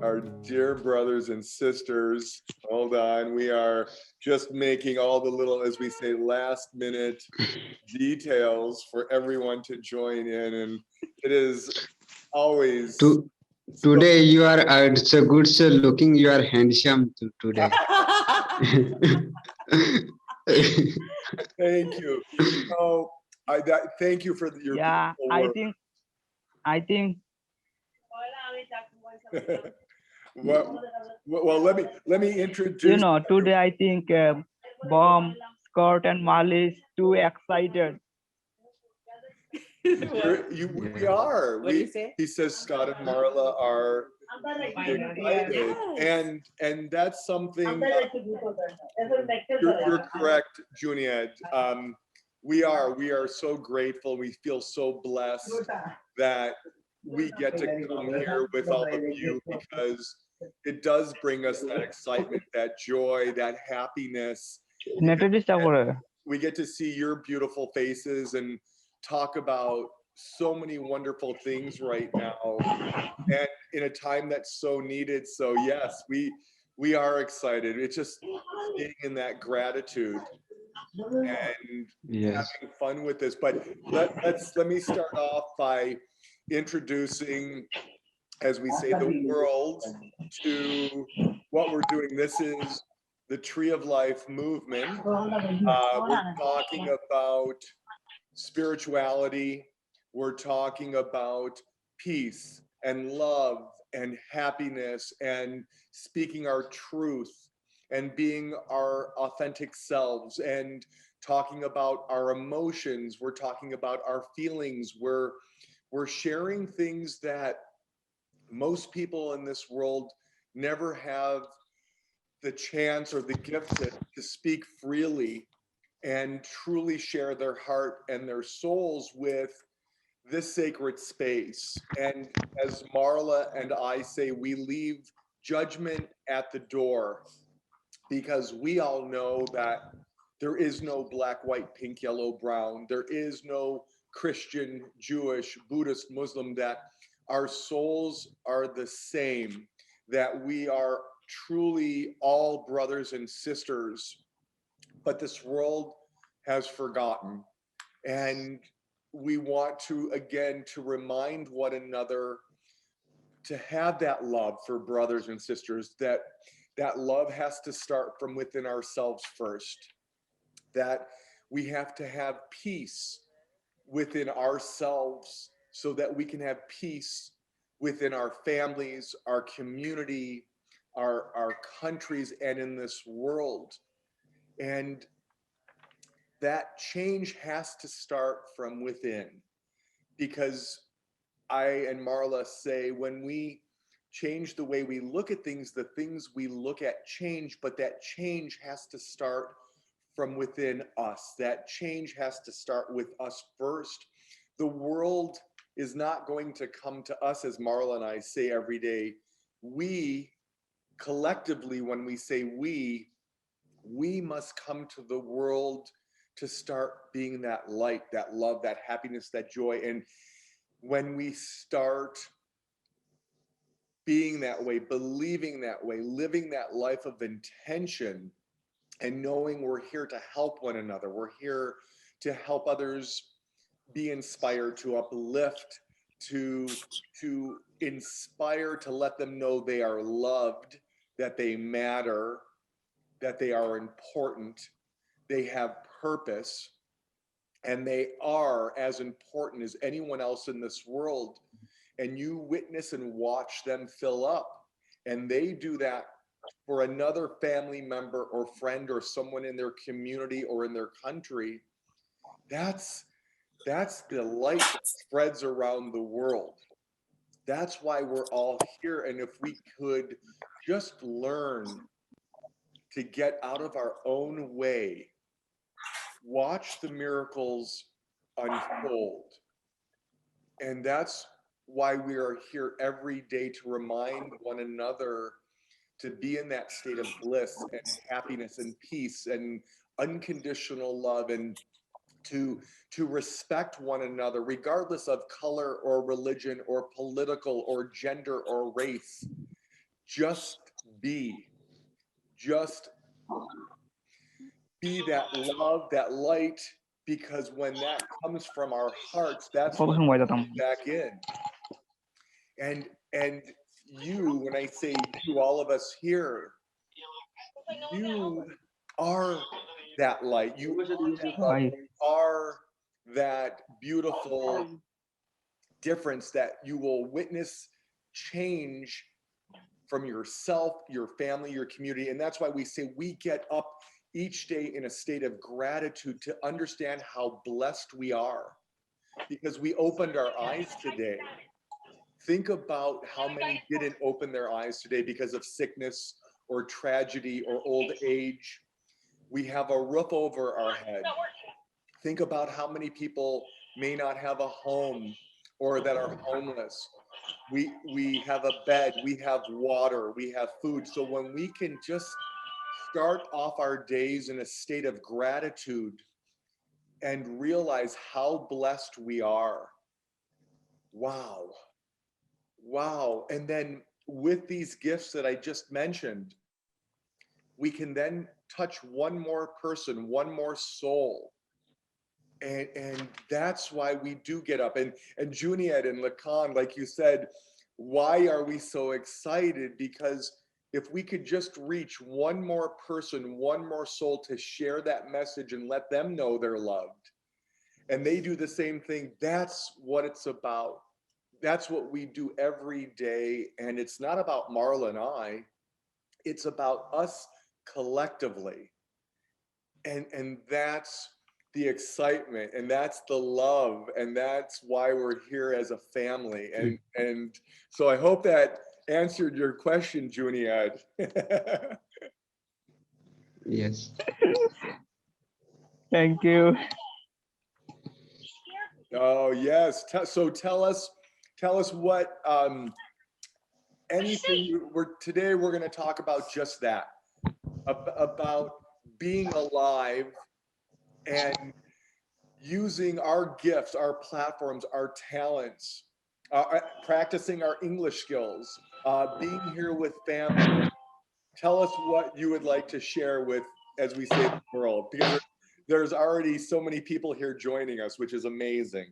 our dear brothers and sisters. Hold on, we are just making all the little, as we say, last minute details for everyone to join in, and it is always To, so. Today you are so good, so looking. You are handsome today. Thank you. So thank you for your Yeah, beautiful I work. think I think Well, let me introduce. today I think Bomb, Scott, and Marley is too excited. We are. He says Scott and Marla are excited, and that's something. You're correct, Juniad. We are so grateful. We feel so blessed that we get to come here with all of you, because it does bring us that excitement, that joy, that happiness. Network disturb हो रहा है. We get to see your beautiful faces and talk about so many wonderful things right now, and in a time that's so needed. So yes, we are excited. It's just being in that gratitude and Yes. having fun with this. But let me start off by introducing, as we say, the world to what we're doing. This is the Tree of Life movement. We're talking about spirituality. We're talking about peace and love and happiness and speaking our truth and being our authentic selves and talking about our emotions. We're talking about our feelings. We're sharing things that most people in this world never have the chance or the gift to speak freely and truly share their heart and their souls with this sacred space. And as Marla and I say, we leave judgment at the door, because we all know that there is no black, white, pink, yellow, brown. There is no Christian, Jewish, Buddhist, Muslim, that our souls are the same, that we are truly all brothers and sisters. But this world has forgotten. And we want to, again, to remind one another to have that love for brothers and sisters, that love has to start from within ourselves first, that we have to have peace within ourselves so that we can have peace within our families, our community, our countries, and in this world. And that change has to start from within, because I and Marla say, when we change the way we look at things, the things we look at change, but that change has to start from within us. That change has to start with us first. The world is not going to come to us, as Marla and I say every day. We collectively, when we say we must come to the world to start being that light, that love, that happiness, that joy. And when we start being that way, believing that way, living that life of intention, and knowing we're here to help one another, we're here to help others be inspired, to uplift, to inspire, to let them know they are loved, that they matter, that they are important, they have purpose, and they are as important as anyone else in this world. And you witness and watch them fill up, and they do that for another family member or friend or someone in their community or in their country. That's the light that spreads around the world. That's why we're all here. And if we could just learn to get out of our own way, watch the miracles unfold. And that's why we are here every day, to remind one another to be in that state of bliss and happiness and peace and unconditional love, and to respect one another regardless of color or religion or political or gender or race. just be, just be that love, that light, because when that comes from our hearts, that's when we come back in. And you, when I say you, all of us here, you are that light. You are that beautiful difference that you will witness change from yourself, your family, your community. And that's why we say we get up each day in a state of gratitude to understand how blessed we are, because we opened our eyes today. Think about how many didn't open their eyes today because of sickness or tragedy or old age. We have a roof over our head. Think about how many people may not have a home or that are homeless. We have a bed, we have water, we have food. So when we can just start off our days in a state of gratitude and realize how blessed we are. Wow. Wow. And then with these gifts that I just mentioned, we can then touch one more person, one more soul. And that's why we do get up. And Juniet and Lacan, like you said, why are we so excited? Because if we could just reach one more person, one more soul to share that message and let them know they're loved, and they do the same thing, that's what it's about. That's what we do every day. And it's not about Marla and I, it's about us collectively. And that's the excitement, and that's the love, and that's why we're here as a family. And so I hope that answered your question, Juniad. Yes. Thank you. Oh yes. So tell us what anything today we're going to talk about just that, about being alive and using our gifts, our platforms, our talents, practicing our English skills, being here with family. Tell us what you would like to share with, as we say, the world, because there's already so many people here joining us, which is amazing.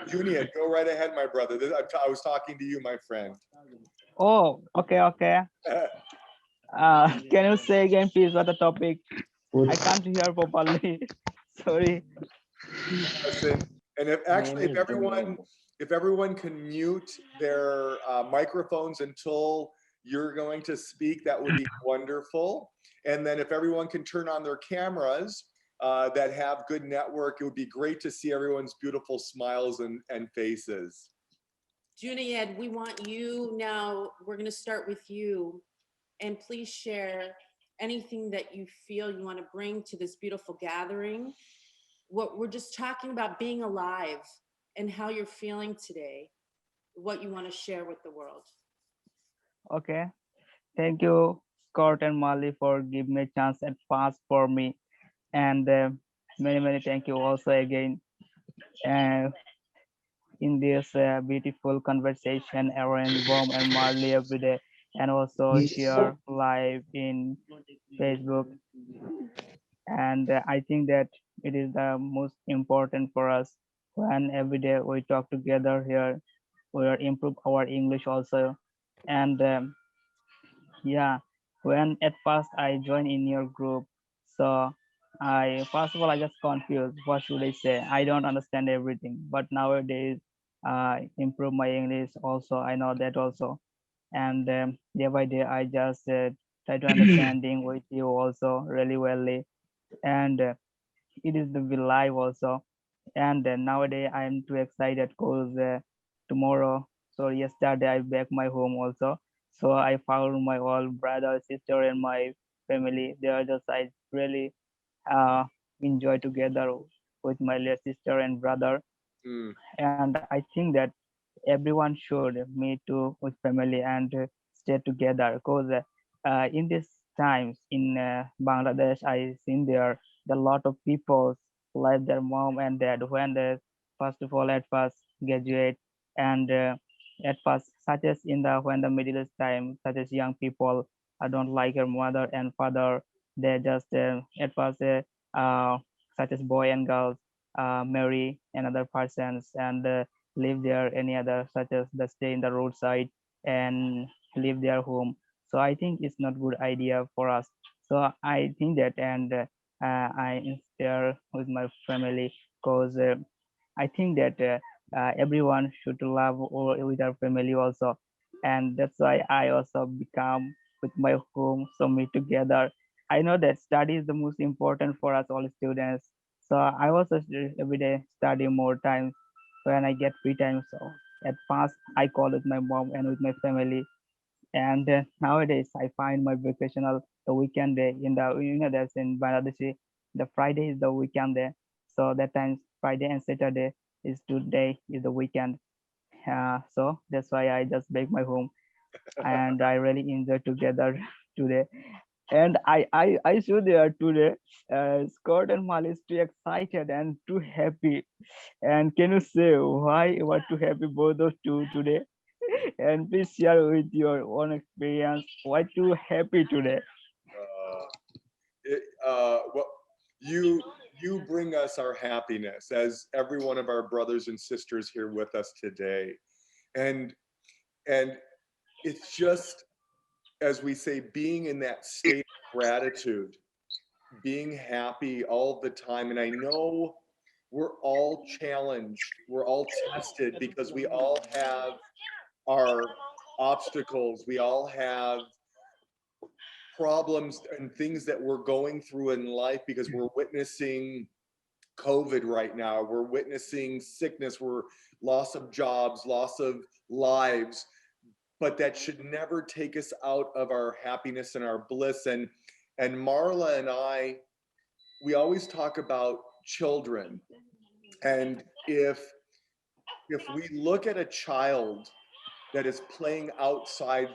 Junior, go right ahead, my brother. I was talking to you, my friend. Oh, okay. Can you say again, please, what the topic? I can't hear properly. Sorry. Listen, and if everyone can mute their microphones until you're going to speak, that would be wonderful. And then if everyone can turn on their cameras that have good network, it would be great to see everyone's beautiful smiles and faces. Juniad, we want you now. We're going to start with you, and please share anything that you feel you want to bring to this beautiful gathering. What we're just talking about, being alive and how you're feeling today, what you want to share with the world. Okay. Thank you, Scott and Molly, for giving me a chance and pass for me. And many thank you also again in this beautiful conversation around Bomb and Marley every day, and also share live in Facebook. And I think that it is the most important for us when every day we talk together here, we are improve our English also. And yeah, when at first I joined in your group, so I first of all I just confused. What should I say? I don't understand everything. But nowadays, improve my English. Also, I know that also, and day by day I just try to understanding with you also really well, and it is the live also. And nowadays I'm too excited because tomorrow, so yesterday I back my home also, so I found my all brother, sister, and my family. They are just, I really enjoy together with my little sister and brother. And I think that everyone should meet to with family and stay together, because in these times in Bangladesh, I seen there the lot of people like their mom and dad when they first of all at first graduate and at first such as in the when the middle age time such as young people don't like your mother and father they just at first such as boy and girls marry another persons and live there any other such as the stay in the roadside and leave their home. So I think it's not good idea for us. So I think that and I inspire with my family because I think that everyone should love or with our family also, and that's why I also become with my home so me together. I know that study is the most important for us all students. So I also every day study more time when I get free time. So at first I call with my mom and with my family, and nowadays I find my vacational the weekend day in the that's in Bangladesh. The Friday is the weekend day, so that times Friday and Saturday is today is the weekend. So that's why I just make my home, and I really enjoy together today. And I should today. Scott and Mal is too excited and too happy. And can you say why you are too happy both of two today? And please share with your own experience. Why too happy today? Uh, well, you bring us our happiness, as every one of our brothers and sisters here with us today, and and it's just, as we say, being in that state of gratitude, being happy all the time. And I know we're all challenged, we're all tested, because we all have our obstacles, we all have problems and things that we're going through in life, because we're witnessing COVID right now, we're witnessing sickness, we're loss of jobs, loss of lives, but that should never take us out of our happiness and our bliss. And Marla and I, we always talk about children, and if we look at a child that is playing outside,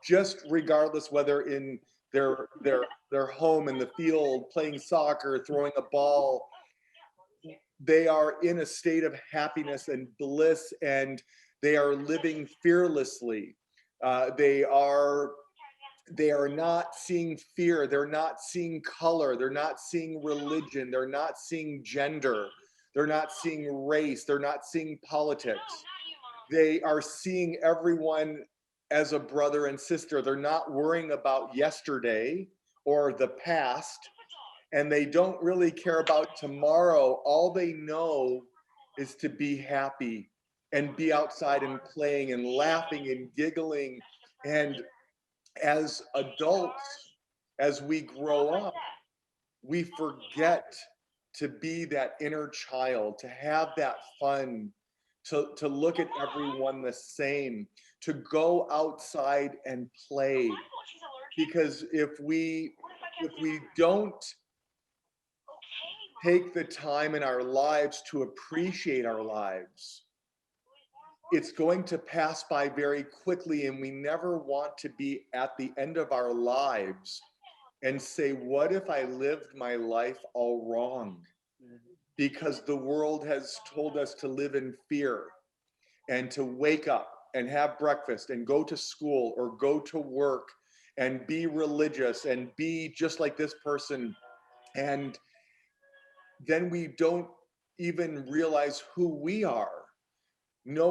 just regardless whether in their home in the field playing soccer, throwing a ball, they are in a state of happiness and bliss, and they are living fearlessly. They are not seeing fear, they're not seeing color, they're not seeing religion, they're not seeing gender, they're not seeing race, they're not seeing politics. They are seeing everyone as a brother and sister. They're not worrying about yesterday or the past, and they don't really care about tomorrow. All they know is to be happy and be outside and playing and laughing and giggling. And as adults, as we grow up, we forget to be that inner child, to have that fun, to look at everyone the same, to go outside and play. Because if we don't take the time in our lives to appreciate our lives, it's going to pass by very quickly, and we never want to be at the end of our lives and say, what if I lived my life all wrong? Because the world has told us to live in fear and to wake up and have breakfast and go to school or go to work and be religious and be just like this person. And then we don't even realize who we are. No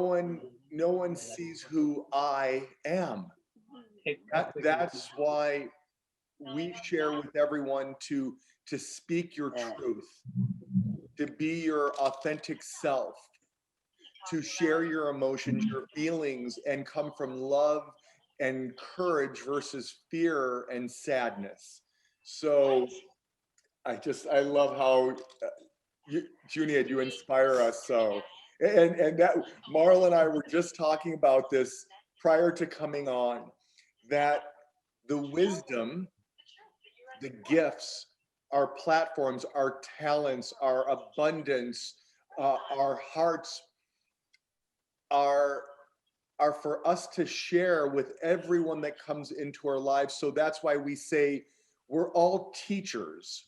one sees who I am. That's why we share with everyone to speak your truth, to be your authentic self, to share your emotions, your feelings, and come from love and courage versus fear and sadness. So I love how Junia, you inspire us so. And that Marla and I were just talking about this prior to coming on, that the wisdom, the gifts, our platforms, our talents, our abundance, our hearts are for us to share with everyone that comes into our lives. So that's why we say we're all teachers.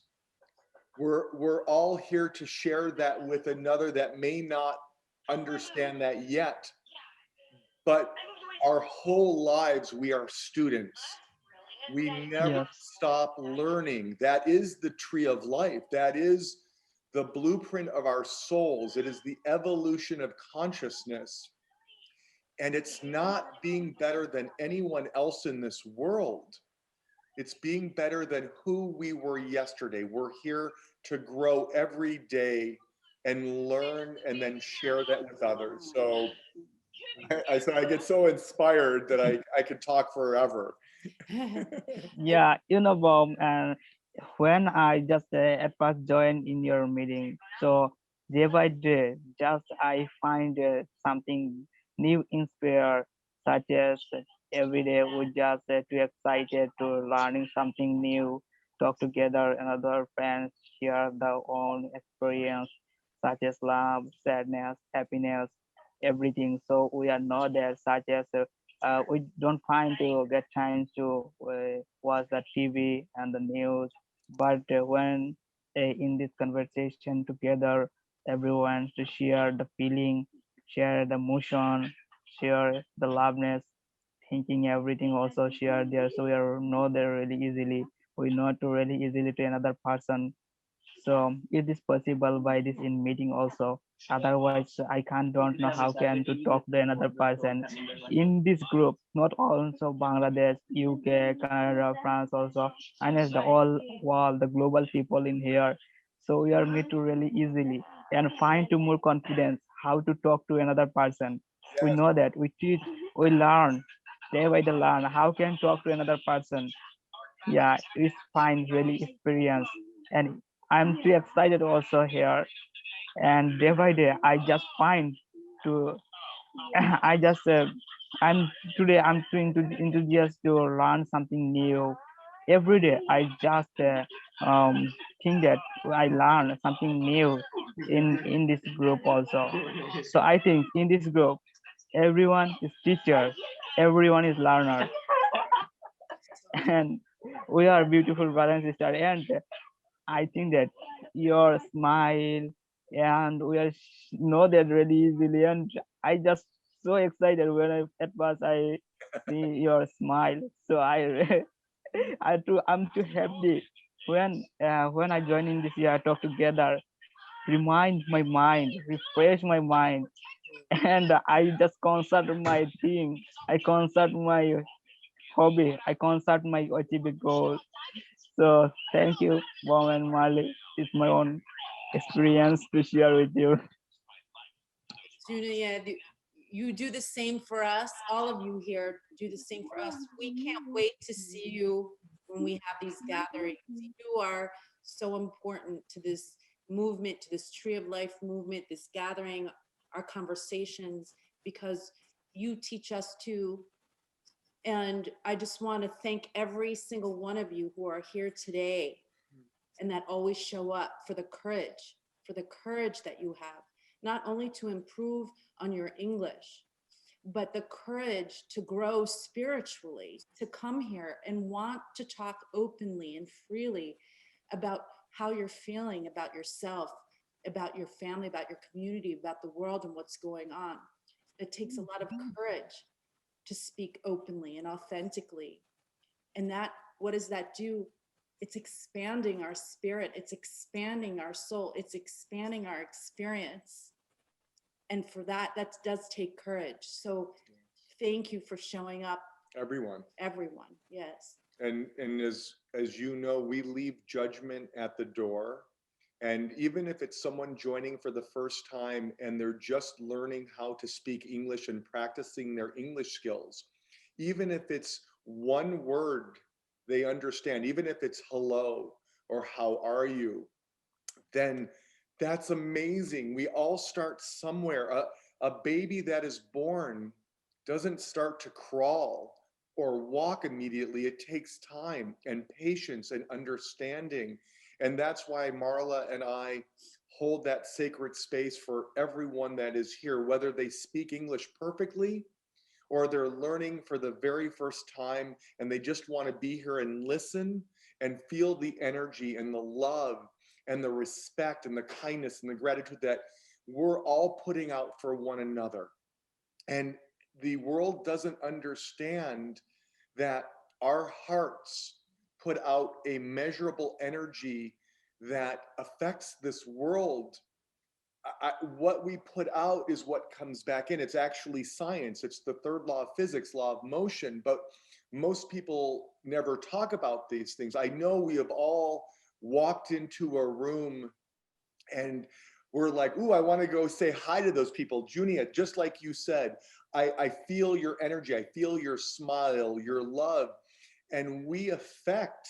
we're all here to share that with another that may not understand that yet, but our whole lives we are students. We never Yes. stop learning. That is the tree of life. That is the blueprint of our souls. It is the evolution of consciousness. And it's not being better than anyone else in this world. It's being better than who we were yesterday. We're here to grow every day and learn and then share that with others. So I get so inspired that I could talk forever. Yeah, Bob, and when I just at first joined in your meeting, so day by day, just I find something new inspire, such as every day we just too excited to learning something new, talk together and other friends, share their own experience, such as love, sadness, happiness, everything. So we are not there, such as we don't find to get time to watch the TV and the news. But when in this conversation together, everyone to share the feeling, share the emotion, share the loveness, thinking everything also share there. So we are know there really easily. We know to really easily to another person, so it is possible by this in meeting also. Otherwise, I can't don't know how can to talk to another person in this group. Not also Bangladesh, UK, Canada, France also, and as the all world, the global people in here. So we are meet to really easily and find to more confidence how to talk to another person. We Yes, know that we teach, we learn day by day learn how can talk to another person. Yeah, it's fine really experience, and I'm too excited also here, and day by day I just find to I just I'm today I'm too enthusiastic to learn something new every day. I just think that I learn something new in this group also. So I think in this group everyone is teacher, everyone is learner, and we are beautiful brother and sister. And I think that your smile, and we are know that really easily. And I just so excited when I at first I see your smile. So I'm too happy when I join in this year talk together, remind my mind, refresh my mind, and I just consult my thing. I consult my hobby. I consult my achievement goal. So thank you, Bom and Marley. It's my own experience to share with you. Juna, yeah, you do the same for us. All of you here do the same for us. We can't wait to see you when we have these gatherings. You are so important to this movement, to this Tree of Life movement, this gathering, our conversations, because you teach us too. And I just want to thank every single one of you who are here today and that always show up for the courage that you have, not only to improve on your English, but the courage to grow spiritually, to come here and want to talk openly and freely about how you're feeling about yourself, about your family, about your community, about the world and what's going on. It takes a lot of courage to speak openly and authentically. And that, what does that do? It's expanding our spirit, it's expanding our soul, it's expanding our experience. And for that, that does take courage. So thank you for showing up, everyone. everyone. Yes. And as you know, we leave judgment at the door. And even if it's someone joining for the first time and they're just learning how to speak English and practicing their English skills, even if it's one word they understand, even if it's hello or how are you, then that's amazing. We all start somewhere. A baby that is born doesn't start to crawl or walk immediately. It takes time and patience and understanding. And that's why Marla and I hold that sacred space for everyone that is here, whether they speak English perfectly or they're learning for the very first time and they just want to be here and listen and feel the energy and the love and the respect and the kindness and the gratitude that we're all putting out for one another. And the world doesn't understand that our hearts put out a measurable energy that affects this world. What we put out is what comes back in. It's actually science. It's the third law of physics, law of motion. But most people never talk about these things. I know we have all walked into a room and we're like, ooh, I want to go say hi to those people. Junia, just like you said, I feel your energy. I feel your smile, your love. And we affect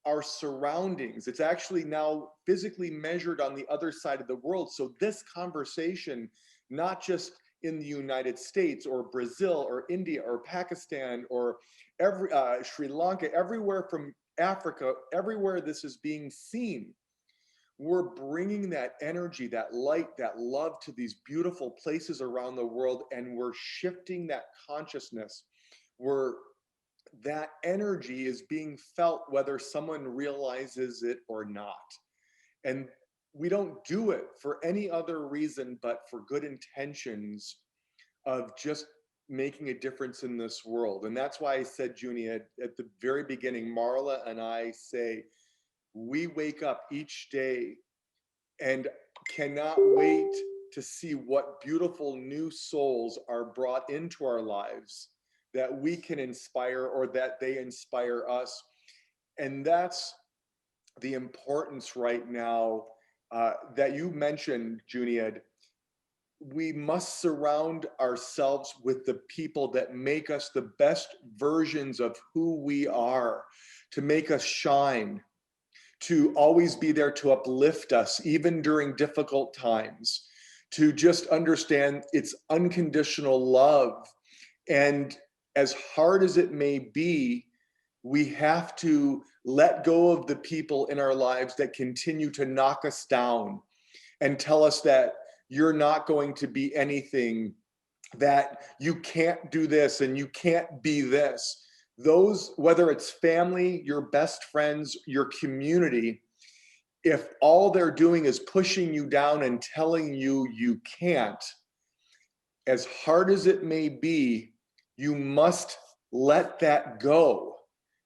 our surroundings. It's actually now physically measured on the other side of the world. So this conversation, not just in the United States or Brazil or India or Pakistan or Sri Lanka, everywhere from Africa, everywhere this is being seen, we're bringing that energy, that light, that love to these beautiful places around the world, and we're shifting that consciousness. That energy is being felt whether someone realizes it or not. And we don't do it for any other reason but for good intentions of just making a difference in this world. And that's why I said, Junia, at the very beginning, Marla and I say, we wake up each day and cannot wait to see what beautiful new souls are brought into our lives that we can inspire or that they inspire us. And that's the importance right now that you mentioned, Juniad. We must surround ourselves with the people that make us the best versions of who we are, to make us shine, to always be there to uplift us, even during difficult times, to just understand it's unconditional love. And as hard as it may be, we have to let go of the people in our lives that continue to knock us down and tell us that you're not going to be anything, that you can't do this and you can't be this. Those, whether it's family, your best friends, your community, if all they're doing is pushing you down and telling you you can't, as hard as it may be, you must let that go,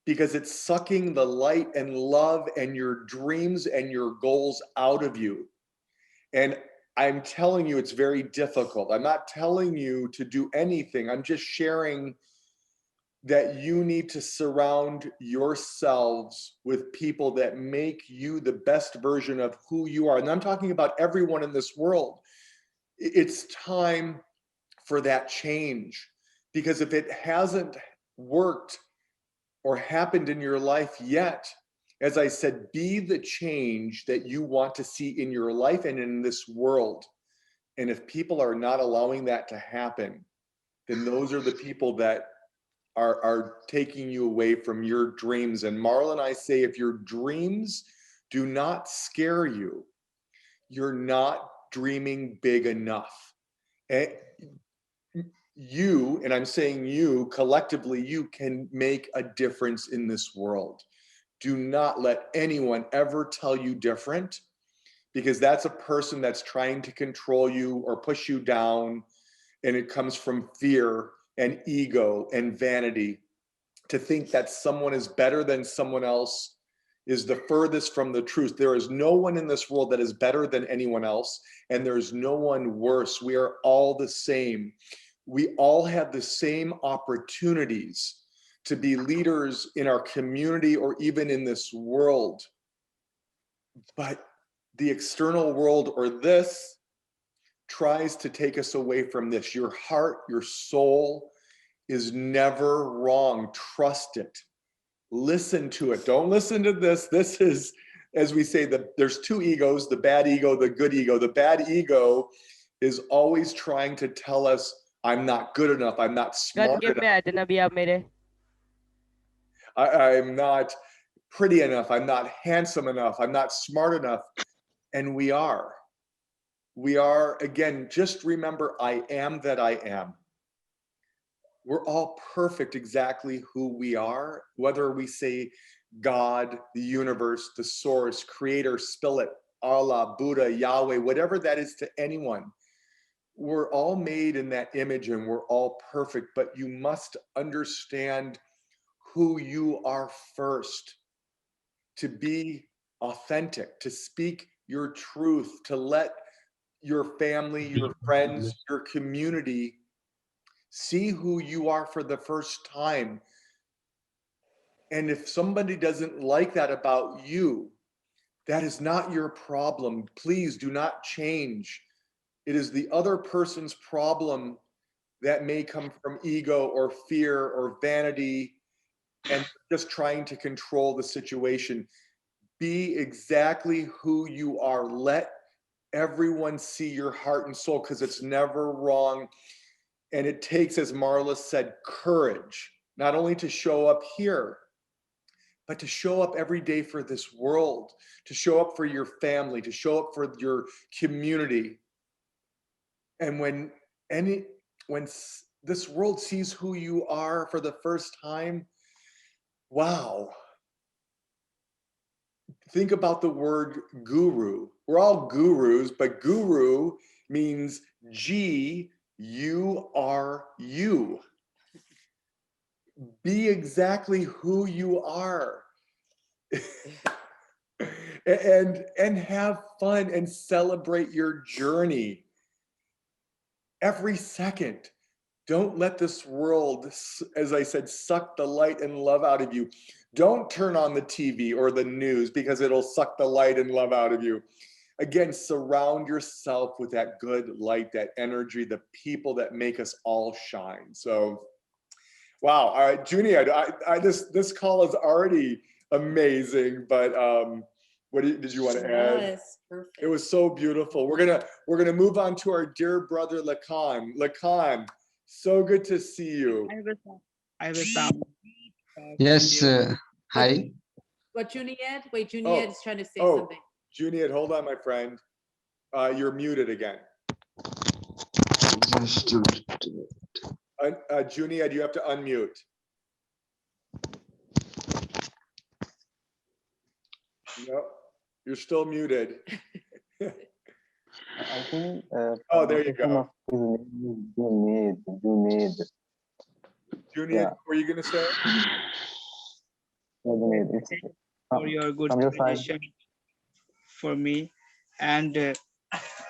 because it's sucking the light and love and your dreams and your goals out of you. And I'm telling you, it's very difficult. I'm not telling you to do anything. I'm just sharing that you need to surround yourselves with people that make you the best version of who you are. And I'm talking about everyone in this world. It's time for that change, because if it hasn't worked or happened in your life yet, as I said, be the change that you want to see in your life and in this world. And if people are not allowing that to happen, then those are the people that are taking you away from your dreams. And Marla and I say, if your dreams do not scare you, you're not dreaming big enough. And you, and I'm saying you, collectively, you can make a difference in this world. Do not let anyone ever tell you different, because that's a person that's trying to control you or push you down. And it comes from fear and ego and vanity. To think that someone is better than someone else is the furthest from the truth. There is no one in this world that is better than anyone else, and there's no one worse. We are all the same. We all have the same opportunities to be leaders in our community or even in this world. But the external world, or this, tries to take us away from this. Your heart, your soul is never wrong. Trust it. Listen to it. Don't listen to this. This is, as we say, there's two egos, the bad ego, the good ego. The bad ego is always trying to tell us, I'm not good enough. I'm not smart enough. I'm not pretty enough. I'm not handsome enough. I'm not smart enough. And we are. We are, again, just remember, I am that I am. We're all perfect exactly who we are, whether we say God, the universe, the source, creator, spirit, Allah, Buddha, Yahweh, whatever that is to anyone. We're all made in that image and we're all perfect, but you must understand who you are first, to be authentic, to speak your truth, to let your family, your friends, your community see who you are for the first time. And if somebody doesn't like that about you, that is not your problem. Please do not change. It is the other person's problem that may come from ego or fear or vanity and just trying to control the situation. Be exactly who you are. Let everyone see your heart and soul, because it's never wrong. And it takes, as Marla said, courage, not only to show up here, but to show up every day for this world, to show up for your family, to show up for your community. And when this world sees who you are for the first time, wow. Think about the word guru. We're all gurus, but guru means G, you are you. Be exactly who you are. and have fun and celebrate your journey every second. Don't let this world, as I said, suck the light and love out of you. Don't turn on the TV or the news, because it'll suck the light and love out of you. Again, surround yourself with that good light, that energy, the people that make us all shine. So, wow. All right, Junia, this call is already amazing, but what did you want to add? Yes, perfect. It was so beautiful. We're gonna move on to our dear brother Lacan. Lacan, so good to see you. I have a sound. Yes, hi. What, Junied? Wait, Junied is trying to say something. Junied, hold on, my friend. You're muted again. Just a minute. Junied, you have to unmute. No, you're still muted. I think Oh, there you go. his name is Junaid. Junied, what were you gonna say? Junaid. It's For your good from your side. suggestion for me, and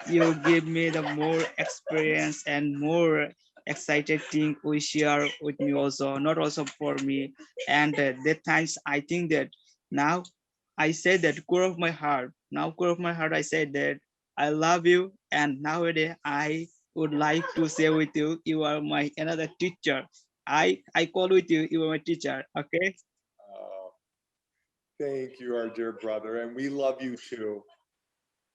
you give me the more experience and more excited thing we share with me also, not also for me. And that times I think that now I say that core of my heart. Now core of my heart, I said that I love you, and nowadays I would like to say with you, you are my another teacher. I call with you, you are my teacher. Okay. Thank you, our dear brother, and we love you too.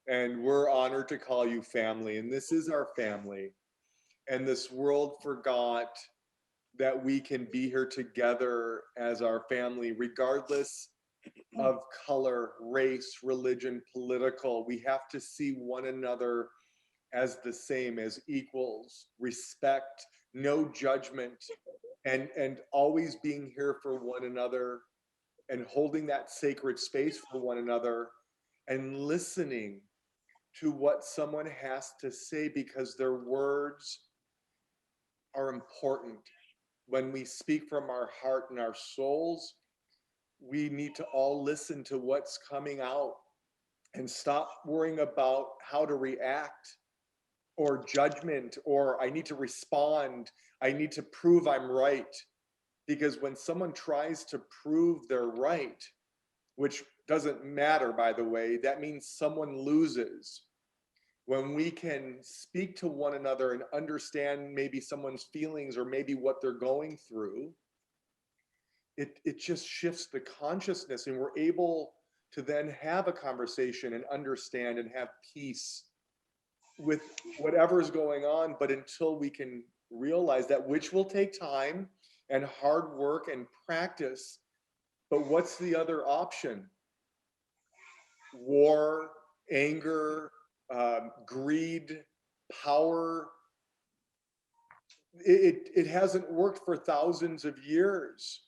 And we're honored to call you family, and this is our family. And this world forgot that we can be here together as our family, regardless of color, race, religion, political. We have to see one another as the same, as equals, respect, no judgment, and always being here for one another and holding that sacred space for one another and listening to what someone has to say, because their words are important. When we speak from our heart and our souls, we need to all listen to what's coming out and stop worrying about how to react or judgment, or I need to respond, I need to prove I'm right. Because when someone tries to prove they're right, which doesn't matter, by the way, that means someone loses. When we can speak to one another and understand maybe someone's feelings or maybe what they're going through, it just shifts the consciousness, and we're able to then have a conversation and understand and have peace with whatever is going on. But until we can realize that, which will take time and hard work and practice, but what's the other option? War, anger, greed, power. It hasn't worked for thousands of years.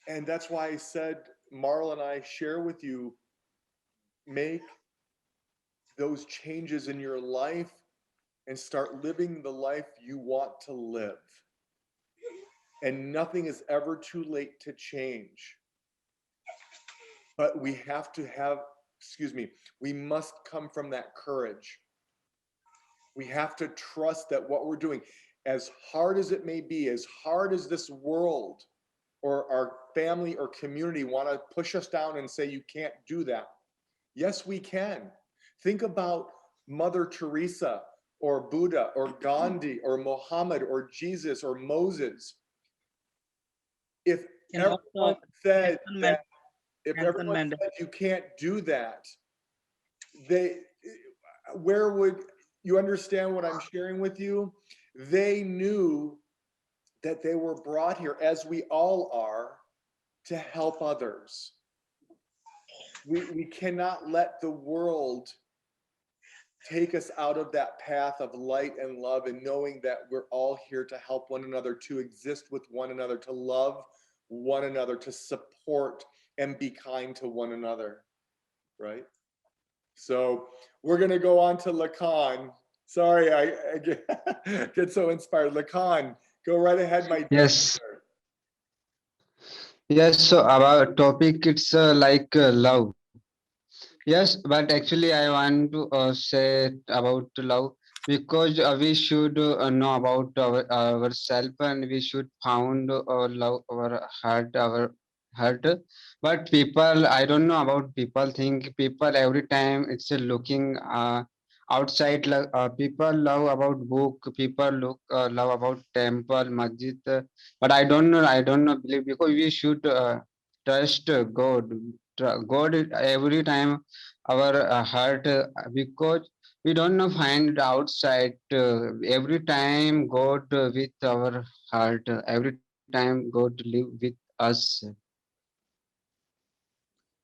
And that's why I said, Marla and I share with you, make those changes in your life and start living the life you want to live. And nothing is ever too late to change. But we have to have, we must come from that courage. We have to trust that what we're doing, as hard as it may be, as hard as this world or our family or community want to push us down and say, you can't do that. Yes, we can. Think about Mother Teresa or Buddha or Gandhi or Muhammad or Jesus or Moses. If And everyone also said Nelson that, if Nelson everyone Mandela. said you can't do that, where would you understand what I'm sharing with you? They knew that they were brought here, as we all are, to help others. We cannot let the world take us out of that path of light and love, and knowing that we're all here to help one another, to exist with one another, to love one another, to support and be kind to one another, right? So we're going to go on to Lacan. Sorry, I get so inspired. Lacan, go right ahead, my dear. Yes. Yes, so our topic it's like love. Yes, but actually I want to say about love, because we should know about ourselves, and we should found love our heart. But people, I don't know about people, think people every time it's looking outside. People love about book, people love about temple, masjid. But I don't know believe, because we should trust God. God every time our heart, because we don't know find outside. Every time God with our heart, every time God live with us.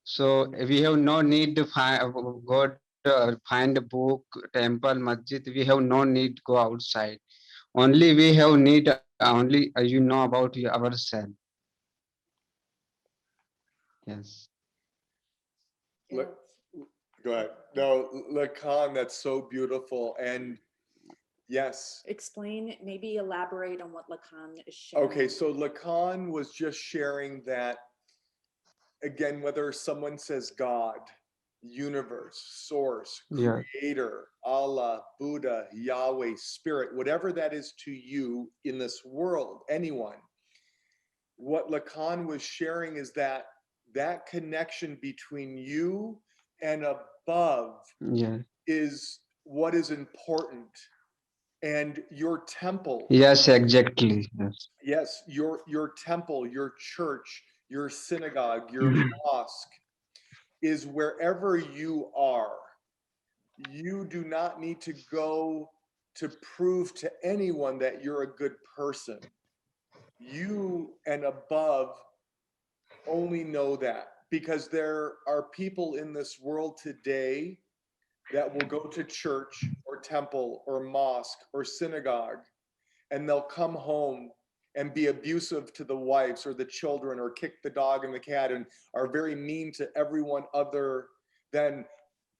So we have no need to find God, find a book, temple, masjid. We have no need go outside. Only we have need only you know about ourselves. Yes. Go ahead. No, Lacan, that's so beautiful. And yes. Explain, maybe elaborate on what Lacan is sharing. Okay, so Lacan was just sharing that, again, whether someone says God, universe, source, Yeah. creator, Allah, Buddha, Yahweh, spirit, whatever that is to you in this world, anyone, what Lacan was sharing is that that connection between you and above Yeah. is what is important. And your temple, Yes, exactly. yes, your temple, your church, your synagogue, your mosque is wherever you are. You do not need to go to prove to anyone that you're a good person. You and above only know that, because there are people in this world today that will go to church or temple or mosque or synagogue, and they'll come home and be abusive to the wives or the children, or kick the dog and the cat, and are very mean to everyone other than,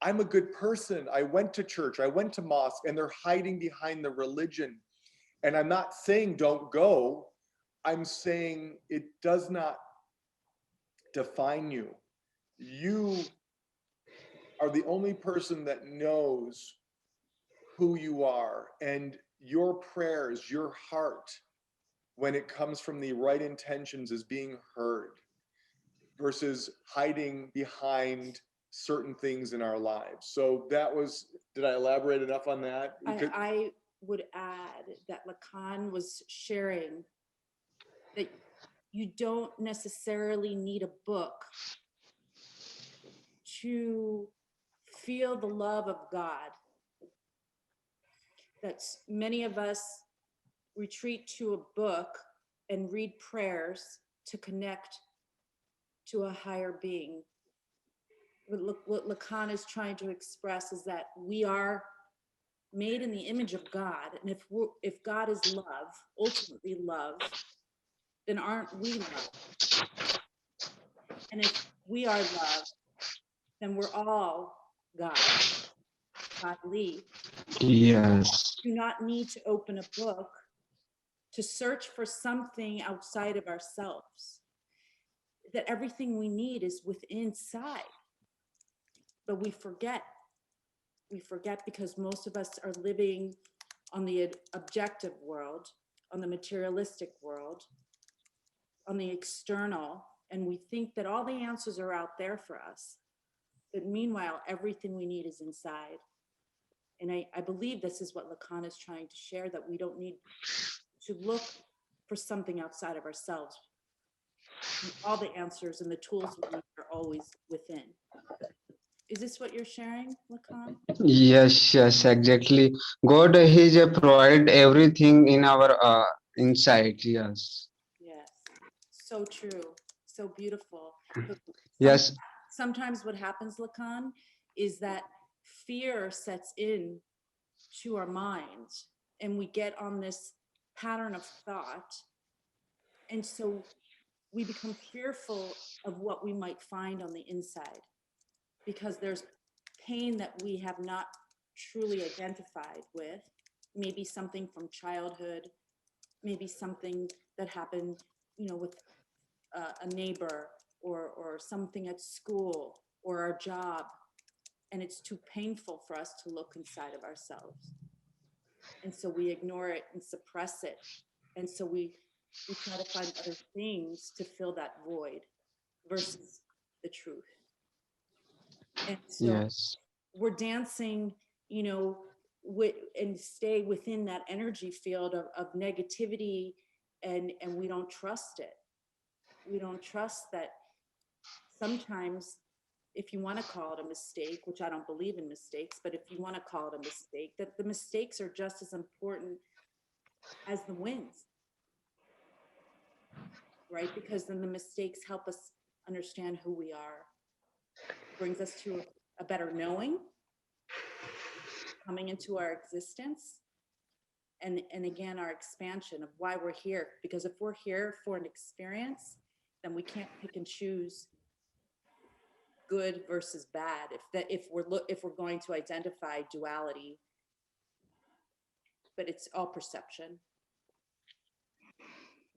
I'm a good person. I went to church, I went to mosque, and they're hiding behind the religion. And I'm not saying don't go. I'm saying it does not define you. You are the only person that knows who you are, and your prayers, your heart, when it comes from the right intentions, is being heard, versus hiding behind certain things in our lives. So that was, did I elaborate enough on that? I would add that Lacan was sharing that you don't necessarily need a book to feel the love of God. That many of us retreat to a book and read prayers to connect to a higher being. What Lacan is trying to express is that we are made in the image of God, and if God is love, ultimately love, then aren't we love? And if we are love, then we're all God, godly. Yes. Do not need to open a book to search for something outside of ourselves. That everything we need is within inside. But we forget. We forget because most of us are living on the objective world, on the materialistic world, on the external, and we think that all the answers are out there for us. But meanwhile, everything we need is inside. And I believe this is what Lacan is trying to share, that we don't need to look for something outside of ourselves. All the answers and the tools we need are always within. Is this what you're sharing, Lacan? Yes, yes, exactly. God, He provide everything in our inside. Yes. Yes. So true. So beautiful. But Yes. sometimes what happens, Lacan, is that fear sets in to our minds and we get on this pattern of thought. And so we become fearful of what we might find on the inside because there's pain that we have not truly identified with, maybe something from childhood, maybe something that happened, with a neighbor or something at school or our job. And it's too painful for us to look inside of ourselves. And so we ignore it and suppress it. And so we try to find other things to fill that void versus the truth. And so Yes. we're dancing, and stay within that energy field of negativity, and we don't trust it. We don't trust that sometimes, if you want to call it a mistake, which I don't believe in mistakes, but if you want to call it a mistake, that the mistakes are just as important as the wins, right? Because then the mistakes help us understand who we are, brings us to a better knowing, coming into our existence, and again, our expansion of why we're here. Because if we're here for an experience, then we can't pick and choose good versus bad. If we're going to identify duality, but it's all perception.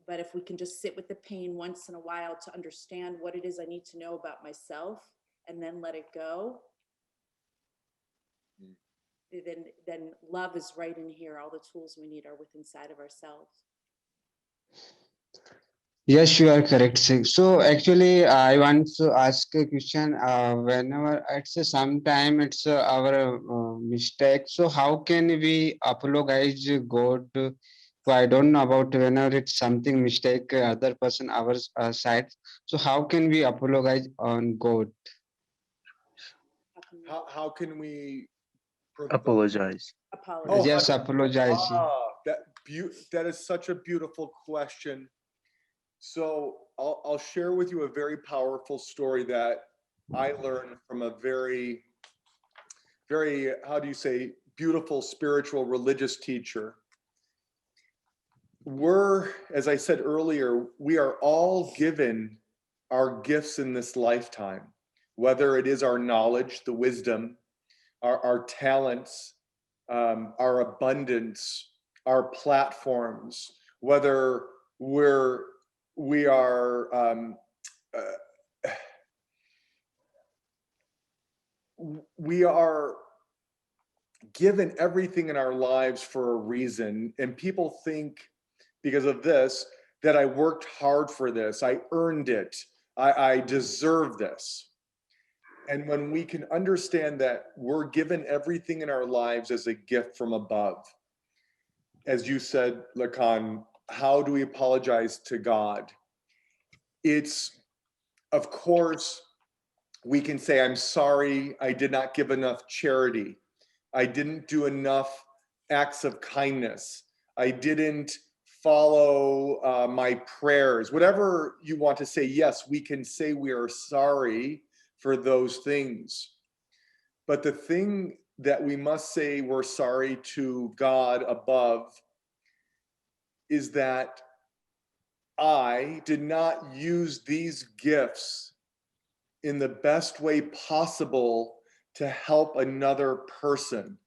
But if we can just sit with the pain once in a while to understand what it is I need to know about myself and then let it go, then love is right in here. All the tools we need are within inside of ourselves. Yes, you are correct. So actually, I want to ask a question. Whenever it's sometime it's our mistake. So how can we apologize God? I don't know about whenever it's something mistake other person our side. So how can we apologize on God? How can we Apologize. Apologize. Yes, apologize. that is such a beautiful question. So I'll share with you a very powerful story that I learned from a very, very, how do you say, beautiful spiritual religious teacher. As I said earlier, we are all given our gifts in this lifetime, whether it is our knowledge, the wisdom, our talents, our abundance, our platforms, whether we are we are given everything in our lives for a reason, and people think because of this that I worked hard for this, I earned it, I deserve this. And when we can understand that we're given everything in our lives as a gift from above, as you said, Lacan, how do we apologize to God? It's, of course, we can say, I'm sorry, I did not give enough charity. I didn't do enough acts of kindness. I didn't follow my prayers. Whatever you want to say, yes, we can say we are sorry for those things. But the thing that we must say we're sorry to God above is that I did not use these gifts in the best way possible to help another person.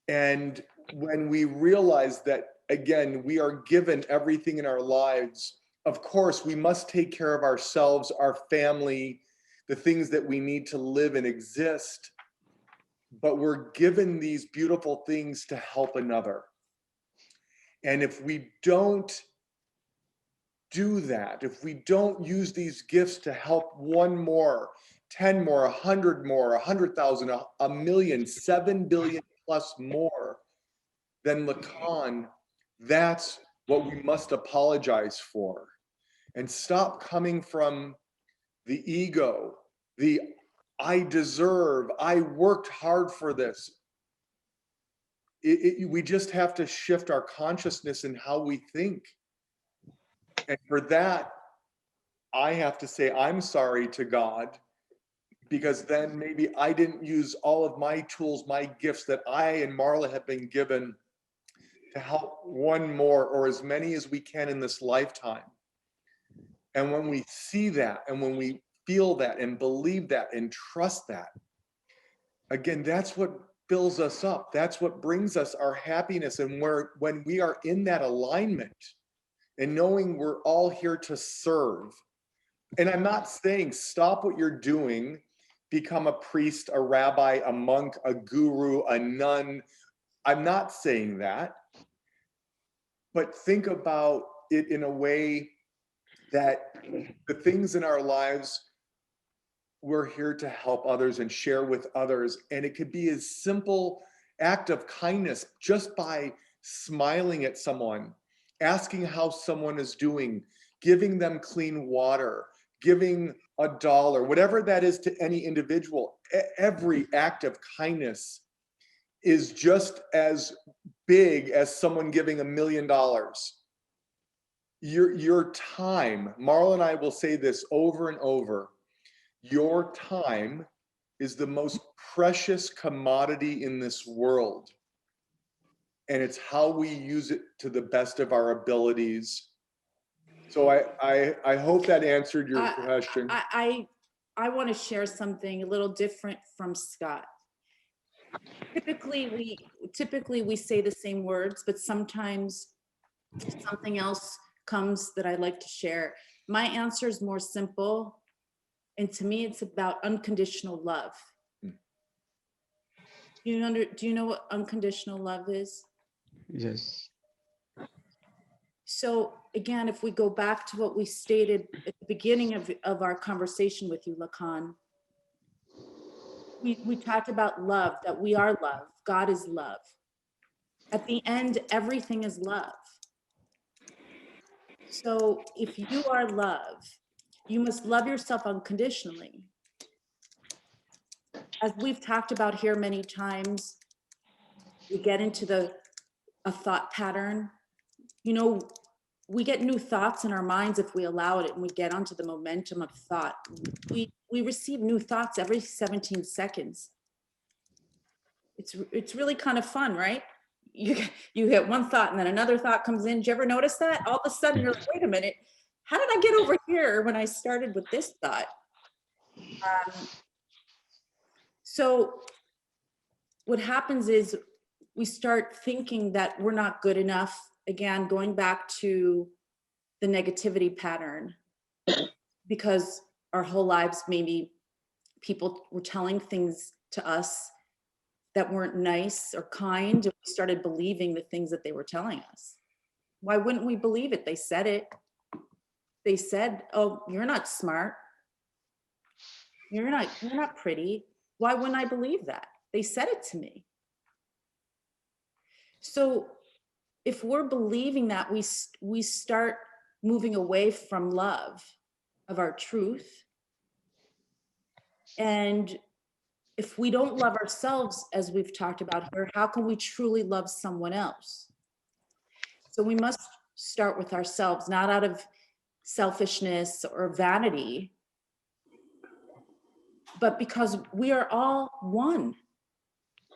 And when we realize that, again, we are given everything in our lives, of course, we must take care of ourselves, our family, the things that we need to live and exist. But we're given these beautiful things to help another. And if we don't do that, if we don't use these gifts to help one more, 10 more, 100 more, 100,000, a million, 7 billion plus more than Lacan, that's what we must apologize for. And stop coming from the ego, the I deserve, I worked hard for this. We just have to shift our consciousness in how we think. And for that, I have to say, I'm sorry to God, because then maybe I didn't use all of my tools, my gifts that I and Marla have been given to help one more or as many as we can in this lifetime. And when we see that, and when we feel that and believe that and trust that, again, that's what fills us up. That's what brings us our happiness. And when we are in that alignment and knowing we're all here to serve. And I'm not saying stop what you're doing, become a priest, a rabbi, a monk, a guru, a nun. I'm not saying that. But think about it in a way that the things in our lives, we're here to help others and share with others. And it could be a simple act of kindness just by smiling at someone, asking how someone is doing, giving them clean water, giving $1, whatever that is to any individual. Every act of kindness is just as big as someone giving $1 million. Your time, Marla and I will say this over and over, your time is the most precious commodity in this world. And it's how we use it to the best of our abilities. So I hope that answered your question. I want to share something a little different from Scott. Typically we say the same words, but sometimes something else comes that I like to share. My answer is more simple, and to me, it's about unconditional love. Do you know what unconditional love is? Yes. So again, if we go back to what we stated at the beginning of our conversation with you, Lacan, we talked about love, that we are love. God is love. At the end, everything is love. So if you are love, you must love yourself unconditionally. As we've talked about here many times, we get into a thought pattern. You know, we get new thoughts in our minds if we allow it, and we get onto the momentum of thought. We receive new thoughts every 17 seconds. It's really kind of fun, right? You get one thought and then another thought comes in. Did you ever notice that? All of a sudden you're like, wait a minute, how did I get over here when I started with this thought? So what happens is we start thinking that we're not good enough. Again, going back to the negativity pattern, because our whole lives, maybe people were telling things to us that weren't nice or kind, and we started believing the things that they were telling us. Why wouldn't we believe it? They said it. They said, oh, you're not smart. You're not pretty. Why wouldn't I believe that? They said it to me. So if we're believing that, we start moving away from love of our truth. And if we don't love ourselves, as we've talked about here, how can we truly love someone else? So we must start with ourselves, not out of selfishness or vanity, but because we are all one.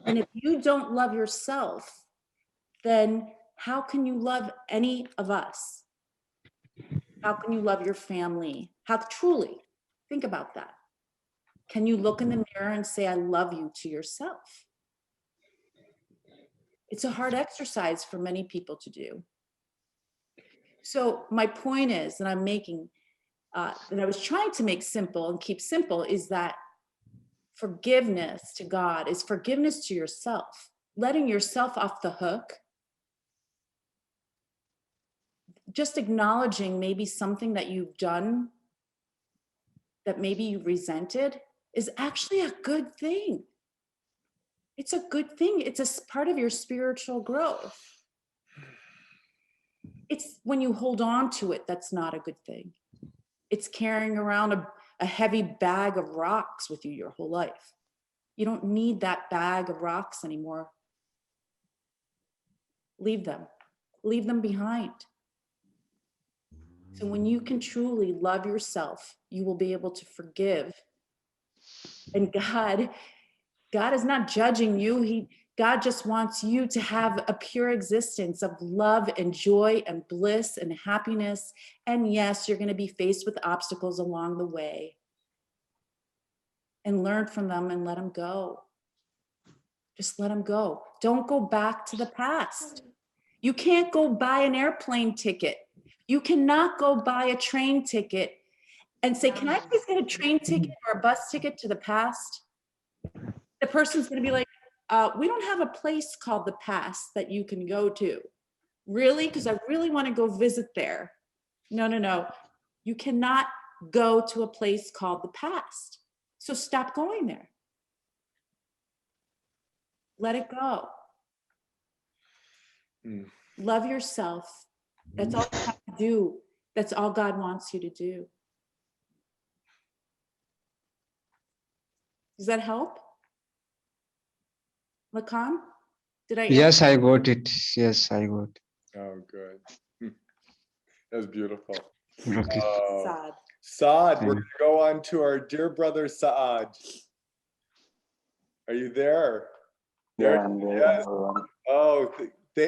And if you don't love yourself, then how can you love any of us? How can you love your family? How truly? Think about that. Can you look in the mirror and say, I love you to yourself? It's a hard exercise for many people to do. So my point is that I'm making, that I was trying to make simple and keep simple, is that forgiveness to God is forgiveness to yourself, letting yourself off the hook, just acknowledging maybe something that you've done that maybe you resented is actually a good thing. It's a good thing. It's a part of your spiritual growth. It's when you hold on to it, that's not a good thing. It's carrying around a heavy bag of rocks with you your whole life. You don't need that bag of rocks anymore. Leave them behind. So when you can truly love yourself, you will be able to forgive. And God is not judging you. God just wants you to have a pure existence of love and joy and bliss and happiness. And yes, you're going to be faced with obstacles along the way. And learn from them and let them go. Just let them go. Don't go back to the past. You can't go buy an airplane ticket. You cannot go buy a train ticket and say, can I please get a train ticket or a bus ticket to the past? The person's going to be like, we don't have a place called the past that you can go to. Really? Because I really want to go visit there. No. You cannot go to a place called the past. So stop going there. Let it go. Love yourself. That's all you have to do. That's all God wants you to do. Does that help? Lacan? Did I answer? Yes, I got it. Yes, I got it. Oh, good. That's beautiful. Okay. Saad. Saad, we're going to go on to our dear brother Saad. Are you there? Yeah, I'm there. Yes. Oh,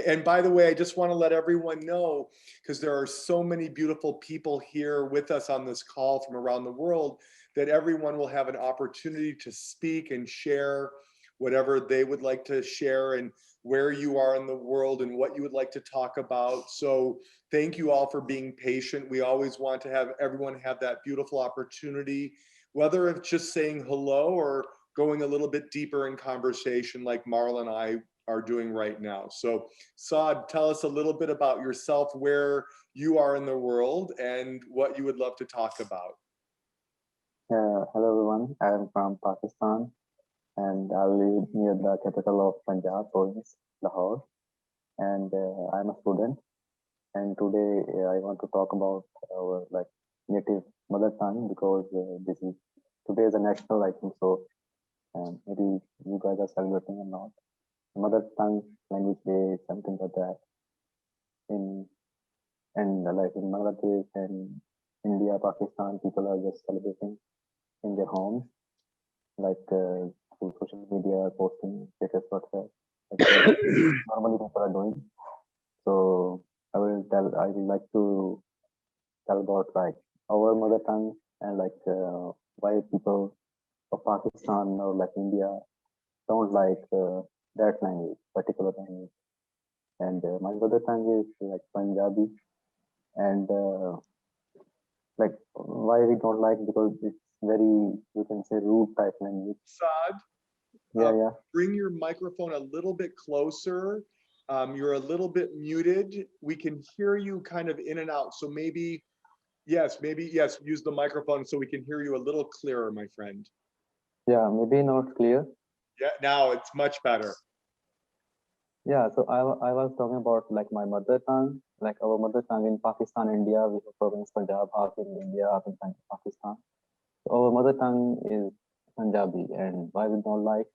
and by the way, I just want to let everyone know, because there are so many beautiful people here with us on this call from around the world, that everyone will have an opportunity to speak and share whatever they would like to share and where you are in the world and what you would like to talk about. So thank you all for being patient. We always want to have everyone have that beautiful opportunity, whether it's just saying hello or going a little bit deeper in conversation like Marla and I are doing right now. So Saad, tell us a little bit about yourself, where you are in the world and what you would love to talk about. Hello everyone, I am from Pakistan and I live near the capital of Punjab, province, Lahore. And I'm a student. And today I want to talk about our native mother tongue, because today is a national, I think so. Maybe you guys are celebrating or not. Mother tongue language day, something like that. In Bangladesh and India, Pakistan, people are just celebrating in their homes, through social media, posting status, whatever. Normally people are doing. So I would like to tell about our mother tongue and why people of Pakistan or India don't like that language, particular language. And my mother tongue is Punjabi, and why we don't like, because it's very, you can say, rude type language. Saad, Yeah. bring your microphone a little bit closer. You're a little bit muted. We can hear you kind of in and out. So maybe, yes, use the microphone so we can hear you a little clearer, my friend. Yeah, maybe not clear. Yeah, now it's much better. Yeah, so I was talking about my mother tongue, our mother tongue in Pakistan, India. We have province Punjab, half in India, half in Pakistan. So our mother tongue is Punjabi, and why we don't like?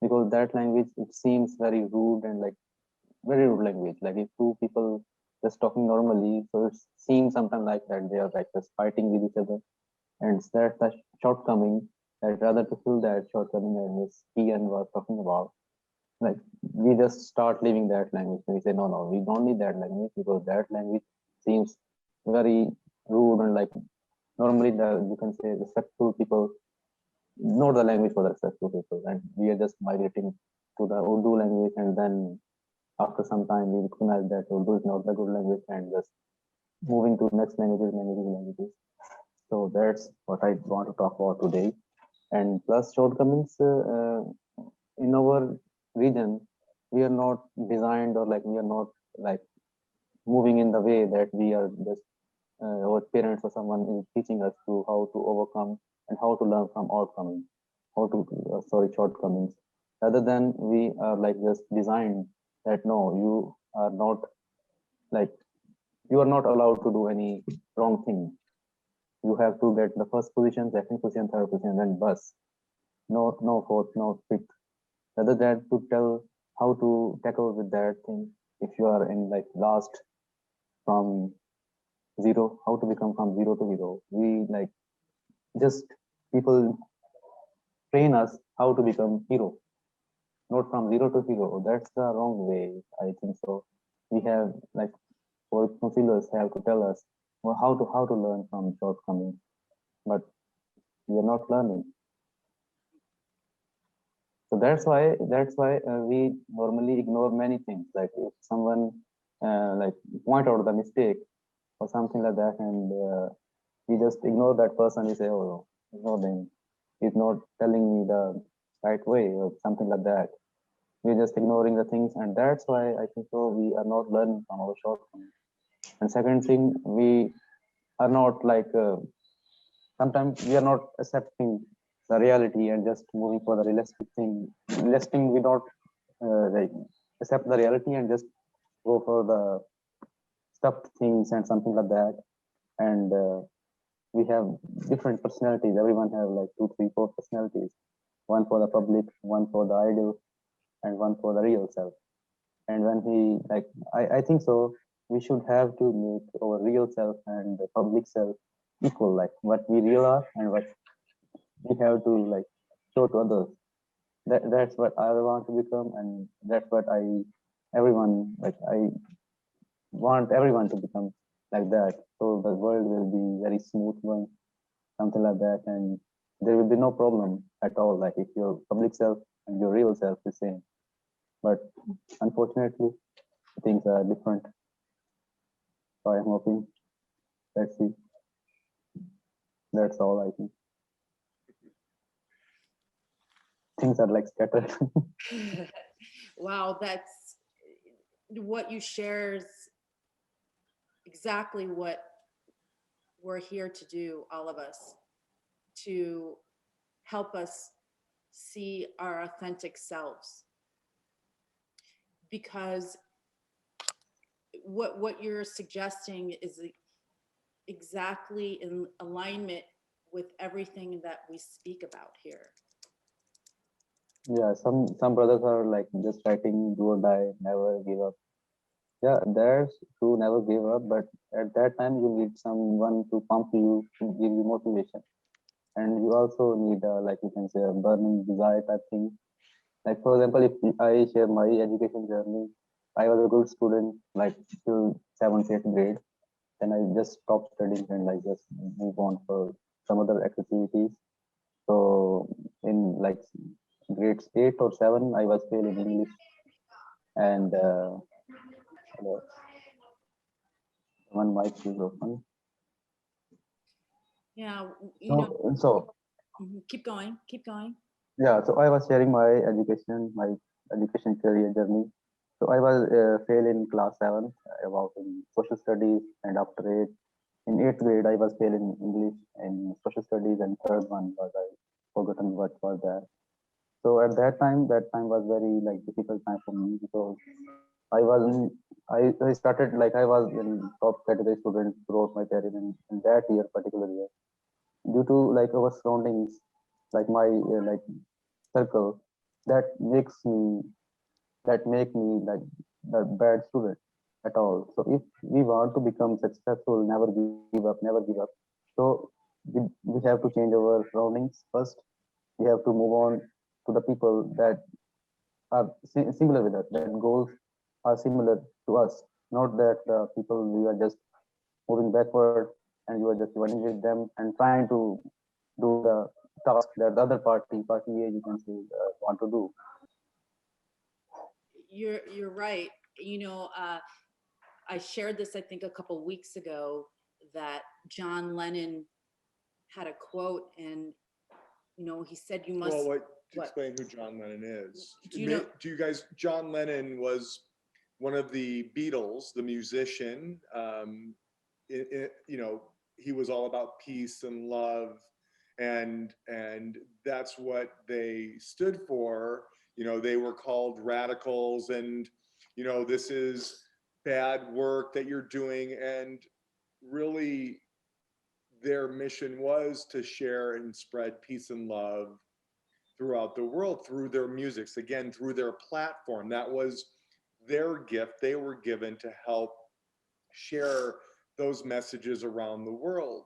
Because that language, it seems very rude and very rude language. If two people just talking normally, so it seems sometimes like that they are just fighting with each other, and that's the shortcoming. I'd rather to fill that shortcoming, and Miss Ian was talking about. We just start leaving that language. We say no, we don't need that language, because that language seems very rude and normally you can say respectful people know the language for the respectful people, and we are just migrating to the Urdu language, and then after some time we recognize that Urdu is not the good language and just moving to next languages. So that's what I want to talk about today. And plus shortcomings in our region, we are not designed, or like we are not like moving in the way that we are just our parents or someone is teaching us to how to overcome and how to learn from outcoming, how to shortcomings. Rather than we are like just designed that no, you are not like you are not allowed to do any wrong thing. You have to get the first position, second position, third position, then bus. No fourth, no fifth. Rather than to tell how to tackle with that thing. If you are in like last from zero, how to become from zero to hero. We like just people train us how to become hero, not from zero to hero. That's the wrong way, I think so. We have like our counselors have to tell us well, how to learn from shortcomings, but we are not learning. So that's why we normally ignore many things. Like if someone like point out the mistake or something like that, and we just ignore that person. We say, oh, ignore them. He's not telling me the right way or something like that. We're just ignoring the things, and that's why I think so. We are not learning from our shortcomings. And second thing, we are not like sometimes we are not accepting the reality and just moving for the realistic thing. Realistic, we don't like accept the reality and just go for the stuffed things and something like that. And we have different personalities. Everyone have like 2, 3, 4 personalities. One for the public, one for the idol, and one for the real self. And when he like, I think so. We should have to make our real self and the public self equal, like what we real are and what we have to like show to others. That's what I want to become, and that's what everyone like I want everyone to become like that. So the world will be very smooth one, something like that, and there will be no problem at all. Like if your public self and your real self is same, but unfortunately things are different. So I'm hoping. Let's see. That's all I think. Things are like scattered. Wow, that's what you share is exactly what we're here to do, all of us, to help us see our authentic selves. Because what you're suggesting is exactly in alignment with everything that we speak about here. Yeah, some brothers are like just writing do or die, never give up. Yeah, there's to never give up, but at that time you need someone to pump you, to give you motivation. And you also need like you can say a burning desire type thing. Like for example, if I share my education journey, I was a good student like till 7th, 8th grade. Then I just stopped studying and like just move on for some other activities. So in like grades 8 or 7, I was failing English, and one mic is open. Yeah, you know. So Keep going, keep going. yeah, so I was sharing my education career journey. So I was fail in class 7 about in social studies, and after 8, in 8th grade I was fail in English and social studies, and third one was I forgotten what was that. So at that time was very like difficult time for me because I wasn't. I started like I was in top category student throughout my career in that year particular year. Due to like our surroundings, like my like circle, that make me like the bad student at all. So if we want to become successful, never give up, never give up. So we have to change our surroundings first. We have to move on to the people that are similar with us, that goals are similar to us, not that the people we are just moving backward and you are just joining with them and trying to do the task that the other party A, you can say, want to do. You're right. You know, I shared this, I think, a couple weeks ago, that John Lennon had a quote, and you know, he said, "You must." Well, to what? explain who John Lennon is. Do you know? Do you guys, John Lennon was one of the Beatles, the musician. You know, he was all about peace and love, and that's what they stood for. You know, they were called radicals, and you know, this is bad work that you're doing, and really their mission was to share and spread peace and love throughout the world through their musics, again, through their platform. That was their gift. They were given to help share those messages around the world.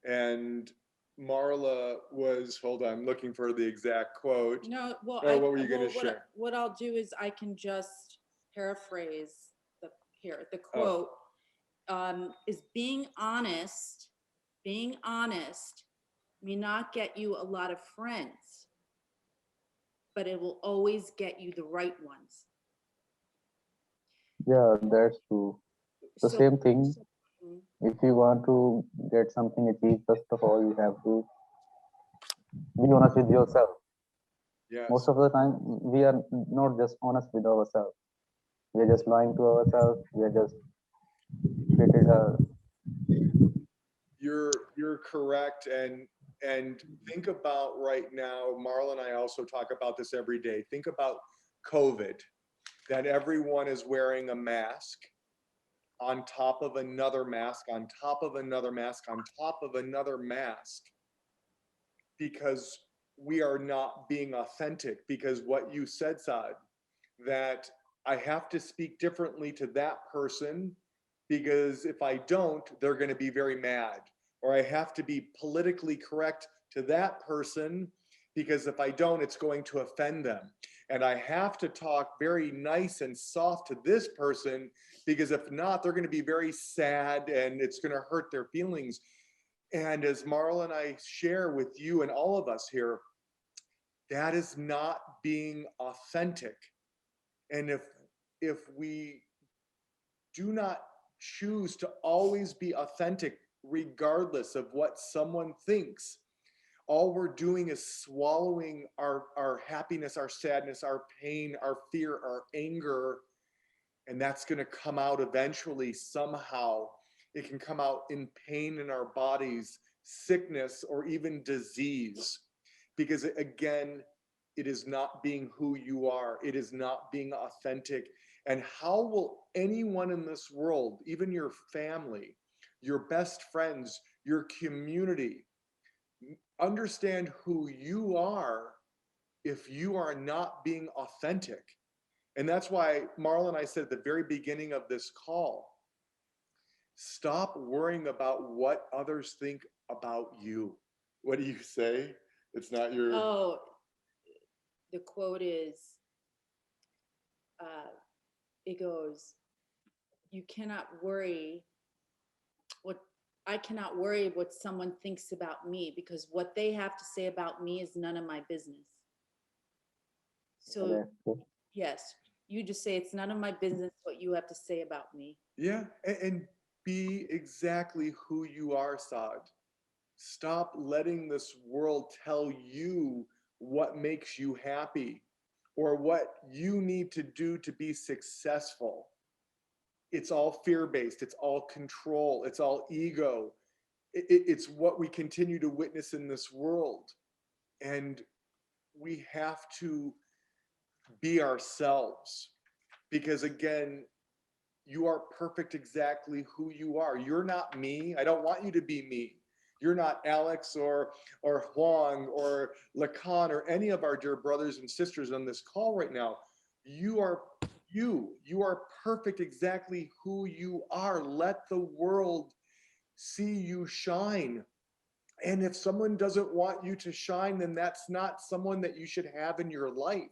And Marla was, hold on, I'm looking for the exact quote. No. Well, Oh, what were you going to share? What I'll do is I can just paraphrase the the Oh. quote. Is being honest. Being honest may not get you a lot of friends, but it will always get you the right ones. Yeah, that's true. The So, same thing. Mhm. If you want to get something achieved, first of all, you have to be honest with yourself. Yes. Most of the time, we are not just honest with ourselves. We are just lying to ourselves. We are just created a. You're correct, and think about right now, Marla and I also talk about this every day. Think about COVID, that everyone is wearing a mask on top of another mask, on top of another mask, on top of another mask, because we are not being authentic. Because what you said, Saad, that I have to speak differently to that person, because if I don't, they're going to be very mad. Or I have to be politically correct to that person, because if I don't, it's going to offend them. And I have to talk very nice and soft to this person, because if not, they're going to be very sad and it's going to hurt their feelings. And as Marla and I share with you and all of us here, that is not being authentic. And if we do not choose to always be authentic, regardless of what someone thinks, all we're doing is swallowing our happiness, our sadness, our pain, our fear, our anger, and that's going to come out eventually somehow. It can come out in pain in our bodies, sickness, or even disease, because again, it is not being who you are. It is not being authentic. And how will anyone in this world, even your family, your best friends, your community, understand who you are if you are not being authentic? And that's why Marla and I said at the very beginning of this call, stop worrying about what others think about you. What do you say? It's not your... Oh, the quote is, it goes, you cannot worry what I cannot worry what someone thinks about me, because what they have to say about me is none of my business. So yes, you just say it's none of my business what you have to say about me. Yeah, and be exactly who you are, Saad. Stop letting this world tell you what makes you happy or what you need to do to be successful. It's all fear-based, it's all control, it's all ego. It's what we continue to witness in this world. And we have to be ourselves, because again, you are perfect exactly who you are. You're not me. I don't want you to be me. You're not Alex or Huang or Lacan or any of our dear brothers and sisters on this call right now. You are you. You are perfect exactly who you are. Let the world see you shine. And if someone doesn't want you to shine, then that's not someone that you should have in your life.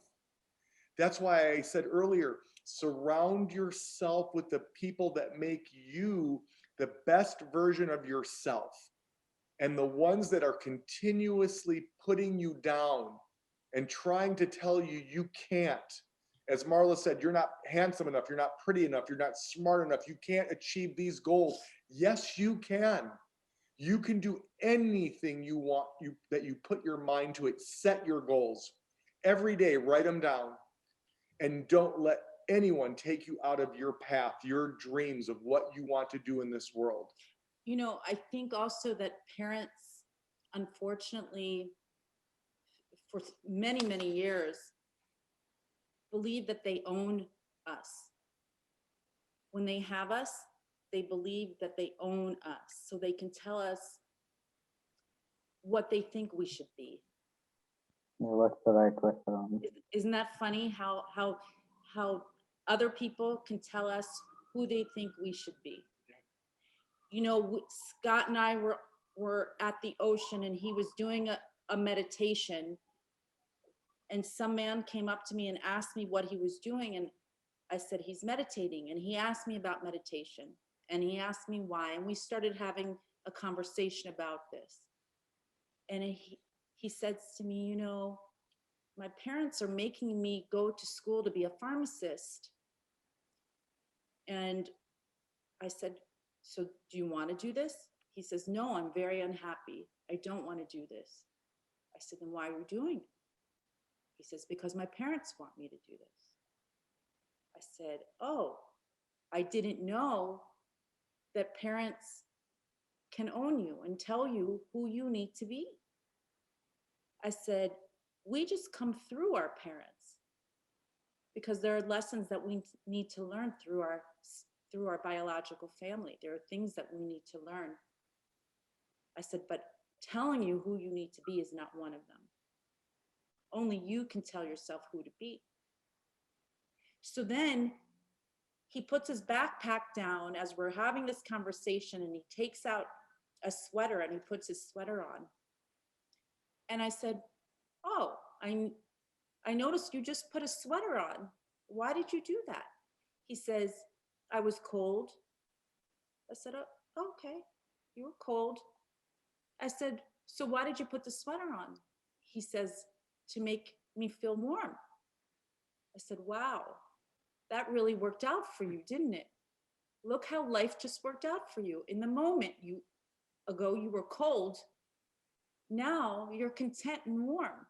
That's why I said earlier, surround yourself with the people that make you the best version of yourself. And the ones that are continuously putting you down and trying to tell you you can't. As Marla said, you're not handsome enough, you're not pretty enough, you're not smart enough, you can't achieve these goals. Yes, you can. You can do anything you want, that you put your mind to it. Set your goals. Every day, write them down. And don't let anyone take you out of your path, your dreams of what you want to do in this world. You know, I think also that parents, unfortunately, for many, many years, believe that they own us. When they have us, they believe that they own us, so they can tell us what they think we should be. Yeah, what's the right, what's the wrong? Isn't that funny how other people can tell us who they think we should be? You know, Scott and I were at the ocean, and he was doing a meditation, and some man came up to me and asked me what he was doing, and I said, he's meditating. And he asked me about meditation, and he asked me why, and we started having a conversation about this. And he says to me, you know, my parents are making me go to school to be a pharmacist. And I said, so do you want to do this? He says, no, I'm very unhappy. I don't want to do this. I said, then why are you doing it? He says, because my parents want me to do this. I said, oh, I didn't know that parents can own you and tell you who you need to be. I said, we just come through our parents because there are lessons that we need to learn through our biological family. There are things that we need to learn. I said, but telling you who you need to be is not one of them. Only you can tell yourself who to be. So then he puts his backpack down as we're having this conversation, and he takes out a sweater and he puts his sweater on. And I said, oh, I noticed you just put a sweater on. Why did you do that? He says, I was cold. I said, oh, okay, you were cold. I said, so why did you put the sweater on? He says, to make me feel warm. I said, wow, that really worked out for you, didn't it? Look how life just worked out for you. In the moment you were cold. Now you're content and warm.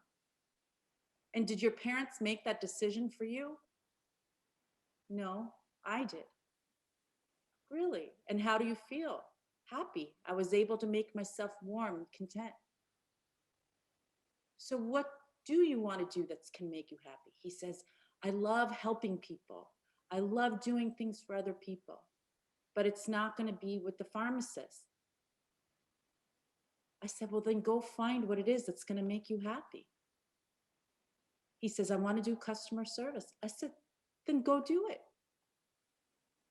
And did your parents make that decision for you? No, I did. Really? And how do you feel? Happy. I was able to make myself warm and content. So what do you want to do that can make you happy? He says, I love helping people. I love doing things for other people, but it's not going to be with the pharmacist. I said, well, then go find what it is that's going to make you happy. He says, I want to do customer service. I said, then go do it.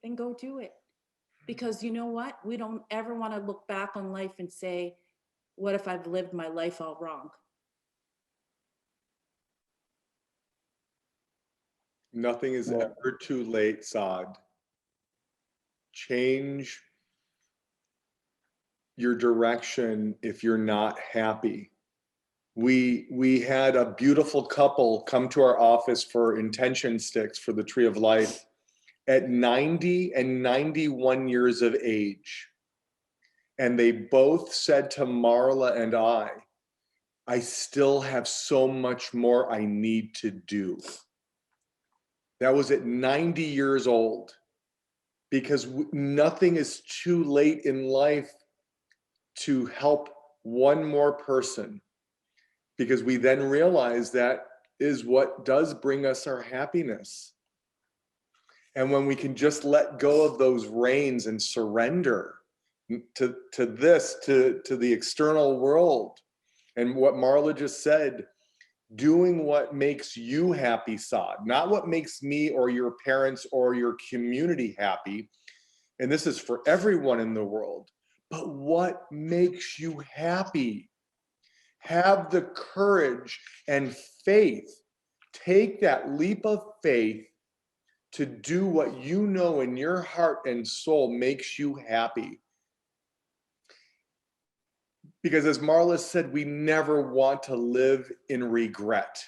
Then go do it. Because you know what? We don't ever want to look back on life and say, what if I've lived my life all wrong? Nothing is ever too late, Saad. Change your direction if you're not happy. We had a beautiful couple come to our office for intention sticks for the Tree of Life at 90 and 91 years of age. And they both said to Marla and I still have so much more I need to do. That was at 90 years old, because nothing is too late in life to help one more person, because we then realize that is what does bring us our happiness. And when we can just let go of those reins and surrender to the external world, and what Marla just said, doing what makes you happy, Saad, not what makes me or your parents or your community happy. And this is for everyone in the world, but what makes you happy? Have the courage and faith. Take that leap of faith to do what you know in your heart and soul makes you happy. Because as Marla said, we never want to live in regret,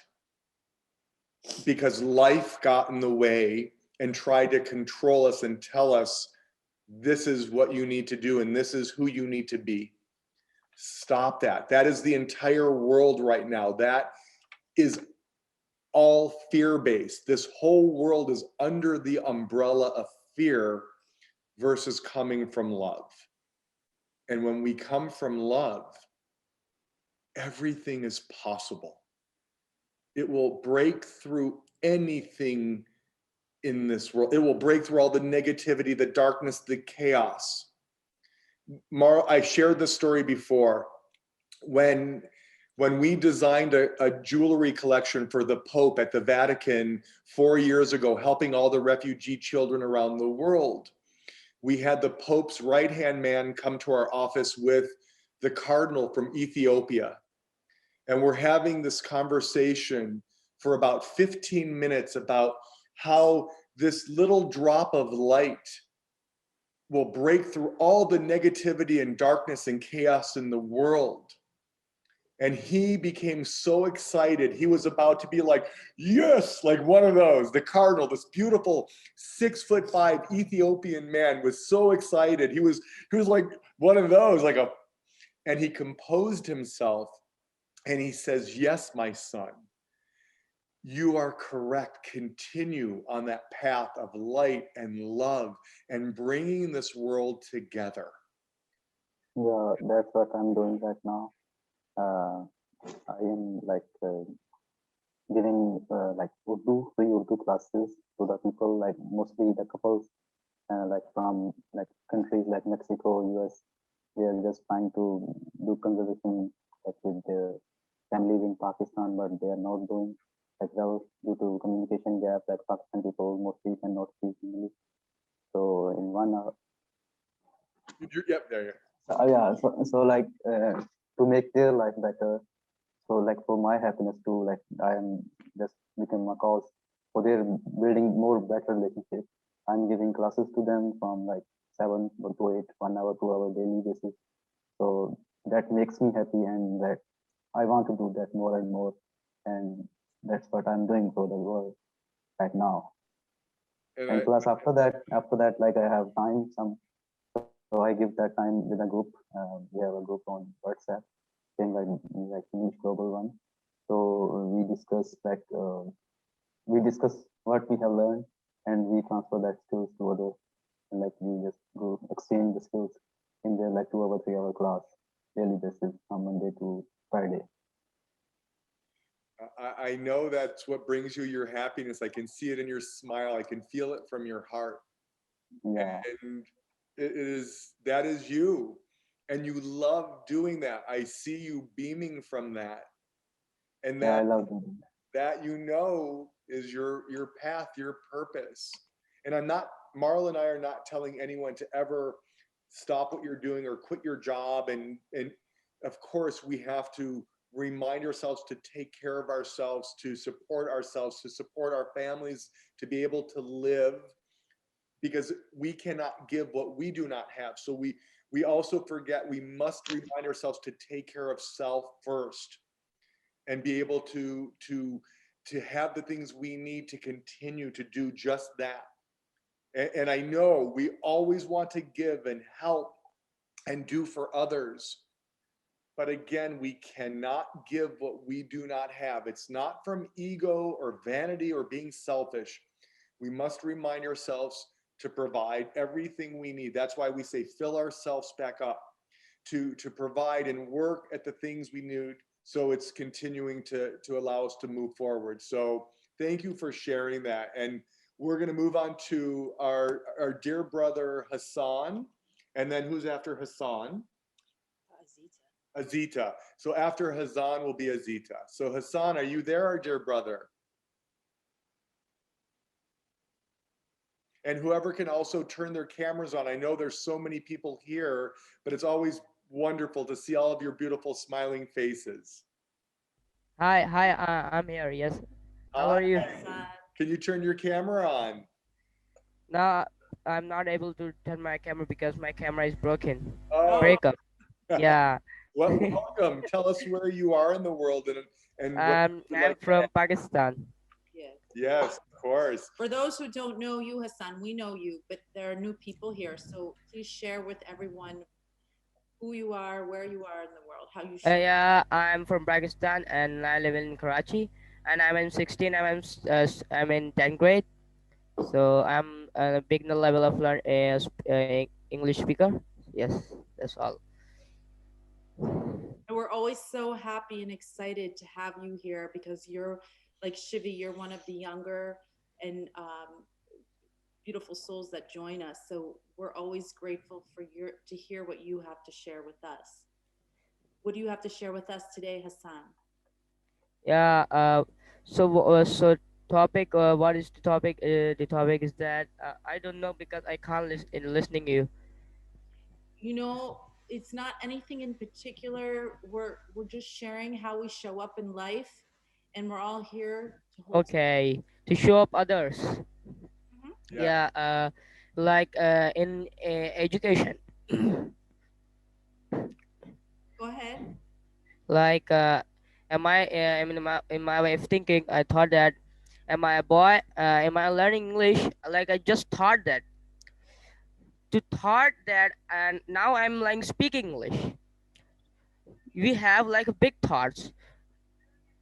because life got in the way and tried to control us and tell us, this is what you need to do and this is who you need to be. Stop that. That is the entire world right now. That is all fear-based. This whole world is under the umbrella of fear versus coming from love. And when we come from love, everything is possible. It will break through anything in this world. It will break through all the negativity, the darkness, the chaos. I shared this story before. When we designed a jewelry collection for the Pope at the Vatican 4 years ago, helping all the refugee children around the world, we had the Pope's right-hand man come to our office with the Cardinal from Ethiopia. And we're having this conversation for about 15 minutes about how this little drop of light will break through all the negativity and darkness and chaos in the world. And he became so excited. He was about to be like, yes, like one of those. The Cardinal, this beautiful 6'5" Ethiopian man, was so excited. He was like one of those, and he composed himself and he says, yes, my son, you are correct. Continue on that path of light and love and bringing this world together. Yeah, that's what I'm doing right now. I am giving free Urdu classes to the people, like mostly the couples, from countries like Mexico, US. They are just trying to do conversation with their families in Pakistan, but they are not doing well due to communication gap. Like Pakistan people mostly cannot speak English. So in 1 hour. Yep, there you go. To make their life better. So for my happiness too, I am just become a cause for their building more better relationship. I'm giving classes to them from 7 to 8, 1 hour, 2 hour daily basis. So that makes me happy, and that I want to do that more and more. And that's what I'm doing for the world right now. And plus after that, I have time so I give that time with a group. We have a group on WhatsApp, same like Niche Global One. So we discuss what we have learned, and we transfer that skills to others. And we just go exchange the skills in their 2 hour, 3 hour class daily basis from Monday to Friday. I know that's what brings you your happiness. I can see it in your smile. I can feel it from your heart. Yeah. And that is you. And you love doing that. I see you beaming from that. And that, I love doing that is your path, your purpose. And Marla and I are not telling anyone to ever stop what you're doing or quit your job. And of course, we have to remind ourselves to take care of ourselves, to support our families, to be able to live, because we cannot give what we do not have. So we also forget, we must remind ourselves to take care of self first and be able to have the things we need to continue to do just that. And I know we always want to give and help and do for others. But again, we cannot give what we do not have. It's not from ego or vanity or being selfish. We must remind ourselves to provide everything we need. That's why we say fill ourselves back up, to provide and work at the things we need, so it's continuing to allow us to move forward. So thank you for sharing that. And we're going to move on to our dear brother Hassan. And then who's after Hassan? Azita. So after Hassan will be Azita. So Hassan, are you there, our dear brother? And whoever can also turn their cameras on. I know there's so many people here, but it's always wonderful to see all of your beautiful smiling faces. Hi, I'm here. Yes. How are you? Can you turn your camera on? No, I'm not able to turn my camera because my camera is broken. Oh. Breakup. Yeah. Welcome. Tell us where you are in the world and what you I'm like. from Pakistan. Yes. Yes, of course. For those who don't know you, Hassan, we know you, but there are new people here. So please share with everyone who you are, where you are in the world, how you show. Yeah, I'm from Pakistan and I live in Karachi. And I'm in 16. I'm in 10th grade. So I'm a beginner level of English speaker. Yes, that's all. And we're always so happy and excited to have you here because you're like Shivi, you're one of the younger and beautiful souls that join us. So we're always grateful for your to hear what you have to share with us. What do you have to share with us today, Hassan? Yeah. So topic. What is the topic? The topic is that I don't know because I can't listen in listening you. You know, it's not anything in particular. We're just sharing how we show up in life, and we're all here to hold. Okay, to show up others. Mhm. Yeah. Yeah. Like in education. Go ahead. Like I mean in my way of thinking, I thought that am I a boy? Am I learning English? Like I just thought that to thought that, and now I'm like speaking English. We have like big thoughts,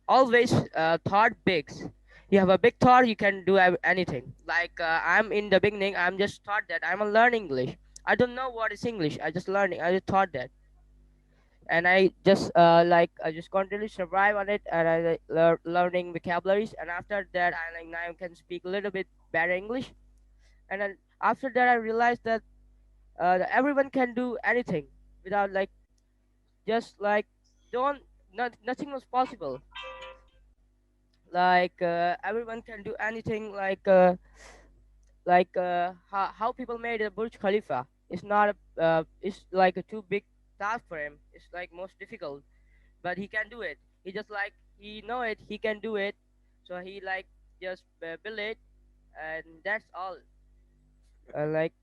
always thought bigs. You have a big thought, you can do anything. Like I'm in the beginning, I'm just thought that I'm learning English. I don't know what is English. I just learning. I just thought that, and I just I just continually survive on it, and I learning vocabularies. And after that, I like now can speak a little bit better English. And then after that, I realized that everyone can do anything without like just like don't not nothing was possible. Like everyone can do anything. How people made a Burj Khalifa. It's not it's like a too big task for him. It's like most difficult, but he can do it. He just like he know it. He can do it, so he like just build it, and that's all. Like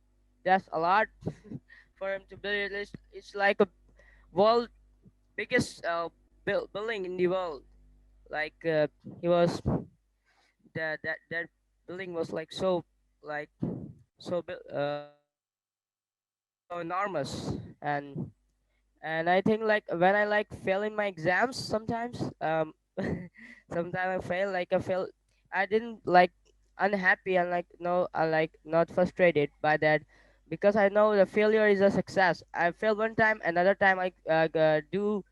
that's a lot for him to build it. It's like a world biggest building in the world. Like he was that building was like so like so so enormous. And I think like when I like fail in my exams sometimes sometimes I fail, like I fail, I didn't like unhappy and like no I like not frustrated by that, because I know the failure is a success. I failed one time, another time I do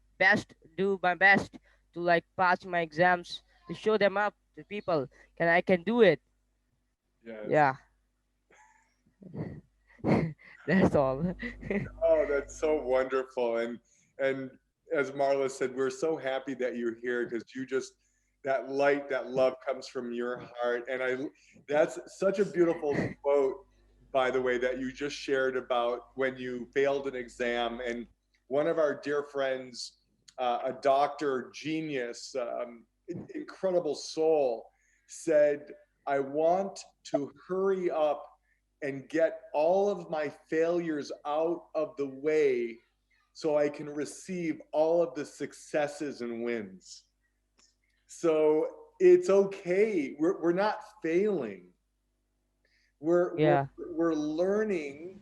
my best to like pass my exams, to show them up to people, can I can do it. Yes. Yeah. That's all. Oh, that's so wonderful. And as Marla said, we're so happy that you're here because you just that light, that love comes from your heart. And that's such a beautiful quote, by the way, that you just shared about when you failed an exam. And one of our dear friends, a doctor genius, incredible soul, said, I want to hurry up and get all of my failures out of the way so I can receive all of the successes and wins. So it's okay. We're not failing. We're, we're, Yeah. we're learning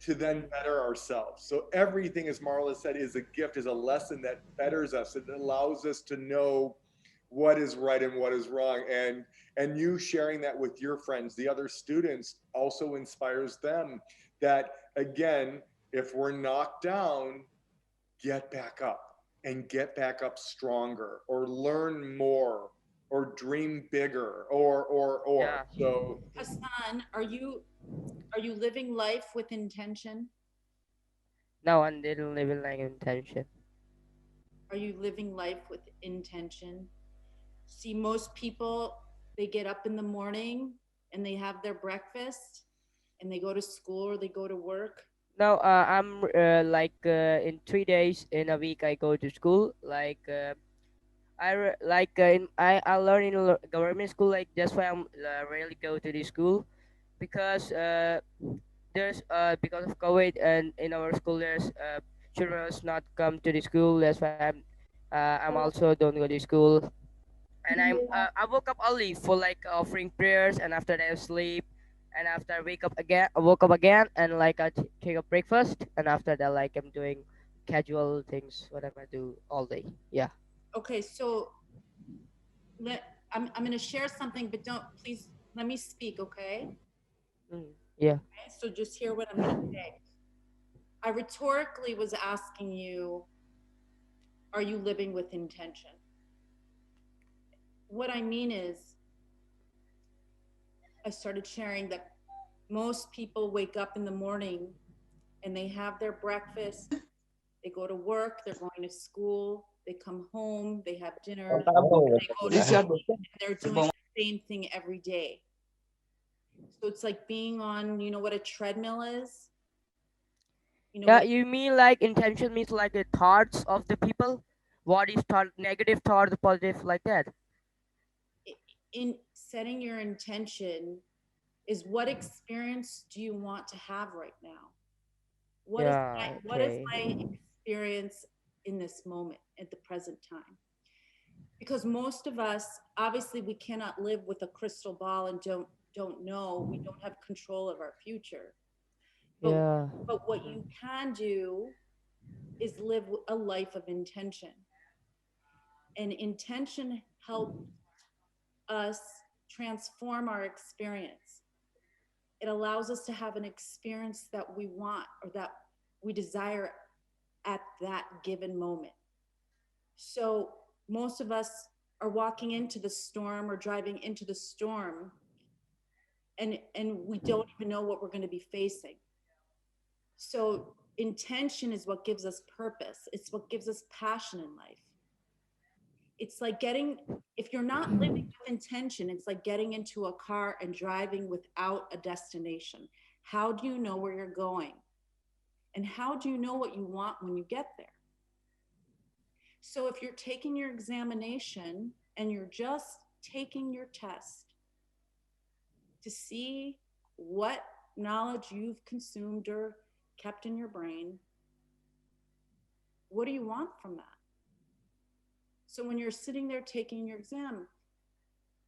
to then better ourselves. So everything, as Marla said, is a gift, is a lesson that betters us. It allows us to know what is right and what is wrong. And you sharing that with your friends, the other students, also inspires them that, again, if we're knocked down, get back up and get back up stronger, or learn more, or dream bigger, or Yeah. so. Hassan, are you living life with intention? No one didn't live in like intention. Are you living life with intention? See, most people, they get up in the morning and they have their breakfast and they go to school or they go to work. No, I'm in 3 days in a week I go to school. I learn in government school. Like that's why I'm rarely go to the school, because there's because of COVID, and in our school there's children must not come to the school. That's why I'm also don't go to school. And I woke up early for like offering prayers, and after that I sleep, and after I woke up again, and like take a breakfast, and after that like I'm doing casual things, whatever I do all day. Yeah. Okay, so I'm going to share something, but don't, please let me speak, okay? Yeah. Okay, so just hear what I'm going to say. I rhetorically was asking you, are you living with intention? What I mean is, I started sharing that most people wake up in the morning and they have their breakfast, they go to work, they're going to school, they come home, they have dinner, they go to sleep, and they're doing the same thing every day. So it's like being on, you know what a treadmill is? You know Yeah, what you mean like intention means like the thoughts of the people? What is thought, negative thought, the positive, like that? in setting your intention is what experience do you want to have right now? Yeah, What is okay. my experience in this moment at the present time? Because most of us, obviously we cannot live with a crystal ball and don't know, we don't have control of our future. But, Yeah. but what you can do is live a life of intention. And intention helps us transform our experience. It allows us to have an experience that we want or that we desire at that given moment. So most of us are walking into the storm or driving into the storm, and we don't even know what we're going to be facing. So intention is what gives us purpose. It's what gives us passion in life. It's like if you're not living with intention, it's like getting into a car and driving without a destination. How do you know where you're going? And how do you know what you want when you get there? So if you're taking your examination and you're just taking your test to see what knowledge you've consumed or kept in your brain, what do you want from that? So when you're sitting there taking your exam,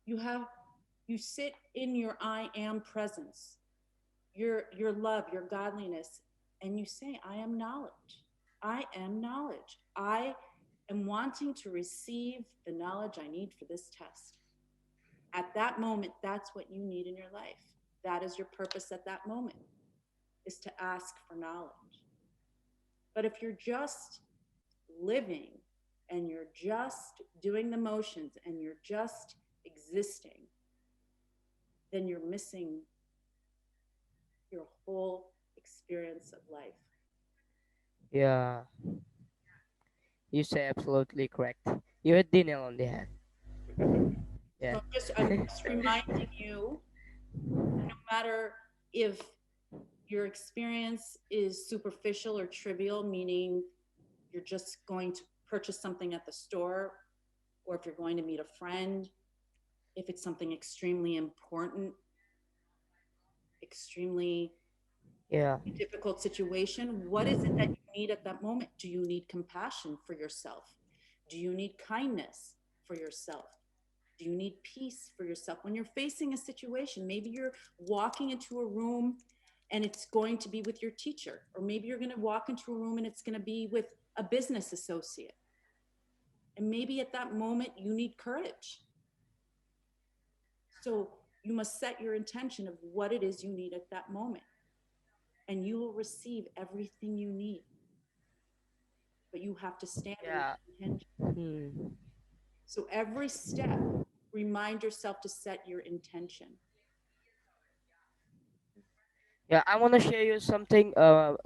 you sit in your I am presence, your love, your godliness, and you say, I am knowledge. I am knowledge. I am wanting to receive the knowledge I need for this test. At that moment, that's what you need in your life. That is your purpose at that moment, is to ask for knowledge. But if you're just living and you're just doing the motions and you're just existing, then you're missing your whole experience of life. Yeah. You say absolutely correct. You hit the nail on the head. Yeah. So I'm just reminding you, no matter if your experience is superficial or trivial, meaning you're just going to purchase something at the store, or if you're going to meet a friend, if it's something extremely important, extremely Yeah. difficult situation, what is it that you need at that moment? Do you need compassion for yourself? Do you need kindness for yourself? Do you need peace for yourself? When you're facing a situation, maybe you're walking into a room and it's going to be with your teacher, or maybe you're going to walk into a room and it's going to be with a business associate. And maybe at that moment you need courage. So you must set your intention of what it is you need at that moment, and you will receive everything you need. But you have to stand in Yeah. that intention. So every step, remind yourself to set your intention. Yeah, I want to share you something. Am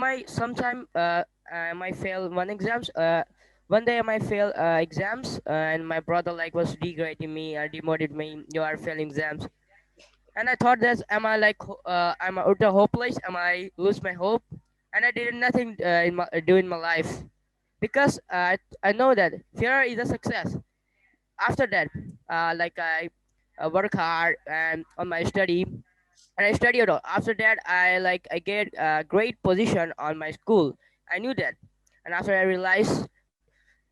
I sometime I might fail one exams. One day I might fail exams, and my brother like was degrading me or demoted me. You are failing exams, and I thought that am I utter hopeless? Am I lose my hope? And I did nothing do in my life because I know that failure is a success. After that, I work hard and on my study, and I studied. After that, I get a great position on my school, I knew that, and after I realized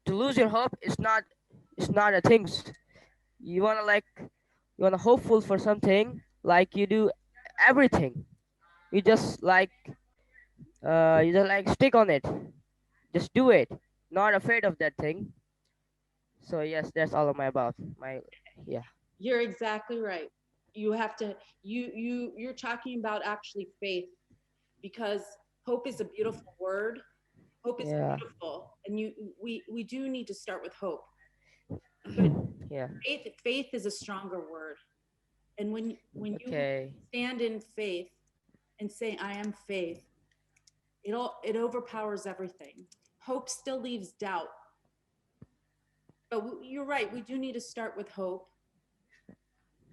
to lose your hope is not a thing. You wanna like you wanna hopeful for something, like you do everything. You just like stick on it. Just do it. Not afraid of that thing. So yes, that's all of my about my yeah. You're exactly right. You have to, you're talking about actually faith, because hope is a beautiful word. Hope is Yeah. beautiful. And we do need to start with hope. But Yeah. faith is a stronger word. And when you Okay. stand in faith and say, I am faith, it overpowers everything. Hope still leaves doubt. But you're right, we do need to start with hope.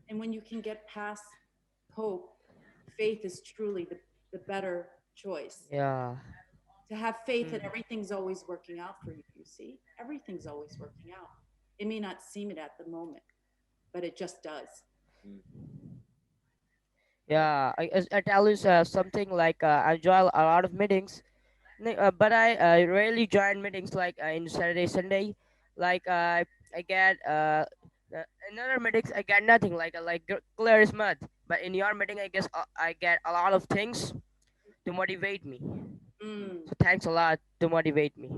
And when you can get past hope, faith is truly the better choice. Yeah. To have faith that Mm. everything's always working out for you, you see? Everything's always working out. It may not seem it at the moment, but it just does. Yeah. I tell you something like I join a lot of meetings, but I rarely join meetings like in Saturday Sunday. Like I get in other meetings I get nothing like clear as mud. But in your meeting, I guess I get a lot of things to motivate me. Mm. So thanks a lot to motivate me.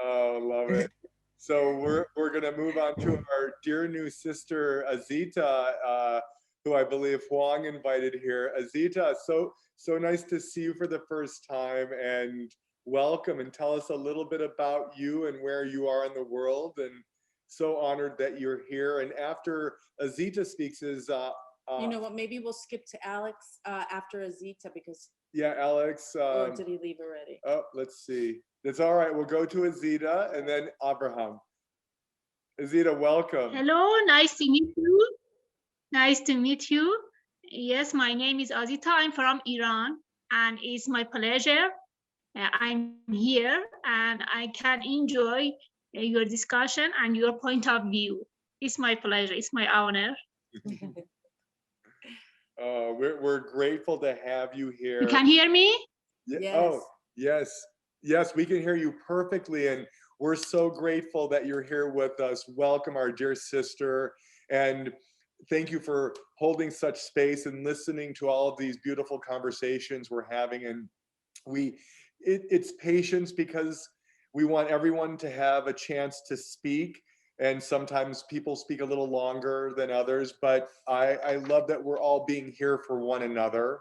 Oh, love it. So we're gonna move on to our dear new sister Azita, who I believe Huang invited here. Azita, so nice to see you for the first time, and welcome. And tell us a little bit about you and where you are in the world. And so honored that you're here. And after Azita speaks is You know what? Maybe we'll skip to Alex after Azita, because, yeah, Alex. or did he leave already? Oh, let's see. That's all right. We'll go to Azita and then Abraham. Azita, welcome. Hello, nice to meet you. Nice to meet you. Yes, my name is Azita. I'm from Iran, and it's my pleasure. I'm here, and I can enjoy your discussion and your point of view. It's my pleasure. It's my honor. We're grateful to have you here. You can hear me? Yeah. Oh, yes. Yes, we can hear you perfectly. And we're so grateful that you're here with us. Welcome, our dear sister. And thank you for holding such space and listening to all of these beautiful conversations we're having. And it's patience, because we want everyone to have a chance to speak. And sometimes people speak a little longer than others, but I love that we're all being here for one another.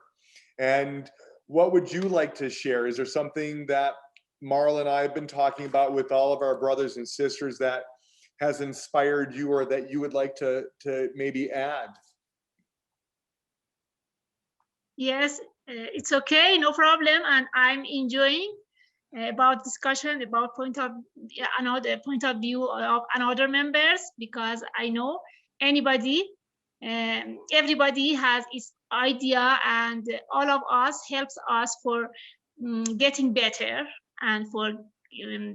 And what would you like to share? Is there something that Marla and I have been talking about with all of our brothers and sisters that has inspired you, or that you would like to maybe add? Yes, it's okay, no problem. And I'm enjoying about discussion about another point of view of another members, because I know everybody has its idea, and all of us helps us for getting better and for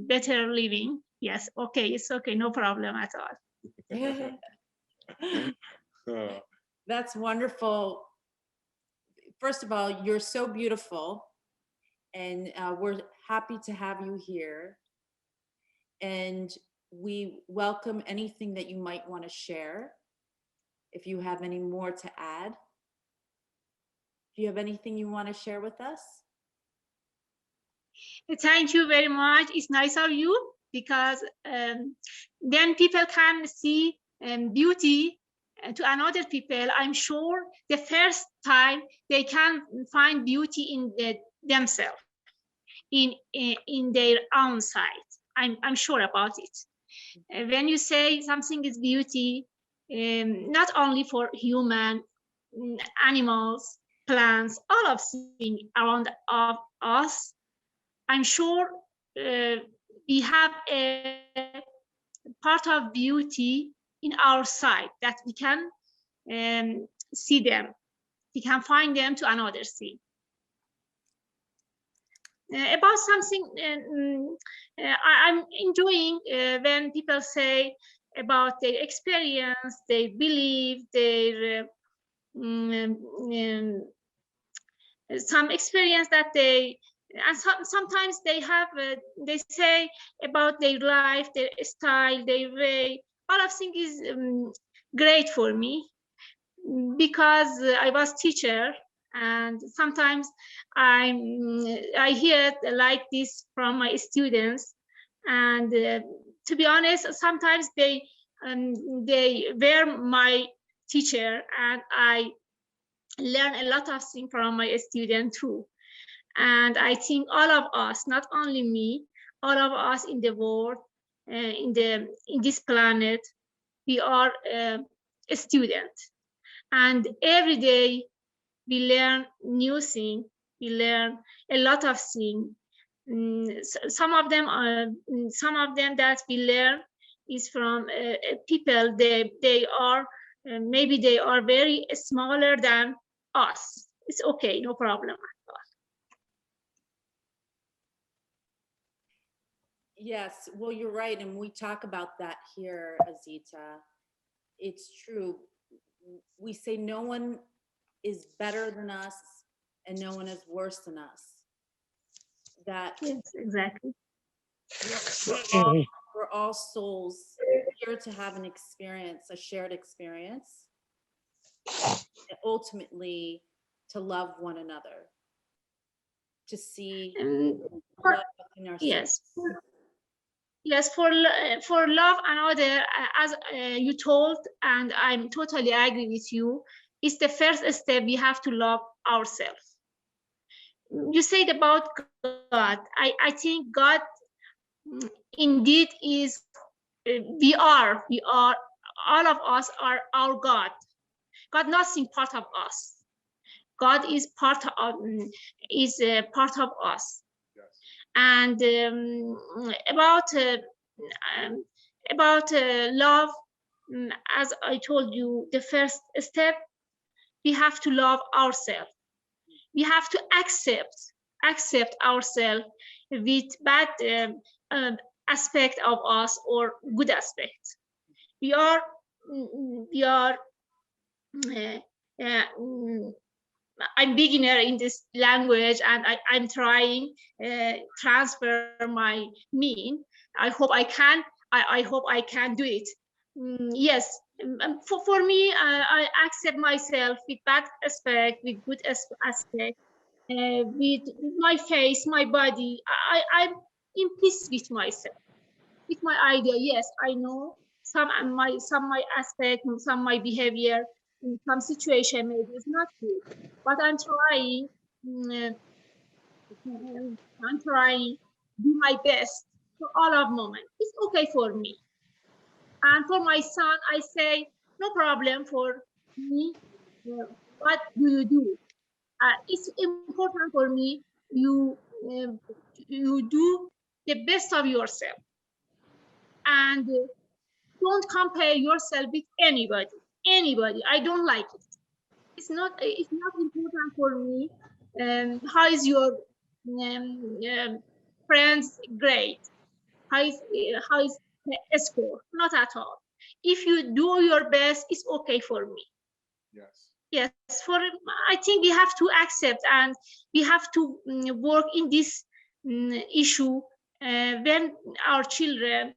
better living. Yes, okay, it's okay, no problem at all. That's wonderful. First of all, you're so beautiful, and we're happy to have you here. And we welcome anything that you might want to share. If you have any more to add, do you have anything you want to share with us? Thank you very much. It's nice of you, because then people can see beauty to another people. I'm sure the first time they can find beauty in themselves, in their own side. I'm sure about it. When you say something is beauty, not only for human, animals, plants, all of things around of us, I'm sure we have a part of beauty in our side that we can see them. We can find them to another thing. About something I'm enjoying when people say about their experience, their belief, their some experience that they, and sometimes they have, they say about their life, their style, their way. All of things is great for me, because I was teacher, and sometimes I hear like this from my students, and to be honest, sometimes they were my teacher, and I learn a lot of things from my student too. And I think all of us, not only me, all of us in the world, in this planet, we are a student, and every day we learn new things. We learn a lot of things. Some of them that we learn is from people. They are maybe they are very smaller than us. It's okay, no problem. Yes, well, you're right. And we talk about that here, Azita. It's true. We say no one is better than us and no one is worse than us. That Yes, exactly. we're all souls here to have an experience, a shared experience, and ultimately to love one another, to see love in ourselves. Yes. Yes, for love another, as you told, and I'm totally agree with you, is the first step. We have to love ourselves. You said about God. I think God indeed is, we are, all of us are our God. God nothing part of us. God is part of, part of us. Yes. And about love, as I told you, the first step, we have to love ourselves. We have to accept ourselves with bad aspect of us or good aspect. We are I'm beginner in this language, and I'm trying transfer my mean. I hope I can. I hope I can do it. Yes, for me, I accept myself with bad aspect, with good aspect, with my face, my body. I'm in peace with myself, with my idea. Yes, I know some my aspect, some my behavior in some situation maybe is not good, but I'm trying. I'm trying do my best for all of moment. It's okay for me. And for my son, I say no problem for me. What do you do? It's important for me. You do the best of yourself, and don't compare yourself with anybody. I don't like it. It's not important for me. How is your friend's grade? How is the score? Not at all. If you do your best, it's okay for me. Yes. Yes, I think we have to accept, and we have to work in this issue when our children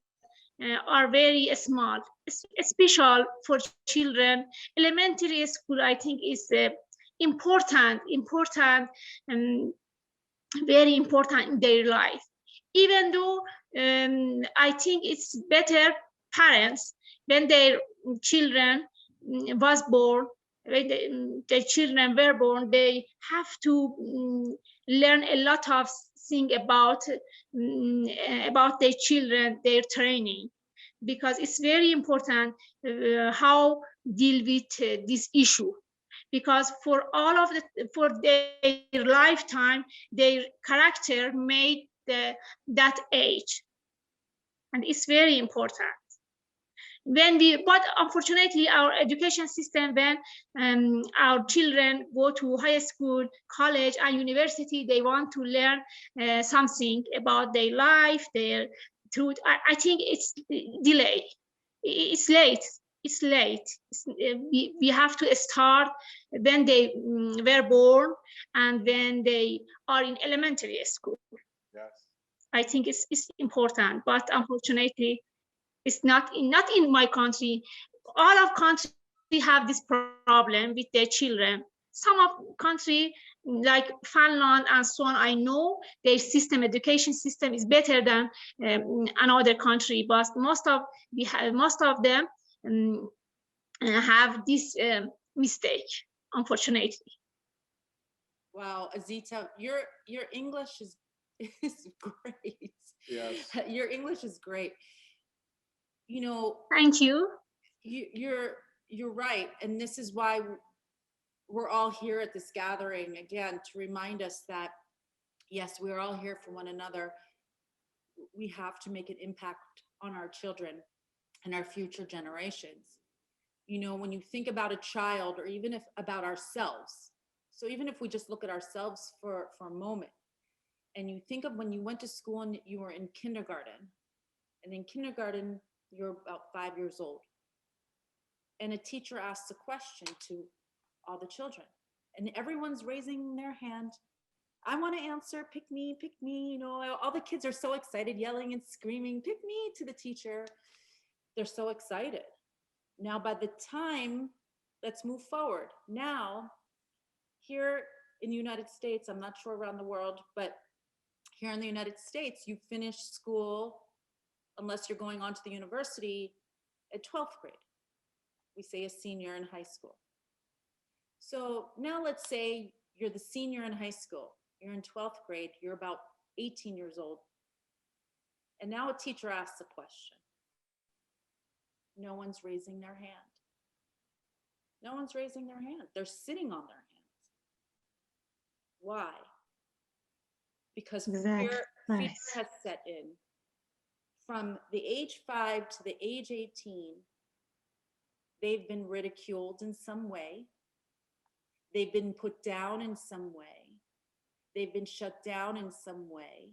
are very small, special for children. Elementary school, I think, is important, very important in their life. Even though I think it's better parents, when their children was born, when the children were born, they have to learn a lot of things about their children, their training, because it's very important how deal with this issue, because for all of for their lifetime, their character made that age, and it's very important. But unfortunately, our education system, when our children go to high school, college, and university, they want to learn something about their life, their truth. I think it's delayed. It's late. it's late. We have to start when they were born and when they are in elementary school. Yes. I think it's important, but unfortunately, it's not in my country. All of countries have this problem with their children. Some of country like Finland and so on, I know their education system is better than another country, but most of them have this mistake, unfortunately. Wow, Azita, your English is great. Yes. Your English is great. You know, Thank you. you're right, and this is why we're all here at this gathering again to remind us that yes, we're all here for one another. We have to make an impact on our children and our future generations. You know, when you think about a child, or even if about ourselves, so even if we just look at ourselves for a moment, and you think of when you went to school and you were in kindergarten, and in kindergarten you're about 5 years old, and a teacher asks a question to all the children, and everyone's raising their hand. I want to answer, pick me, you know, all the kids are so excited, yelling and screaming, pick me, to the teacher. They're so excited. Now, by the time, let's move forward. Now, here in the United States, I'm not sure around the world, but here in the United States, you finish school, unless you're going on to the university, at 12th grade. We say a senior in high school. So now let's say you're the senior in high school. You're in 12th grade, you're about 18 years old. And now a teacher asks a question. No one's raising their hand. No one's raising their hand. They're sitting on their hands. Why? Because fear has set in. From the age 5 to the age 18, they've been ridiculed in some way. They've been put down in some way. They've been shut down in some way.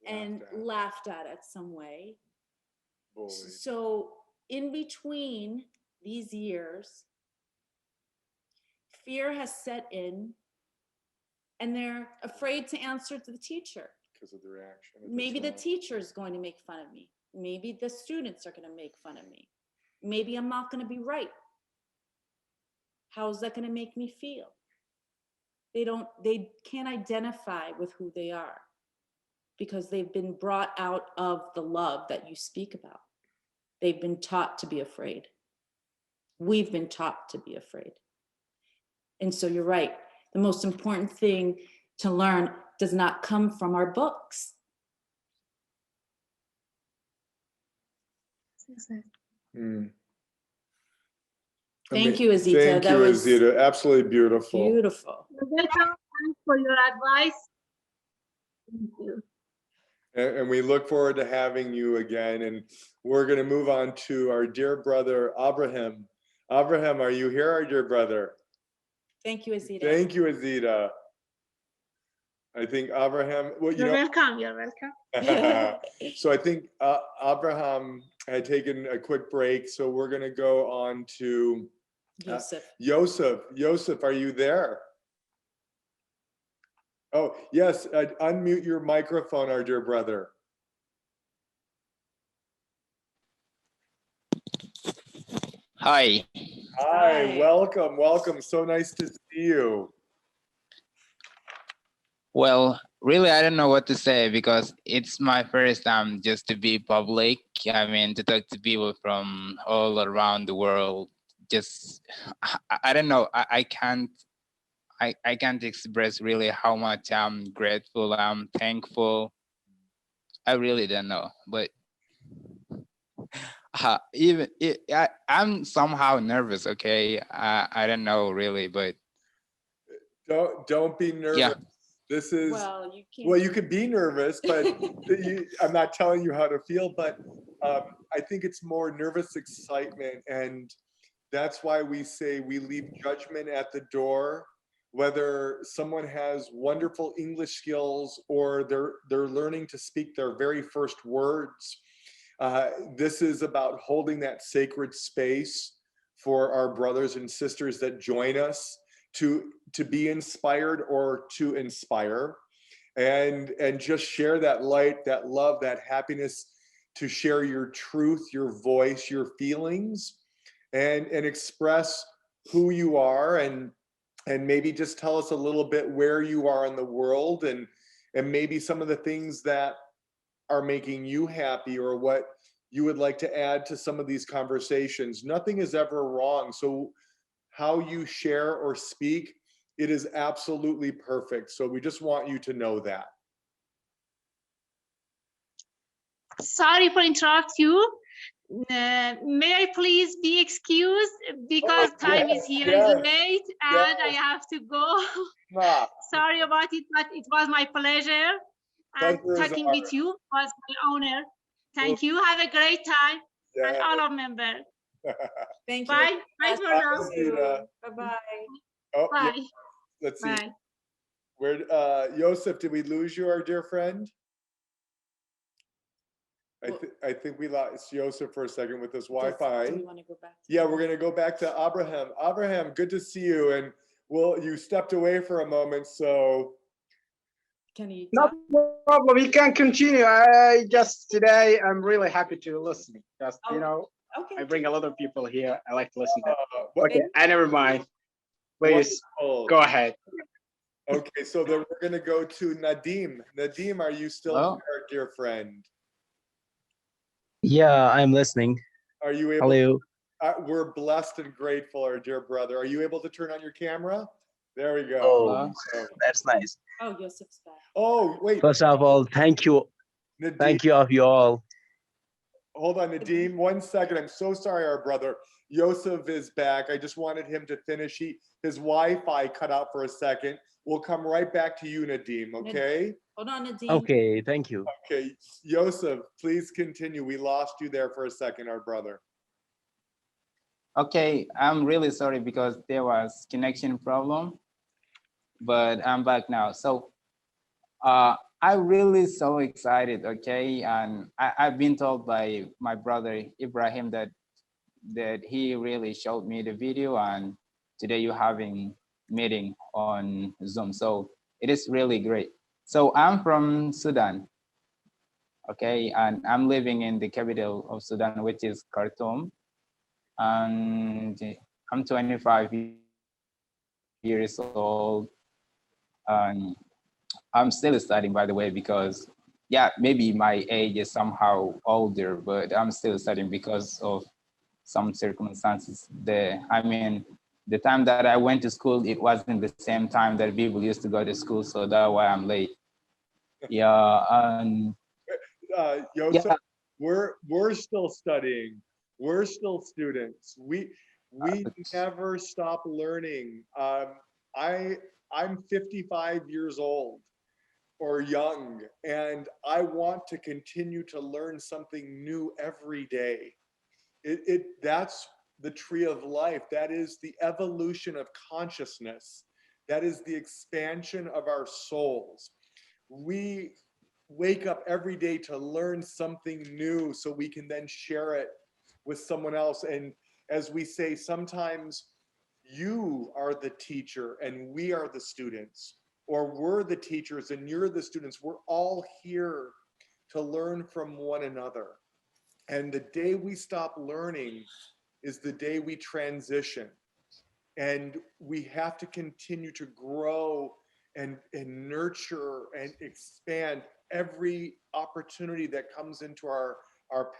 And laughed at some way. Bullied. So in between these years, fear has set in, and they're afraid to answer to the teacher. Because of the reaction. Maybe the teacher is going to make fun of me. Maybe the students are going to make fun of me. Maybe I'm not going to be right. How's that going to make me feel? They can't identify with who they are because they've been brought out of the love that you speak about. They've been taught to be afraid. We've been taught to be afraid. And so you're right. The most important thing to learn does not come from our books. Mm. Thank you, Azita. Thank that you, was Azita. Absolutely beautiful. beautiful. You're welcome. Thanks for your advice. Thank you. And we look forward to having you again. And we're going to move on to our dear brother, Abraham. Abraham, are you here, our dear brother? Thank you, Azita. Thank you, Azita. I think Abraham, well, You're welcome. You're welcome. So I think Abraham had taken a quick break. So we're going to go on to Yosef. Yosef, are you there? Oh, yes, unmute your microphone, our dear brother. Hi. Hi, welcome. So nice to see you. Well, really, I don't know what to say because it's my first time just to be public. I mean, to talk to people from all around the world. Just, I don't know. I can't express really how much I'm grateful. I'm thankful. I really don't know, but I'm somehow nervous. Okay, I don't know really, but don't be nervous. Yeah. This is well, you could be nervous, but I'm not telling you how to feel. But I think it's more nervous excitement, and that's why we say we leave judgment at the door. Whether someone has wonderful English skills or they're learning to speak their very first words, This is about holding that sacred space for our brothers and sisters that join us to be inspired or to inspire, and just share that light, that love, that happiness, to share your truth, your voice, your feelings, and express who you are, and maybe just tell us a little bit where you are in the world, and maybe some of the things that are making you happy, or what you would like to add to some of these conversations. Nothing is ever wrong. So how you share or speak, it is absolutely perfect. So we just want you to know that. Sorry for interrupt you. May I please be excused because time is here is late and I have to go. Sorry about it, but it was my pleasure. And talking with you was my honor. Thank you. Have a great time, and all of members. Thank you. Bye. Bye for now. Bye-bye. Oh, Bye. yeah. Let's see. Bye. Where, Joseph, did we lose you, our dear friend? I think we lost Joseph for a second with this Wi-Fi. Do we want to go back? Yeah, we're gonna go back to Abraham. Abraham, good to see you. And you stepped away for a moment, so. Can you No problem. You can continue. Today I'm really happy to listen. Just you know, okay. I bring a lot of people here. I like to listen to them. Okay, I never mind. Please go ahead. Okay, so then we're gonna go to Nadim. Nadim, are you still here, dear friend? Yeah, I'm listening. Are you able? Hello. We're blessed and grateful, our dear brother. Are you able to turn on your camera? There we go. Oh, that's nice. Oh, Yosef's back. Oh, wait. First of all, thank you. Nadim, Thank you of you all. hold on, Nadim, 1 second. I'm so sorry, our brother. Yosef is back. I just wanted him to finish. His Wi-Fi cut out for a second. We'll come right back to you, Nadim, okay? Hold on, Nadim. Okay, thank you. Okay, Yosef, please continue. We lost you there for a second, our brother. Okay, I'm really sorry because there was connection problem, but I'm back now. So I'm really so excited, okay? And I've been told by my brother Ibrahim that he really showed me the video, and today you're having meeting on Zoom. So it is really great. So I'm from Sudan, okay? And I'm living in the capital of Sudan, which is Khartoum. And I'm 25 years old. And I'm still studying, by the way, because yeah, maybe my age is somehow older, but I'm still studying because of some circumstances there. I mean, the time that I went to school, it wasn't the same time that people used to go to school, so that's why I'm late. Yeah, and Yosef, we're still studying. We're still students. We never stop learning. I'm 55 years old or young, and I want to continue to learn something new every day. That's the tree of life. That is the evolution of consciousness. That is the expansion of our souls. We wake up every day to learn something new so we can then share it with someone else. And as we say, sometimes you are the teacher and we are the students, or we're the teachers and you're the students. We're all here to learn from one another. And the day we stop learning is the day we transition. And we have to continue to grow and nurture and expand every opportunity that comes into our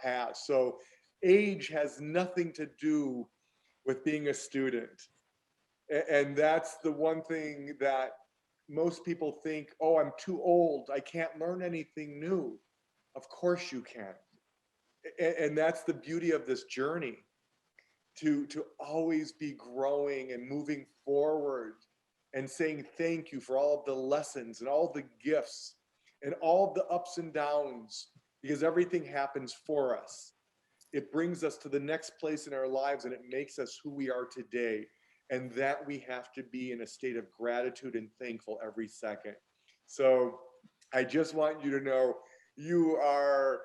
path. So age has nothing to do with being a student. And that's the one thing that most people think, oh, I'm too old, I can't learn anything new. Of course you can. And that's the beauty of this journey, to always be growing and moving forward and saying thank you for all of the lessons and all the gifts and all of the ups and downs, because everything happens for us. It brings us to the next place in our lives and it makes us who we are today. And that we have to be in a state of gratitude and thankful every second. So I just want you to know you are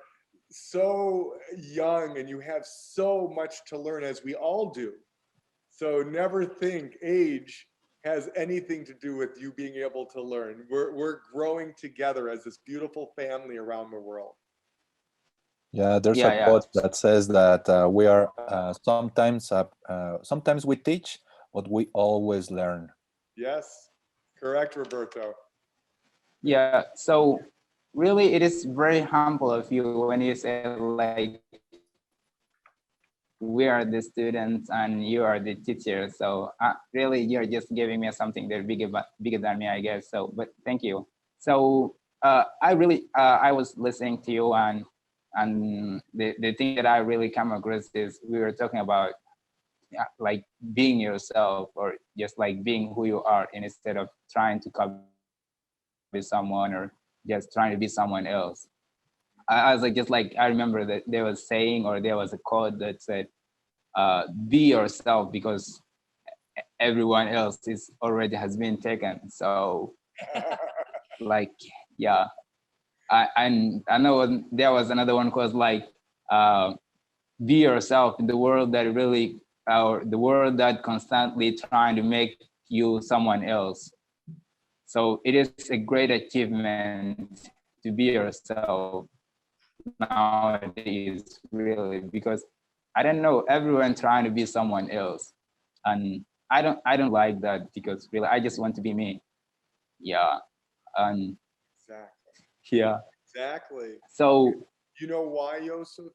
so young and you have so much to learn, as we all do. So never think age has anything to do with you being able to learn. We're growing together as this beautiful family around the world. Yeah, there's Yeah, a yeah. quote that says that we are sometimes we teach, but we always learn. Yes, correct, Roberto. Yeah, so really it is very humble of you when you say like we are the students and you are the teacher. So really you're just giving me something that bigger than me, I guess. So, but thank you. So I was listening to you, and the thing that I really come across is we were talking about like being yourself, or just like being who you are instead of trying to copy someone or just trying to be someone else. I was like, just like, I remember that there was saying, or there was a quote that said, be yourself because everyone else is already has been taken. So like, yeah, I know there was another one called like, be yourself in the world that really, or the world that constantly trying to make you someone else. So it is a great achievement to be yourself nowadays, really, because I don't know, everyone trying to be someone else, and I don't like that, because really I just want to be me. Yeah, and Exactly. yeah. Exactly. So You know why, Yosef?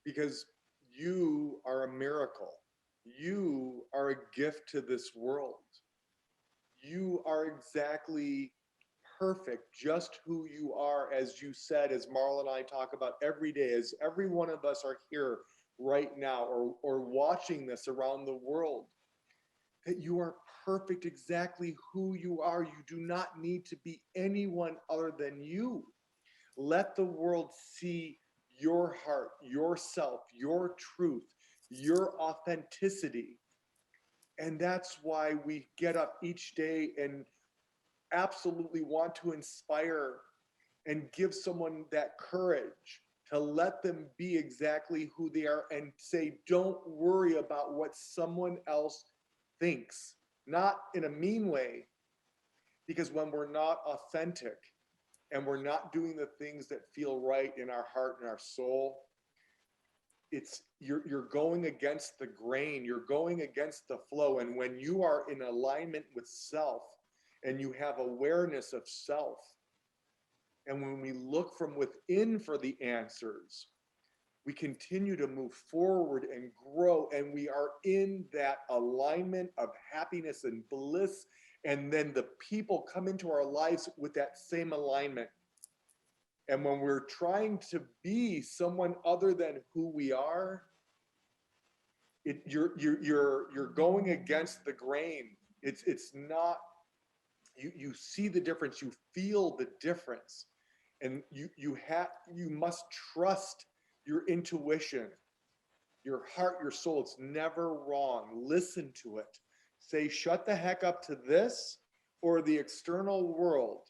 Because you are a miracle. You are a gift to this world. You are exactly perfect, just who you are, as you said, as Marla and I talk about every day, as every one of us are here right now, or watching this around the world, that you are perfect exactly who you are. You do not need to be anyone other than you. Let the world see your heart, yourself, your truth, your authenticity. And that's why we get up each day and absolutely want to inspire and give someone that courage to let them be exactly who they are, and say, don't worry about what someone else thinks. Not in a mean way, because when we're not authentic and we're not doing the things that feel right in our heart and our soul, it's you're going against the grain, you're going against the flow. And when you are in alignment with self and you have awareness of self, and when we look from within for the answers, we continue to move forward and grow, and we are in that alignment of happiness and bliss. And then the people come into our lives with that same alignment. And when we're trying to be someone other than who we are, you're going against the grain. It's not, you see the difference, you feel the difference, and you must trust your intuition, your heart, your soul. It's never wrong. Listen to it. Say, shut the heck up to this or the external world.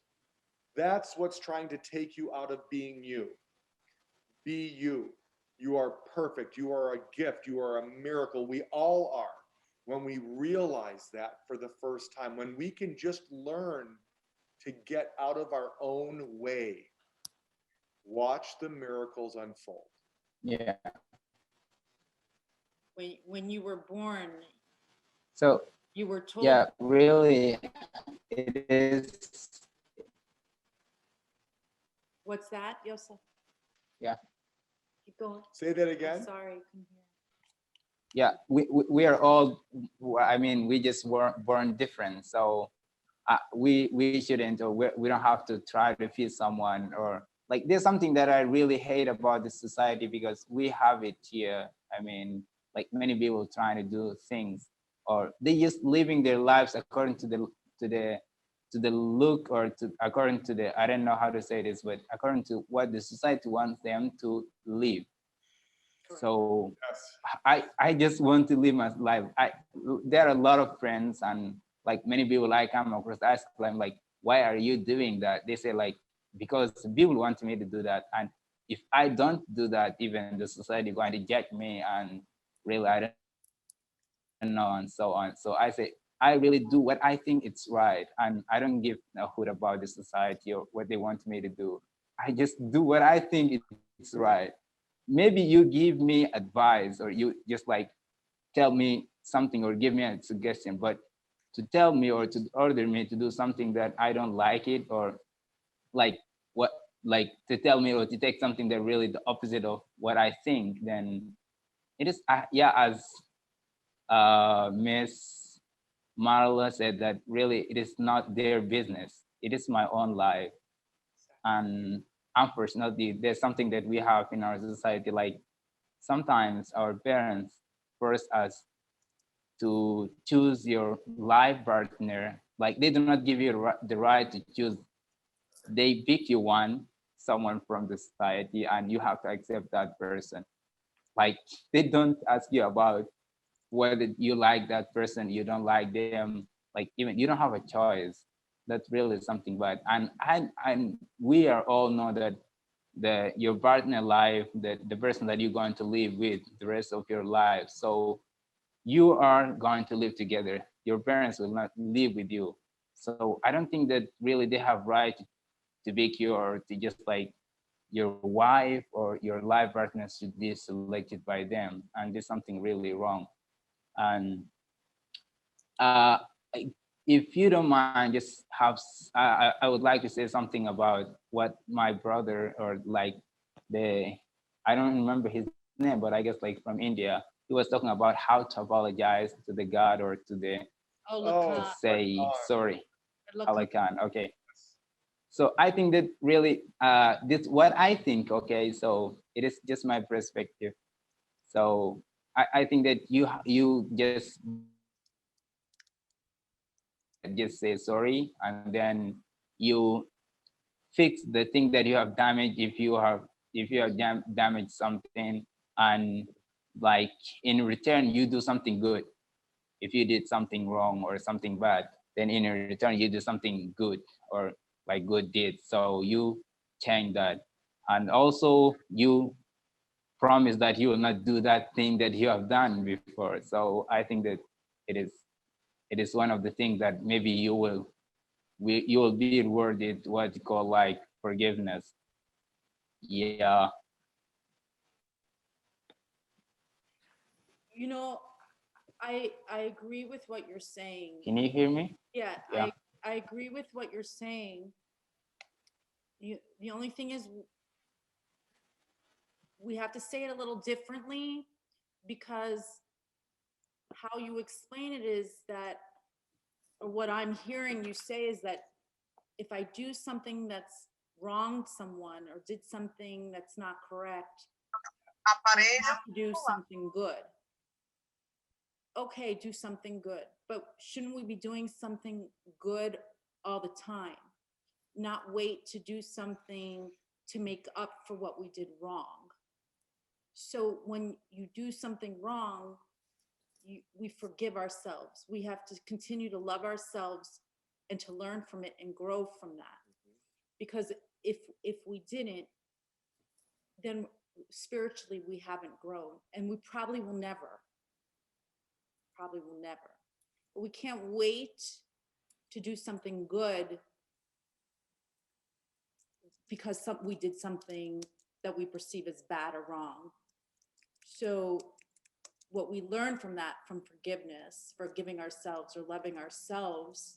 That's what's trying to take you out of being you. Be you. You are perfect. You are a gift. You are a miracle. We all are. When we realize that for the first time, when we can just learn to get out of our own way, watch the miracles unfold. yeah, When you were born, so you were told. yeah, really it is. What's that, Yosef? Yeah. Keep going. Say that I'm again. sorry, couldn't hear. Yeah, we are all, I mean, we just were born different. So we shouldn't, or we don't have to try to feel someone, or like, there's something that I really hate about this society, because we have it here. I mean, like, many people trying to do things, or they just living their lives according to the look, or to according to the, I don't know how to say this, but according to what the society wants them to live. So I just want to live my life. There are a lot of friends and like many people I come across, I ask them like, why are you doing that? They say like, because people want me to do that. And if I don't do that, even the society going to judge me, and really I don't know, and so on. So I say I really do what I think it's right, and I don't give a hoot about the society or what they want me to do. I just do what I think it's right. Maybe you give me advice, or you just like tell me something or give me a suggestion, but to tell me or to order me to do something that I don't like it, or like what, like to tell me or to take something that really the opposite of what I think, then it is, yeah, as Miss Marla said, that really it is not their business. It is my own life. And unfortunately, there's something that we have in our society, like sometimes our parents force us to choose your life partner. Like they do not give you the right to choose. They pick you someone from the society, and you have to accept that person. Like they don't ask you about whether you like that person, you don't like them. Like even you don't have a choice. That's really something bad. And we are all know that your partner life, the person that you're going to live with the rest of your life. So you are going to live together. Your parents will not live with you. So I don't think that really they have right to pick you, or to just like your wife or your life partner should be selected by them. And there's something really wrong. And uh, if you don't mind, just have, I would like to say something about what my brother, or like I don't remember his name, but I guess like from India, he was talking about how to apologize to the God or to the, to say sorry. Alakan, okay. So I think that really, this what I think, okay, so it is just my perspective. So I think that you just say sorry, and then you fix the thing that you have damaged, if you have damaged something, and like in return you do something good. If you did something wrong or something bad, then in return you do something good, or like good deeds. So you change that, and also you promise that you will not do that thing that you have done before. So I think that it is one of the things that maybe you will be rewarded what you call like forgiveness. Yeah. You know, I agree with what you're saying. Can you hear me? Yeah, Yeah. I agree with what you're saying. The only thing is we have to say it a little differently, because how you explain it is that, or what I'm hearing you say is that if I do something that's wronged someone or did something that's not correct, I have to do something good. Okay, do something good, but shouldn't we be doing something good all the time? Not wait to do something to make up for what we did wrong. So when you do something wrong, we forgive ourselves. We have to continue to love ourselves and to learn from it and grow from that. Because if we didn't, then spiritually we haven't grown, and we probably will never. Probably will never. But we can't wait to do something good because we did something that we perceive as bad or wrong. So what we learn from that, from forgiveness, forgiving ourselves or loving ourselves,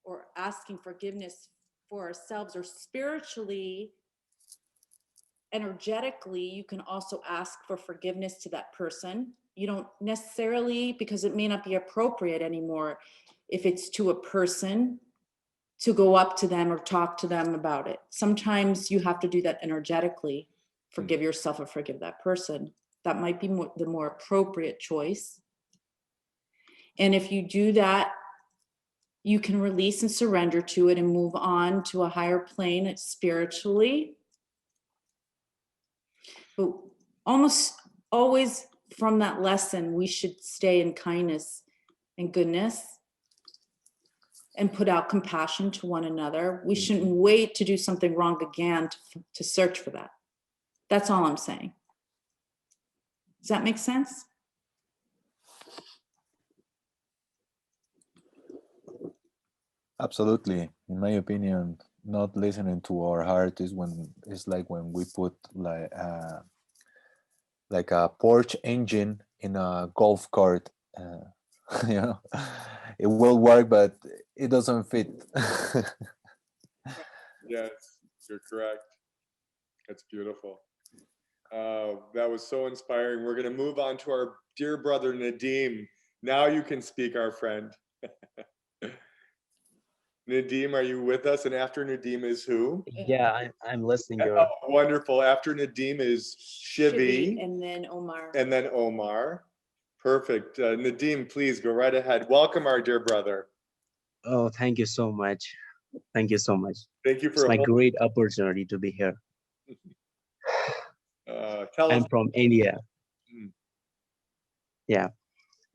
or asking forgiveness for ourselves, or spiritually, energetically, you can also ask for forgiveness to that person. You don't necessarily, because it may not be appropriate anymore, if it's to a person, to go up to them or talk to them about it. Sometimes you have to do that energetically. Forgive yourself or forgive that person. That might be the more appropriate choice. And if you do that, you can release and surrender to it and move on to a higher plane spiritually. But almost always from that lesson, we should stay in kindness and goodness. and put out compassion to one another. We shouldn't wait to do something wrong again to search for that. That's all I'm saying. Does that make sense? Absolutely. In my opinion, not listening to our heart is when it's like when we put like a Porsche engine in a golf cart. You know, it will work, but it doesn't fit. Yes, you're correct. That's beautiful. That was so inspiring. We're going to move on to our dear brother Nadim. Now you can speak, our friend. Nadim, are you with us? And after Nadim is who? Yeah, I'm listening. Oh, wonderful. After Nadim is Shivi. And then Omar. And then Omar. Perfect. Nadim, please go right ahead. Welcome, our dear brother. Oh, thank you so much. Thank you so much. Thank you It's for my great opportunity to be here. tell us. I'm from India. Yeah.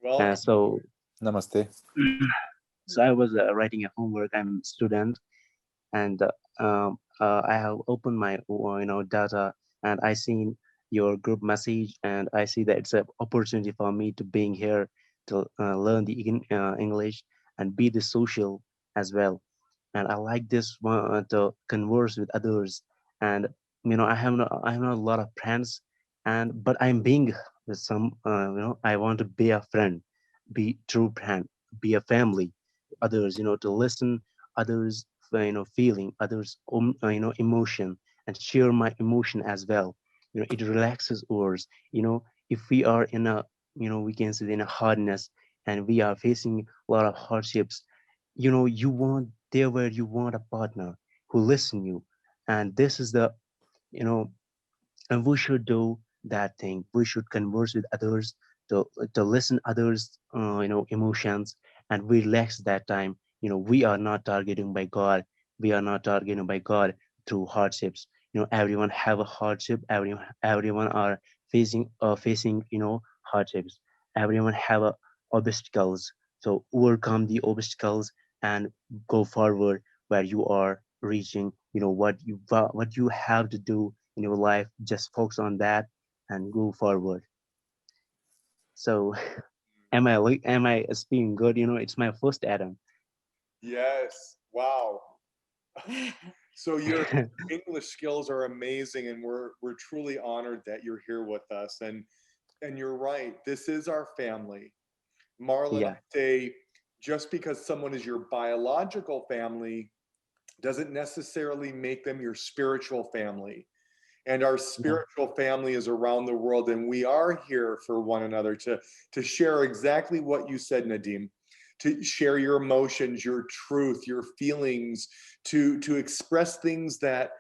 Well, so Namaste. So I was writing a homework. I'm a student, and I have opened my data, and I seen your group message, and I see that it's an opportunity for me to being here to learn the English and be the social as well. And I like this one to converse with others. And I have not a lot of friends, but I'm being with some. I want to be a friend, be true friend, be a family. Others, to listen others, feeling others, emotion, and share my emotion as well. It relaxes us. If we are in a, we can say in a hardness, and we are facing a lot of hardships, you want there where you want a partner who listen you. And this is the, you know and we should do that thing. We should converse with others, to listen others emotions, and we relax that time. We are not targeting by God. We are not targeting by God through hardships. Everyone have a hardship. Everyone are facing hardships. Everyone have obstacles. So overcome the obstacles and go forward where you are reaching. What you have to do in your life. Just focus on that and go forward. So am I speaking good? It's my first Adam. Yes. Wow. So your English skills are amazing, and we're truly honored that you're here with us. And you're right. This is our family. Marlon, Yeah. I say, just because someone is your biological family doesn't necessarily make them your spiritual family. And our spiritual family is around the world, and we are here for one another to share exactly what you said, Nadim, to share your emotions, your truth, your feelings, to express things that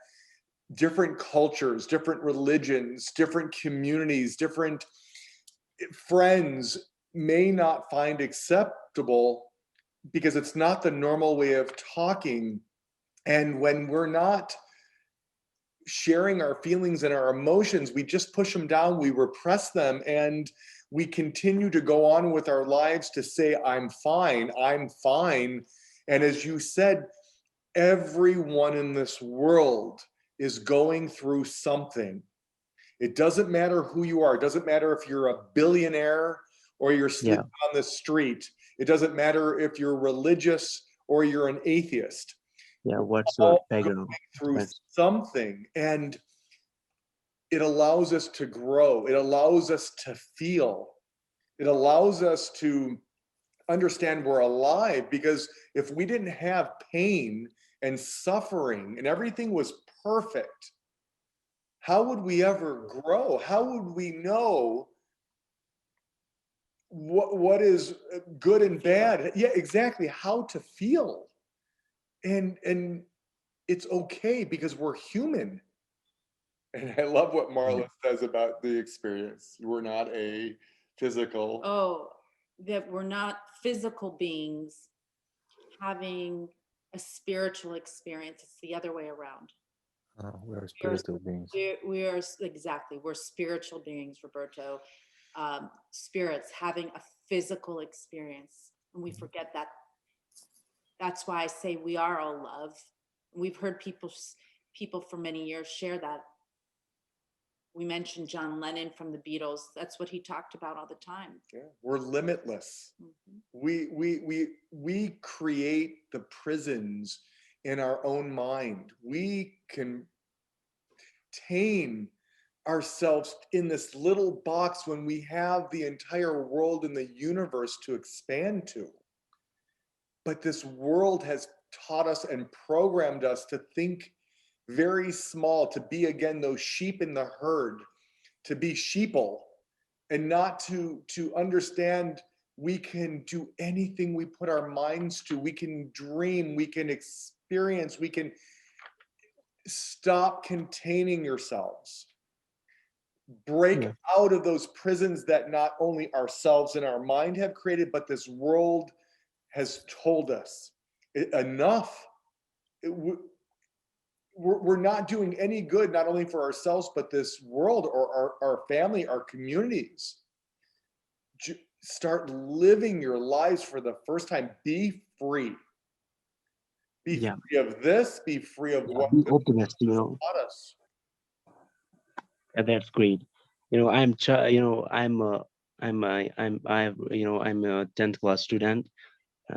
different cultures, different religions, different communities, different friends may not find acceptable because it's not the normal way of talking. And when we're not sharing our feelings and our emotions, we just push them down, we repress them, and we continue to go on with our lives to say, I'm fine, I'm fine. And as you said, everyone in this world is going through something. It doesn't matter who you are. It doesn't matter if you're a billionaire or you're sleeping on the street. It doesn't matter if you're religious or you're an atheist. Yeah, what's your background? Through something, and it allows us to grow. It allows us to feel. It allows us to understand we're alive, because if we didn't have pain and suffering and everything was perfect, how would we ever grow? How would we know what is good and bad? Yeah, exactly. How to feel. And it's okay because we're human. And I love what Marla says about the experience. We're not a physical. Oh, that we're not physical beings having a spiritual experience. It's the other way around. We are spiritual beings. We are exactly. We're spiritual beings, Roberto. Spirits having a physical experience, and we forget that. That's why I say we are all love. We've heard people for many years share that. We mentioned John Lennon from the Beatles. That's what he talked about all the time. Yeah, we're limitless. Mhm. We create the prisons in our own mind. We can contain ourselves in this little box when we have the entire world and the universe to expand to. But this world has taught us and programmed us to think very small, to be again those sheep in the herd, to be sheeple, and not to understand we can do anything we put our minds to. We can dream, we can experience, we can stop containing yourselves. Break out of those prisons that not only ourselves and our mind have created, but this world has told us enough. We're not doing any good, not only for ourselves, but this world or our family, our communities. Start living your lives for the first time. Be free. Be free of this, be free of what Be optimist, you know. taught us. That's great. You know, I'm a 10th class student,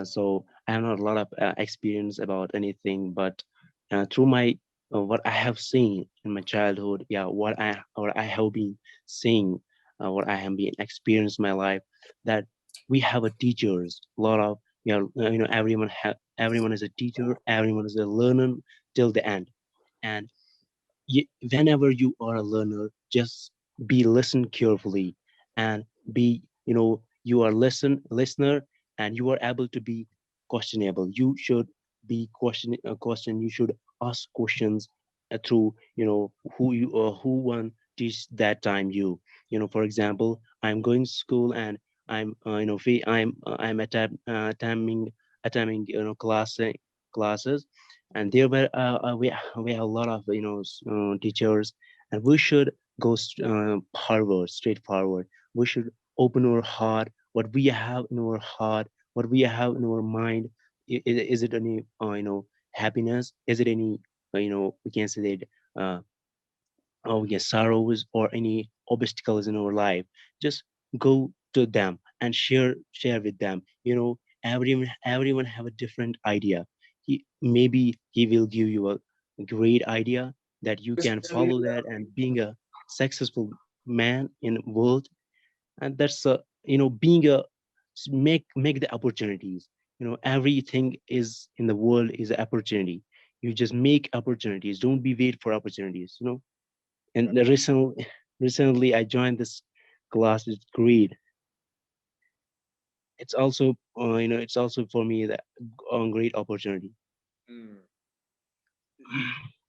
so I have not a lot of experience about anything, but through my what I have seen in my childhood, what I have been seeing, what I have been experienced in my life, that we have a teachers, a lot of everyone is a teacher, everyone is a learner till the end, and whenever you are a learner, just be listen carefully and be, you are listener, and you are able to be questionable. You should be question. You should ask questions through, who one teach that time you. For example, I'm going to school and I'm, attending, classes, and there were we have a lot of teachers, and we should go forward, straight forward. We should open our heart, what we have in our heart, what we have in our mind. Is it any happiness? Is it any we can say that sorrows or any obstacles in our life? Just go to them and share with them. Everyone have a different idea. Maybe he will give you a great idea that you can follow that and being a successful man in world. And that's being a make the opportunities. Everything is in the world is an opportunity. You just make opportunities. Don't be wait for opportunities. And recently I joined this class. It's great. It's also it's also for me that a great opportunity.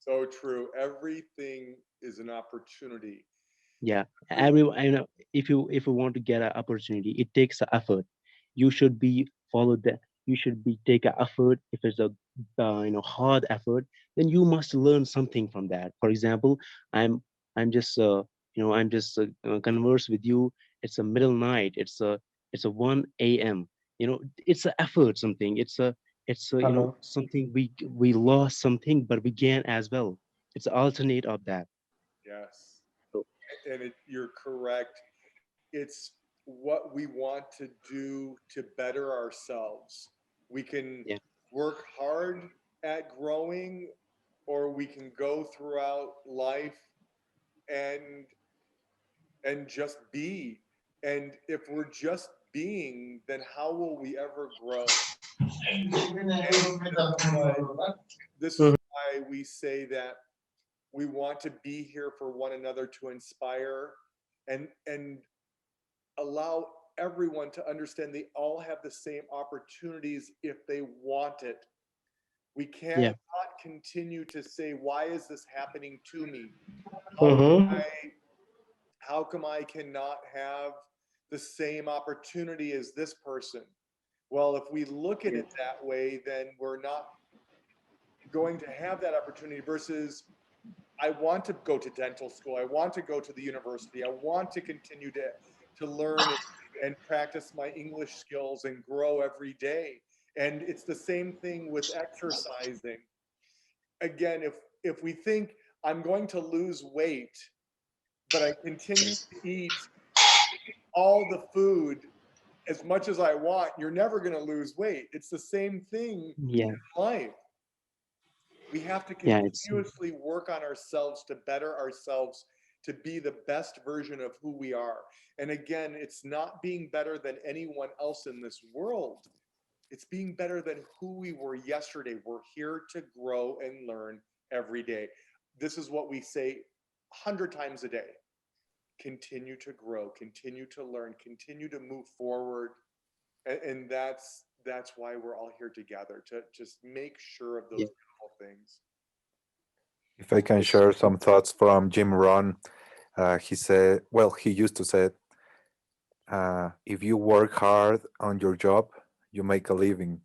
So true. Everything is an opportunity. Yeah, everyone, if you want to get an opportunity, it takes an effort. You should be followed that. You should be take an effort. If it's a hard effort, then you must learn something from that. For example, I'm just converse with you. It's a middle night. It's a 1 a.m. It's an effort. Something. It's a Hello. something we lost something, but we gain as well. It's an alternate of that. Yes. So, And you're correct. It's what we want to do to better ourselves. We can yeah. work hard at growing, or we can go throughout life and just be. And if we're just being, then how will we ever grow? And this is why we say that we want to be here for one another, to inspire and allow everyone to understand they all have the same opportunities if they want it. We cannot continue to say, why is this happening to me? How come I cannot have the same opportunity as this person? Well, if we look at it that way, then we're not going to have that opportunity. Versus, I want to go to dental school, I want to go to the university, I want to continue to learn and practice my English skills and grow every day. And it's the same thing with exercising. Again, if we think I'm going to lose weight, but I continue to eat all the food as much as I want, you're never going to lose weight. It's the same thing Yeah, in life. We have to yeah, it's continuously work on ourselves to better ourselves, to be the best version of who we are. And again, it's not being better than anyone else in this world. It's being better than who we were yesterday. We're here to grow and learn every day. This is what we say 100 times a day. Continue to grow, continue to learn, continue to move forward. And that's why we're all here together, to just make sure of those yeah, beautiful things. If I can it's share some thoughts from Jim Rohn, he said, well, he used to say, if you work hard on your job, you make a living.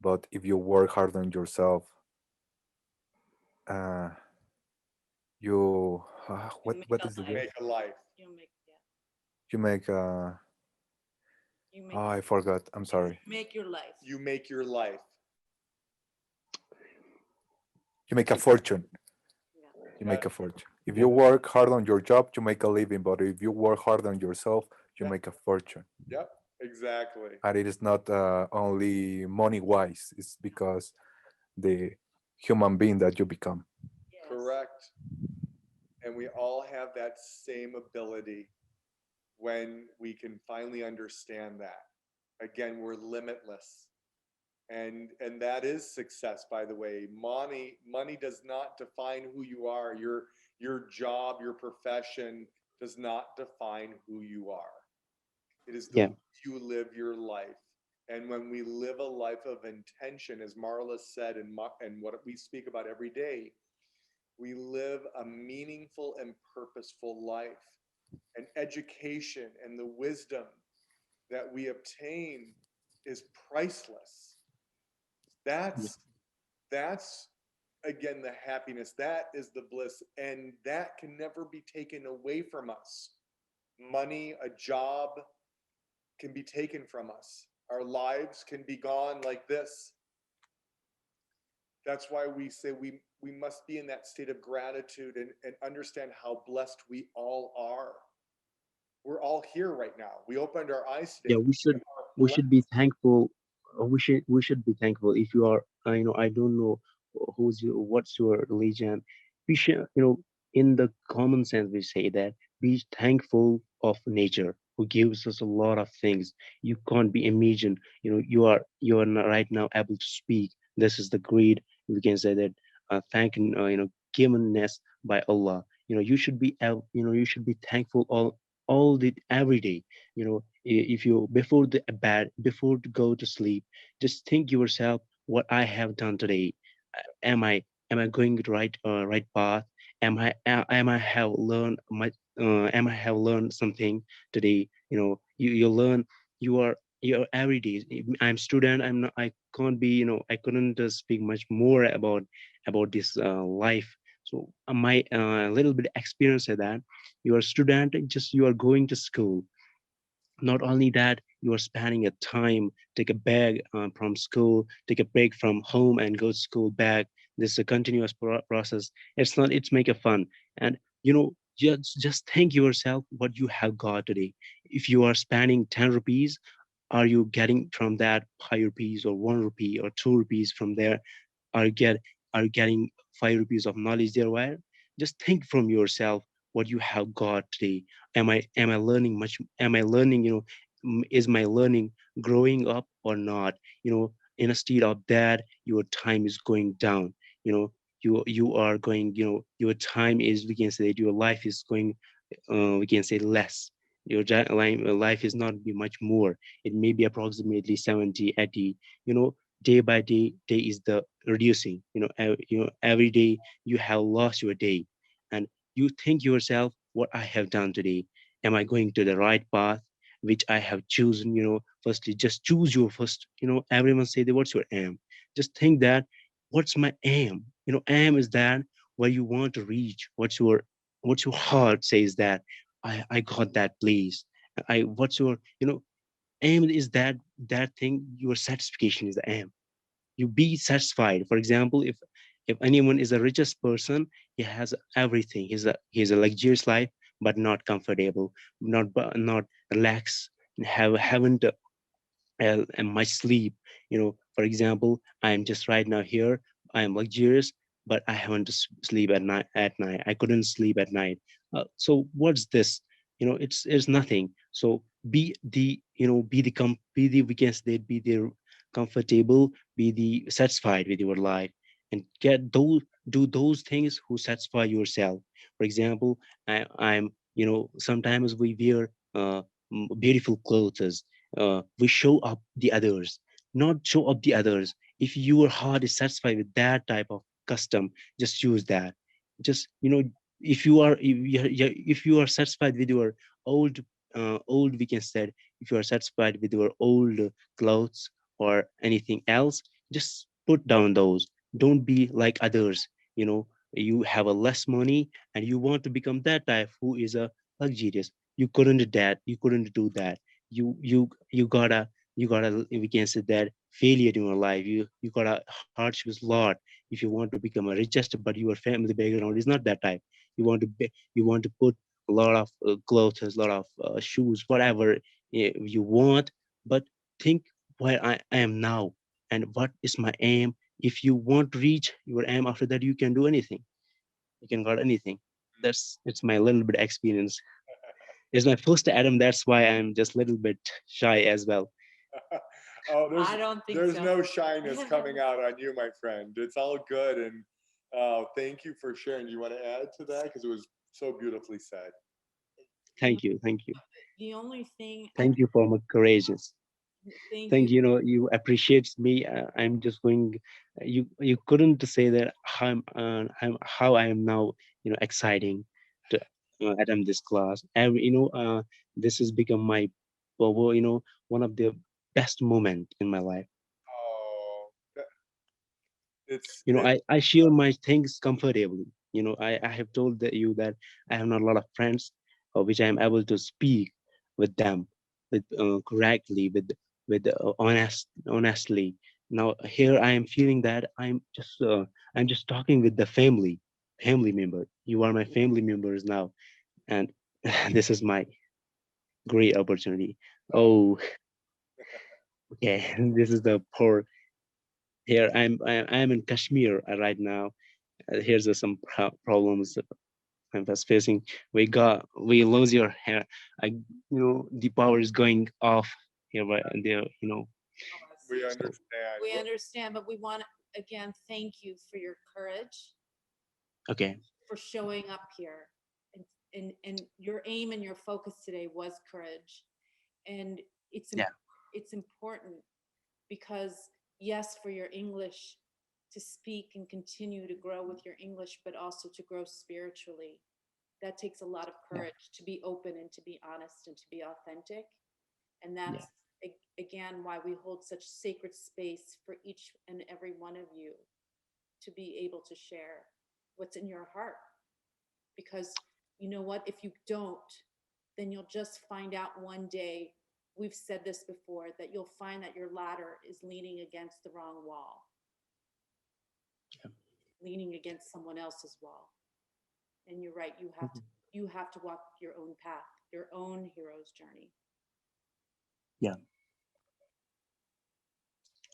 But if you work hard on yourself, uh, you You make what a is the You word? life. make a life. You make, yeah. You make You make, oh, I forgot. I'm sorry. make your life. You make your life. You make a fortune. Yeah. You make a fortune. If you work hard on your job, you make a living. But if you work hard on yourself, you Yeah. make a fortune. Yep, exactly. And it is not only money wise, it's because the human being that you become. Yes. Correct. And we all have that same ability when we can finally understand that. Again, we're limitless. And that is success, by the way. Money does not define who you are. Your job, your profession does not define who you are. It is the yeah, way you live your life. And when we live a life of intention, as Marla said, and what we speak about every day, we live a meaningful and purposeful life. And education and the wisdom that we obtain is priceless. yeah, That's again the happiness. That is the bliss, and that can never be taken away from us. Money, a job can be taken from us. Our lives can be gone like this. That's why we say we must be in that state of gratitude and understand how blessed we all are. We're all here right now. We opened our eyes yeah. today. We are We blessed. should be thankful. We should be thankful. If you are, I don't know what's your religion. We should, in the common sense, we say that be thankful of nature who gives us a lot of things. You can't be imagine. You are not right now able to speak. This is the great. We can say that thanking, givenness by Allah. You should be thankful all the every day. If you before to go to sleep, just think yourself what I have done today. Am I going the right path? Am I have learned my am I have learned something today? You learn. You are every day. I'm student. I can't be, I couldn't speak much more about this life. So my little bit experience of that. You are student, just you are going to school. Not only that, you are spending a time, take a bag from school, take a break from home and go to school back. This is a continuous process. It's make it fun. And just think yourself what you have got today. If you are spending 10 rupees, are you getting from that 5 rupees or 1 rupee or 2 rupees from there? Are you getting 5 rupees of knowledge there? Where just think from yourself what you have got today. Am I learning much? Am I learning, is my learning growing up or not? Instead of that, your time is going down. You are going, your time is, we can say that your life is going, we can say less. Your life is not be much more. It may be approximately 70, 80. Day by day is the reducing. Every day you have lost your day, and you think yourself what I have done today. Am I going to the right path which I have chosen? Firstly, just choose your first. Everyone say that what's your aim. Just think that what's my aim. Aim is that where you want to reach. What's your heart says that I got that place. I what's your aim is that that thing, your satisfaction is the aim. You be satisfied. For example, if anyone is the richest person, he has everything. He's a luxurious life, but not comfortable, not relaxed, haven't and my sleep. For example, I am just right now here. I am luxurious, but I haven't sleep at night. I couldn't sleep at night. So what's this? It's nothing. So be the be the be the, we can say, be the comfortable, be the satisfied with your life, and get those do those things who satisfy yourself. For example, I'm sometimes we wear beautiful clothes. We show up the others, not show up the others. If your heart is satisfied with that type of custom, just use that. Just if you are satisfied with your old old, we can say, if you are satisfied with your old clothes or anything else, just put down those. Don't be like others. You have a less money and you want to become that type who is a luxurious. You couldn't do that. You gotta, we can say that, failure in your life. You gotta hardships a lot if you want to become a richest, but your family background is not that type. You want to put a lot of clothes, a lot of shoes, whatever you want, but think where I am now and what is my aim. If you want to reach your aim, after that you can do anything. You can got anything. It's my little bit experience. It's my first Adam. That's why I'm just a little bit shy as well. Oh, I don't think there's so. no shyness coming out on you, my friend. It's all good. And thank you for sharing. You want to add to that? Because it was so beautifully said. Thank you. Thank you. The only thing I Thank you for my courageous. thank Thank you. you. You appreciate me. I'm just going. You couldn't say that how I am now. Exciting to attend this class. This has become my, one of the best moment in my life. Oh, it's I share my things comfortably. I have told you that I have not a lot of friends, which I am able to speak with them, with correctly, honestly. Now here I am feeling that I'm just talking with the family member. You are my family members now, and this is my great opportunity. Oh, okay. This is the poor. Here I'm in Kashmir right now. Here's some problems I'm just facing. We lose your hair. The power is going off here, but there, we so understand. We understand, but we want to again thank you for your courage, okay. for showing up here. And your aim and your focus today was courage. And it's Yeah. it's important because yes, for your English to speak and continue to grow with your English, but also to grow spiritually. That takes a lot of Yeah. courage to be open and to be honest and to be authentic. And Yeah. that's again why we hold such sacred space for each and every one of you to be able to share what's in your heart. Because you know what? If you don't, then you'll just find out one day. We've said this before, that you'll find that your ladder is leaning against the wrong wall, leaning against someone else's wall. And you're right, you have to walk your own path, your own hero's journey. Yeah.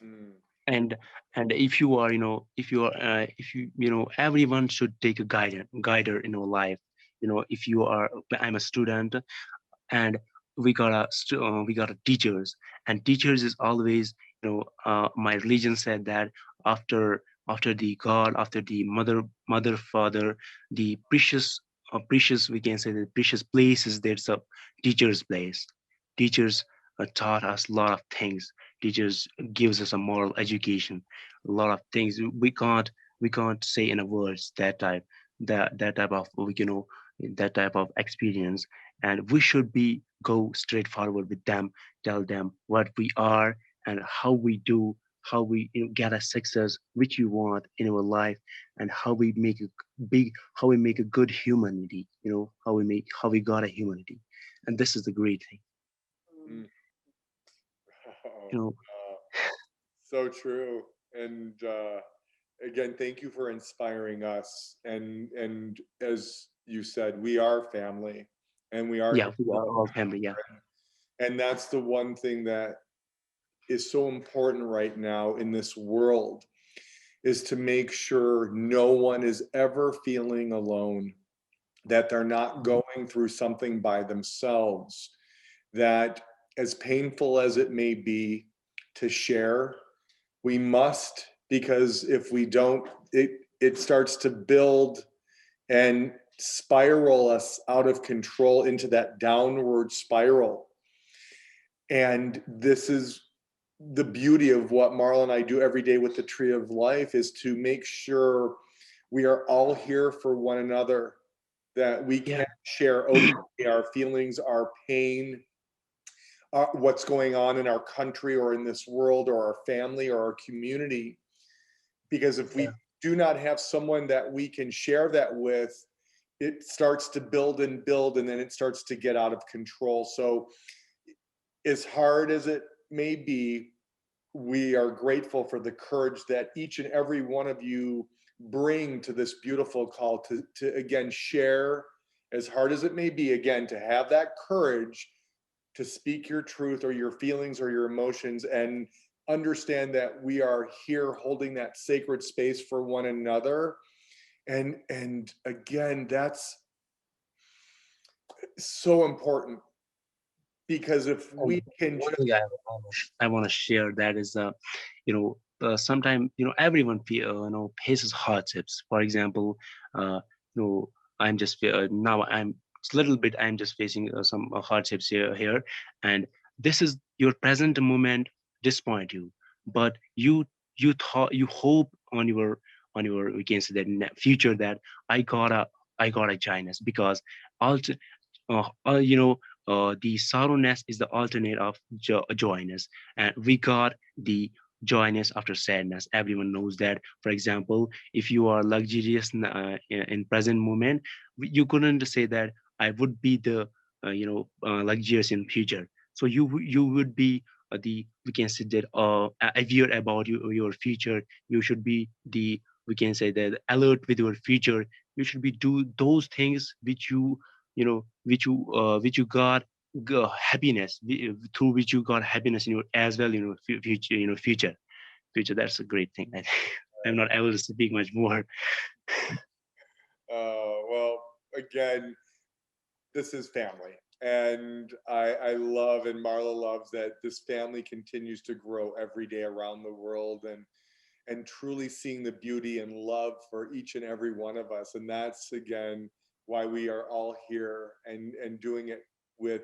Mm. And if you are, if everyone should take a guider in our life. If you are, I'm a student, and we got a teachers, and teachers is always, my religion said that after the god, after the mother father, the precious, we can say, the precious place is there's a teacher's place. Teachers taught us a lot of things. Teachers gives us a moral education, a lot of things we can't say in a words, that type of, that type of experience. And we should be go straightforward with them, tell them what we are and how we do, how we, get a success which we want in our life, and how we make a good humanity, how we got a humanity. And this is the great thing. Mm. you know. So true. And again, thank you for inspiring us. And as you said, we are family, and we are Yeah, here we are all family. Yeah. and that's the one thing that is so important right now in this world, is to make sure no one is ever feeling alone, that they're not going through something by themselves, that as painful as it may be to share, we must, because if we don't, it starts to build and spiral us out of control into that downward spiral. And this is the beauty of what Marla and I do every day with the Tree of Life, is to make sure we are all here for one another, that we can share openly our feelings, our pain, what's going on in our country or in this world or our family or our community. Because if we do not have someone that we can share that with, it starts to build and build, and then it starts to get out of control. So as hard as it may be, we are grateful for the courage that each and every one of you bring to this beautiful call to again share, as hard as it may be, again, to have that courage to speak your truth or your feelings or your emotions, and understand that we are here holding that sacred space for one another. And again, that's so important, because if we can One just, thing I want to share, that is, sometimes, everyone faces hardships. For example, you know, I'm just now I'm just facing some hardships here, and this is your present moment disappoint you, but you hope on your, we can say that, future, that I gotta join us, because also the sorrowness is the alternate of joyness, and we got the joyness after sadness. Everyone knows that. For example, if you are luxurious in present moment, you couldn't say that I would be the luxurious in future. So you would be the, we can say that, aware about your future. You should be the, we can say that, alert with your future. You should be do those things which which you got happiness, through which you got happiness in your as well, future, future. That's a great thing. I think. I'm not able to speak much more. well, again, this is family. And I love, and Marla loves, that this family continues to grow every day around the world, and truly seeing the beauty and love for each and every one of us. And that's, again, why we are all here, and doing it with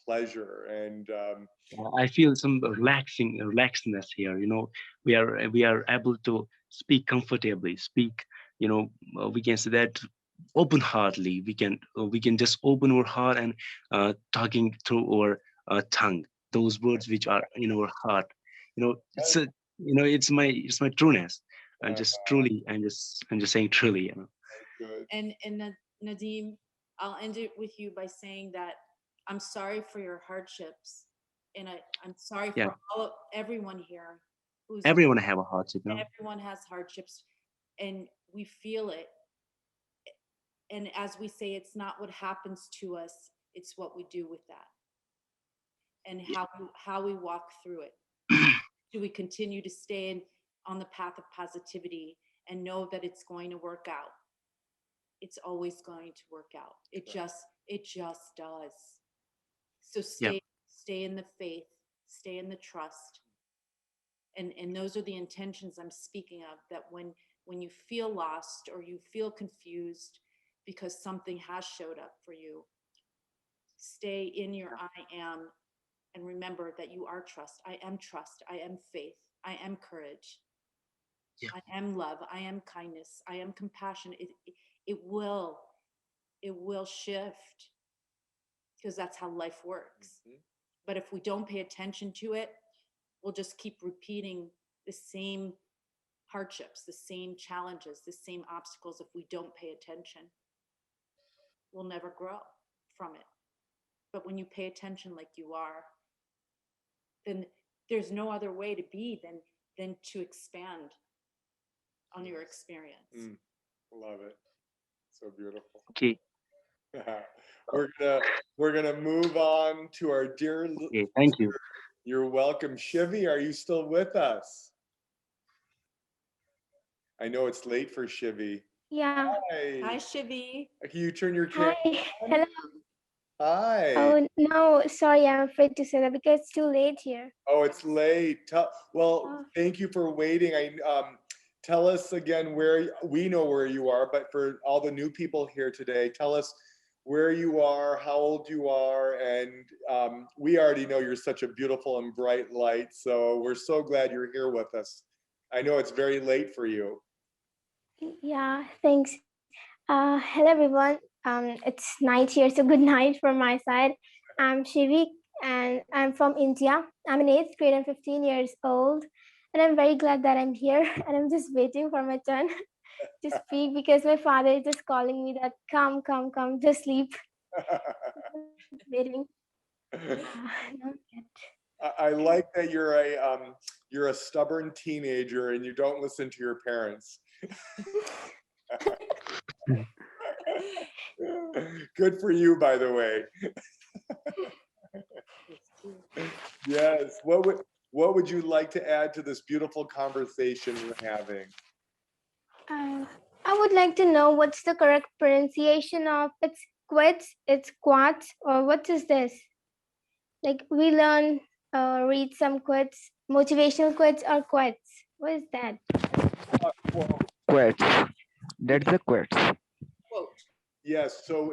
pleasure. And I feel some relaxedness here. We are able to speak comfortably, speak. We can say that open heartedly. We can just open our heart and talking through our tongue. Those words which are in our heart. It's my trueness. I'm just saying truly. good. And Nadim, I'll end it with you by saying that I'm sorry for your hardships, and I'm sorry Yeah. for everyone here who's Everyone have a hardship. everyone has hardships, and we feel it. And as we say, it's not what happens to us, it's what we do with that, and how we walk through it. Do we continue to stay on the path of positivity and know that it's going to work out? It's always going to work out. It just does. So stay in the faith, stay in the trust. And those are the intentions I'm speaking of, that when you feel lost or you feel confused because something has showed up for you, stay in your I am, and remember that you are trust. I am trust. I am faith. I am courage. Yeah. I am love. I am kindness. I am compassion. It will shift, because that's how life works. But if we don't pay attention to it, we'll just keep repeating the same hardships, the same challenges, the same obstacles. If we don't pay attention, we'll never grow from it. But when you pay attention like you are, then there's no other way to be than to expand on your experience. Love it. So beautiful. Okay. We're gonna move on to our dear. Okay. Thank you. You're welcome. Shivi, are you still with us? I know it's late for Shivi. Yeah. Hi. Hi, Shivi. Can you turn your camera Hi. on? Hello. Hi. Oh no, sorry, I'm afraid to say that because it's too late here. Oh, it's late. Well, Oh. thank you for waiting. Tell us again where we know where you are, but for all the new people here today, tell us where you are, how old you are, and we already know you're such a beautiful and bright light. So we're so glad you're here with us. I know it's very late for you. Yeah, thanks. Hello everyone. It's night here, so good night from my side. I'm Shivik and I'm from India. I'm in 8th grade. I'm 15 years old, and I'm very glad that I'm here. And I'm just waiting for my turn to speak because my father is just calling me that come, come, come, just sleep. Waiting. Not yet. I like that you're a stubborn teenager and you don't listen to your parents. Good for you, by the way. Yes. What would you like to add to this beautiful conversation we're having? I would like to know what's the correct pronunciation of it's quits, it's quats, or what is this? Like we learn, read some quotes, motivational quotes or quotes. What is that? Quotes. That's the quotes. Quote. Yes. So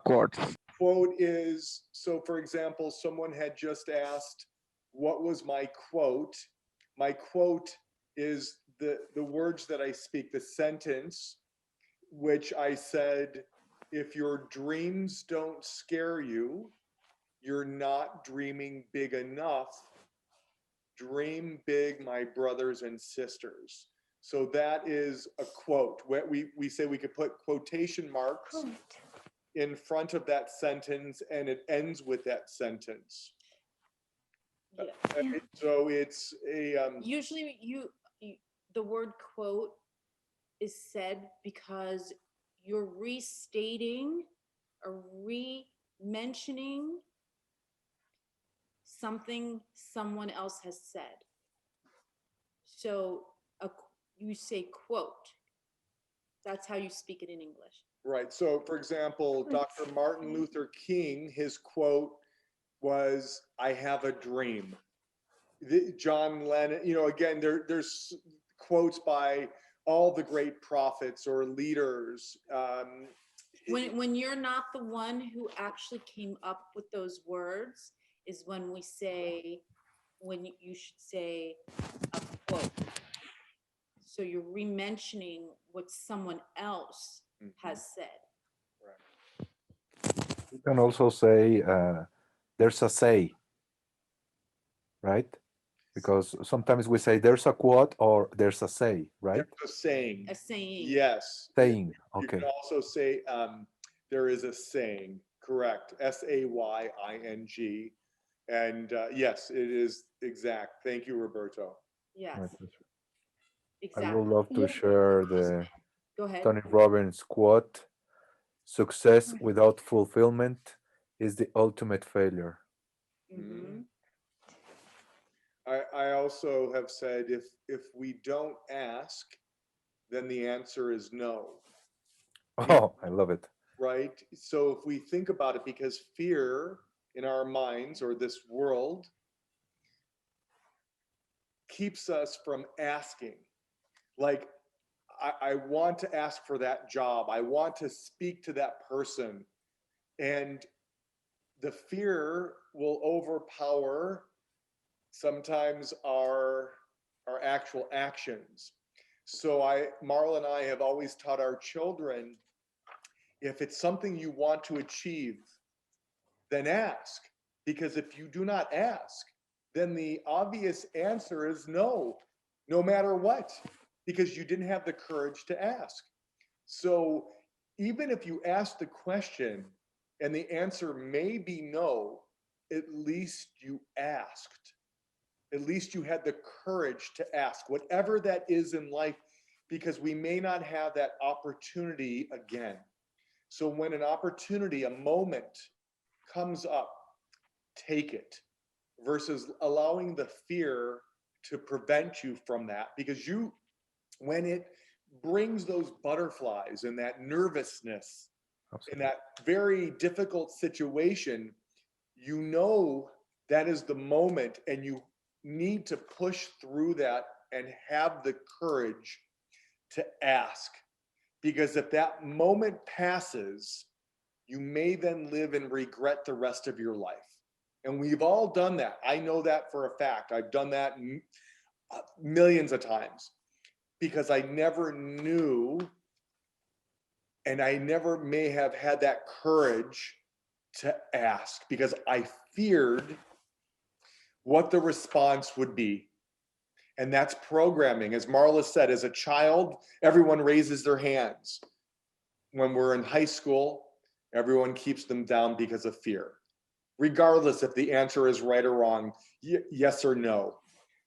Quotes. quote is, so for example, someone had just asked, what was my quote? My quote is the words that I speak, the sentence, which I said, if your dreams don't scare you, you're not dreaming big enough. Dream big, my brothers and sisters. So that is a quote. We say we could put quotation marks in front of that sentence and it ends with that sentence. Yeah. So it's a Usually the word quote is said because you're restating or re-mentioning something someone else has said. So you say quote. That's how you speak it in English. right. So for example, Dr. Martin Luther King, his quote was, I have a dream. John Lennon, again, there's quotes by all the great prophets or leaders. When you're not the one who actually came up with those words is when we say, when you should say a quote. So you're re-mentioning what someone else has said. You can also say there's a say, right? Because sometimes we say there's a quote or there's a say, right? There's a saying. A saying. Yes. Saying, You okay. can also say there is a saying, correct, S-A-Y-I-N-G. And yes, it is exact. Thank you, Roberto. Yes. Right. Exactly. I would love to share the Go ahead. Tony Robbins quote, success without fulfillment is the ultimate failure. Mm-hmm. I also have said if we don't ask, then the answer is no. Oh, I love it. Right? So if we think about it, because fear in our minds or this world keeps us from asking. Like, I want to ask for that job. I want to speak to that person. And the fear will overpower sometimes our actual actions. So Marla and I have always taught our children, if it's something you want to achieve, then ask. Because if you do not ask, then the obvious answer is no, no matter what, because you didn't have the courage to ask. So even if you ask the question and the answer may be no, at least you asked. at least you had the courage to ask, whatever that is in life, because we may not have that opportunity again. So when an opportunity, a moment comes up, take it, versus allowing the fear to prevent you from that. Because when it brings those butterflies and that nervousness in that very difficult situation, you know that is the moment, and you need to push through that and have the courage to ask. Because if that moment passes, you may then live and regret the rest of your life. And we've all done that. I know that for a fact. I've done that millions of times because I never knew, and I never may have had that courage to ask because I feared what the response would be. And that's programming. As Marla said, as a child, everyone raises their hands. When we're in high school, everyone keeps them down because of fear, regardless if the answer is right or wrong, yes or no.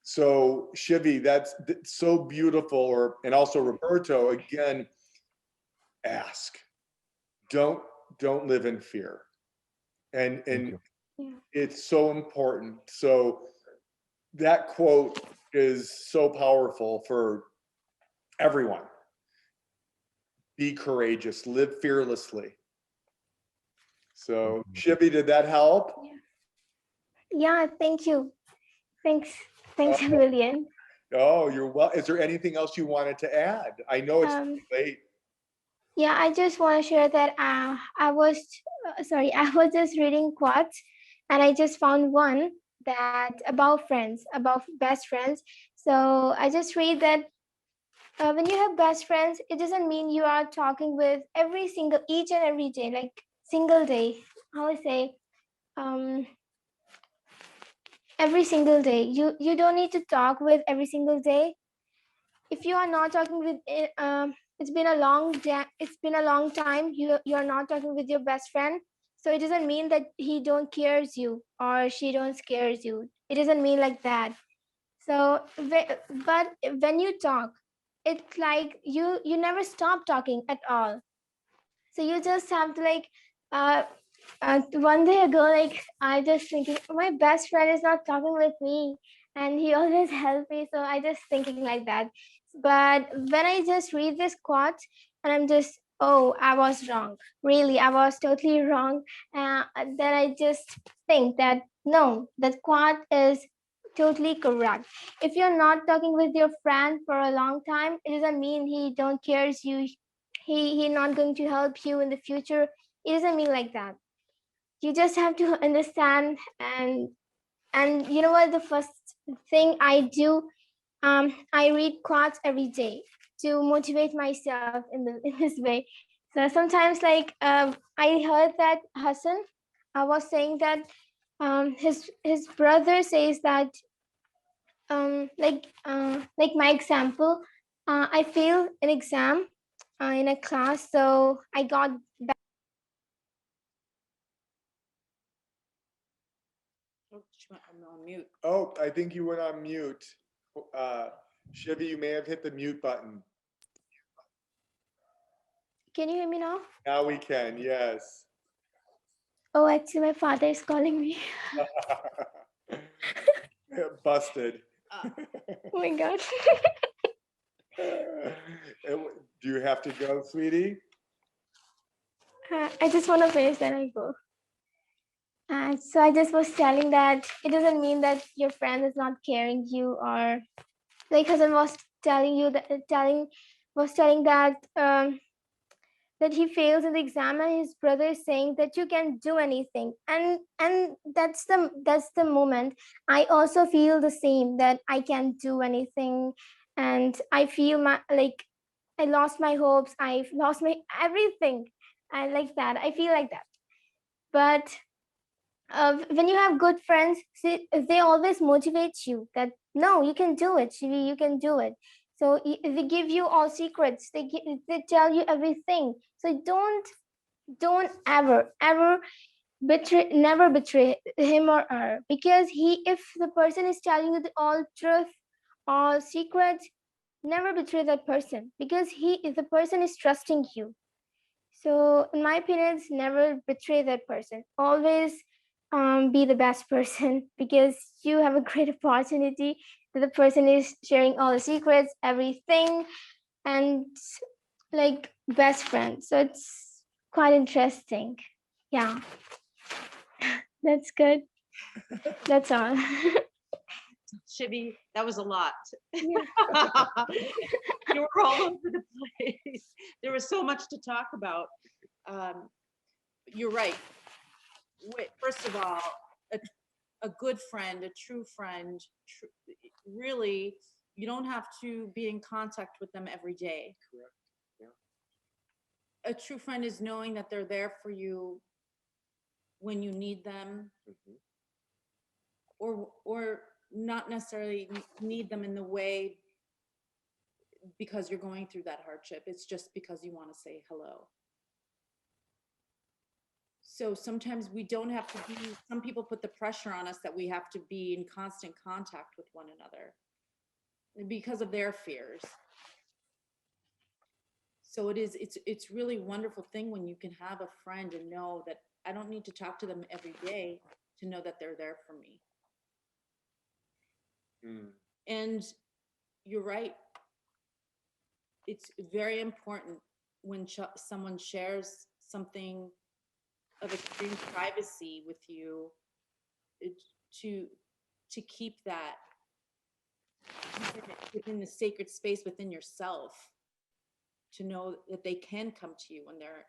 So Shivi, that's so beautiful. And also Roberto, again, ask. Don't live in fear. And it's so important. So that quote is so powerful for everyone. Be courageous, live fearlessly. So Shivi, did that help? Yeah, thank you. Thanks a million. Oh, you're well. Is there anything else you wanted to add? I know it's late. Yeah, I just want to share that I was just reading quotes, and I just found one that about friends, about best friends. So I just read that when you have best friends, it doesn't mean you are talking with each and every day, like single day. How I say, every single day. You don't need to talk with every single day. If you are not talking with it's been a long time you're not talking with your best friend, so it doesn't mean that he don't cares you or she don't cares you. It doesn't mean like that. So but when you talk, it's like you never stop talking at all. So you just have to like one day ago, like I just thinking my best friend is not talking with me and he always helps me, so I just thinking like that. But when I just read this quote, and I'm just, oh, I was wrong, really, I was totally wrong. Then I just think that no, that quote is totally correct. If you're not talking with your friend for a long time, it doesn't mean he don't cares you, he not going to help you in the future. It doesn't mean like that. You just have to understand. And you know what, the first thing I do, I read quotes every day to motivate myself in this way. So sometimes, like I heard that Hassan was saying that his brother says that like my example, I failed an exam in a class, so I got Oh, she went on mute. Oh, I think you went on mute. Shivi, you may have hit the mute button. Can you hear me now? Now we can, yes. Oh, actually, my father is calling me. Busted. Oh my God. Do you have to go, sweetie? I just want to finish, then I go. So I just was telling that it doesn't mean that your friend is not caring you, or like Hassan was telling you that telling that he fails in the exam, and his brother is saying that you can do anything, and that's the moment I also feel the same, that I can't do anything, and I feel like I lost my hopes, I've lost my everything. I like that, I feel like that. But when you have good friends, see, they always motivate you that no, you can do it, Shivi, you can do it. So they give you all secrets, they tell you everything. So don't ever never betray him or her, because if the person is telling you the all truth, all secrets, never betray that person, because the person is trusting you. So in my opinion, never betray that person. Always be the best person, because you have a great opportunity that the person is sharing all the secrets, everything, and like best friend. So it's quite interesting. Yeah, that's good. That's all. Shivi, that was a lot. Yeah. You were all over the place. There was so much to talk about. You're right. First of all, a good friend, a true friend, really, you don't have to be in contact with them every day. Correct. A true friend is knowing that they're there for you when you need them, or not necessarily need them in the way because you're going through that hardship. It's just because you want to say hello. So sometimes we don't have to be, some people put the pressure on us that we have to be in constant contact with one another because of their fears. So it's really wonderful thing when you can have a friend and know that I don't need to talk to them every day to know that they're there for me. And you're right. It's very important when someone shares something of extreme privacy with you, to keep that within the sacred space within yourself, to know that they can come to you when they're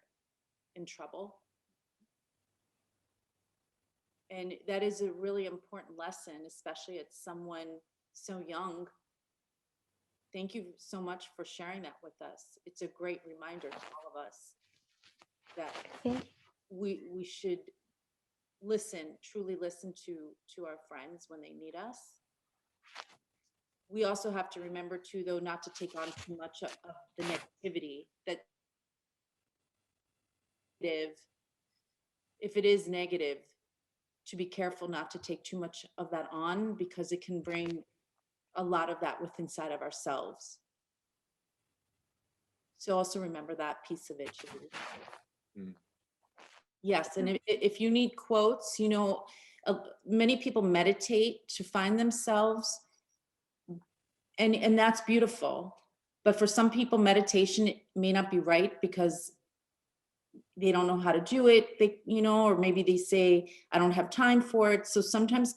in trouble. And that is a really important lesson, especially at someone so young. Thank you so much for sharing that with us. It's a great reminder to all of us that we should truly listen to our friends when they need us. We also have to remember too, though, not to take on too much of the negativity. That if it is negative, to be careful not to take too much of that on, because it can bring a lot of that within inside of ourselves. So also remember that piece of it. Yes, and if you need quotes, many people meditate to find themselves, and that's beautiful. But for some people, meditation may not be right because they don't know how to do it, or maybe they say, I don't have time for it. So sometimes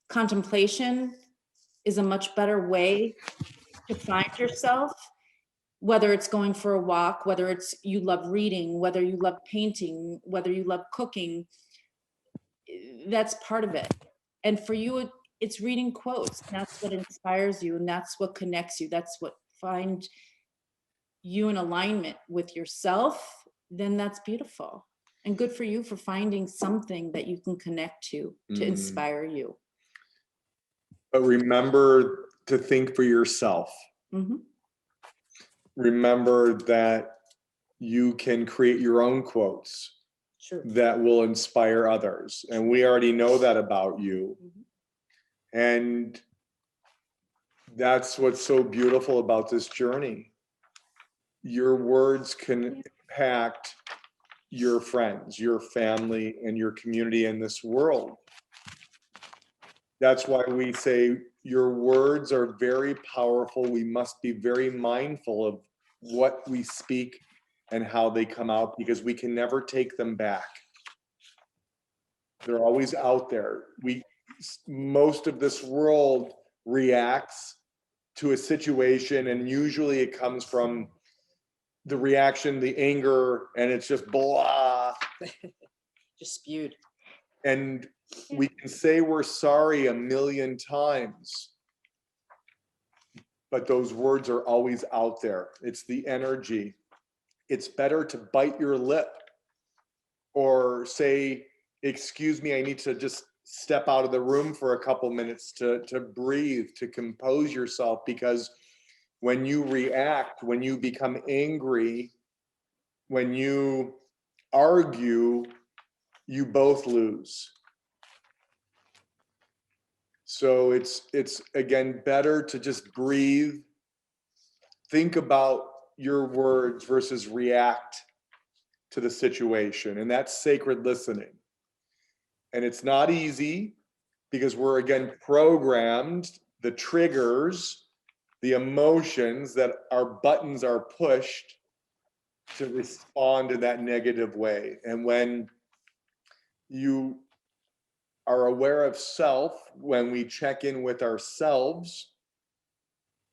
contemplation is a much better way to find yourself, whether it's going for a walk, whether it's you love reading, whether you love painting, whether you love cooking. That's part of it. And for you, it's reading quotes. That's what inspires you, and that's what connects you. That's what finds you in alignment with yourself. Then that's beautiful. And good for you for finding something that you can connect to inspire you. But remember to think for yourself. Remember that you can create your own quotes that will inspire others. And we already know that about you. And that's what's so beautiful about this journey. Your words can impact your friends, your family, and your community in this world. That's why we say your words are very powerful. We must be very mindful of what we speak and how they come out, because we can never take them back. They're always out there. Most of this world reacts to a situation, and usually it comes from the reaction, the anger, and it's just blah. Just spewed. And we can say we're sorry a million times, but those words are always out there. It's the energy. It's better to bite your lip or say, excuse me, I need to just step out of the room for a couple minutes to breathe, to compose yourself, because when you react, when you become angry, when you argue, you both lose. So it's again better to just breathe, think about your words versus react to the situation, and that's sacred listening. And it's not easy because we're again programmed, the triggers, the emotions that our buttons are pushed to respond in that negative way. And when you are aware of self, when we check in with ourselves,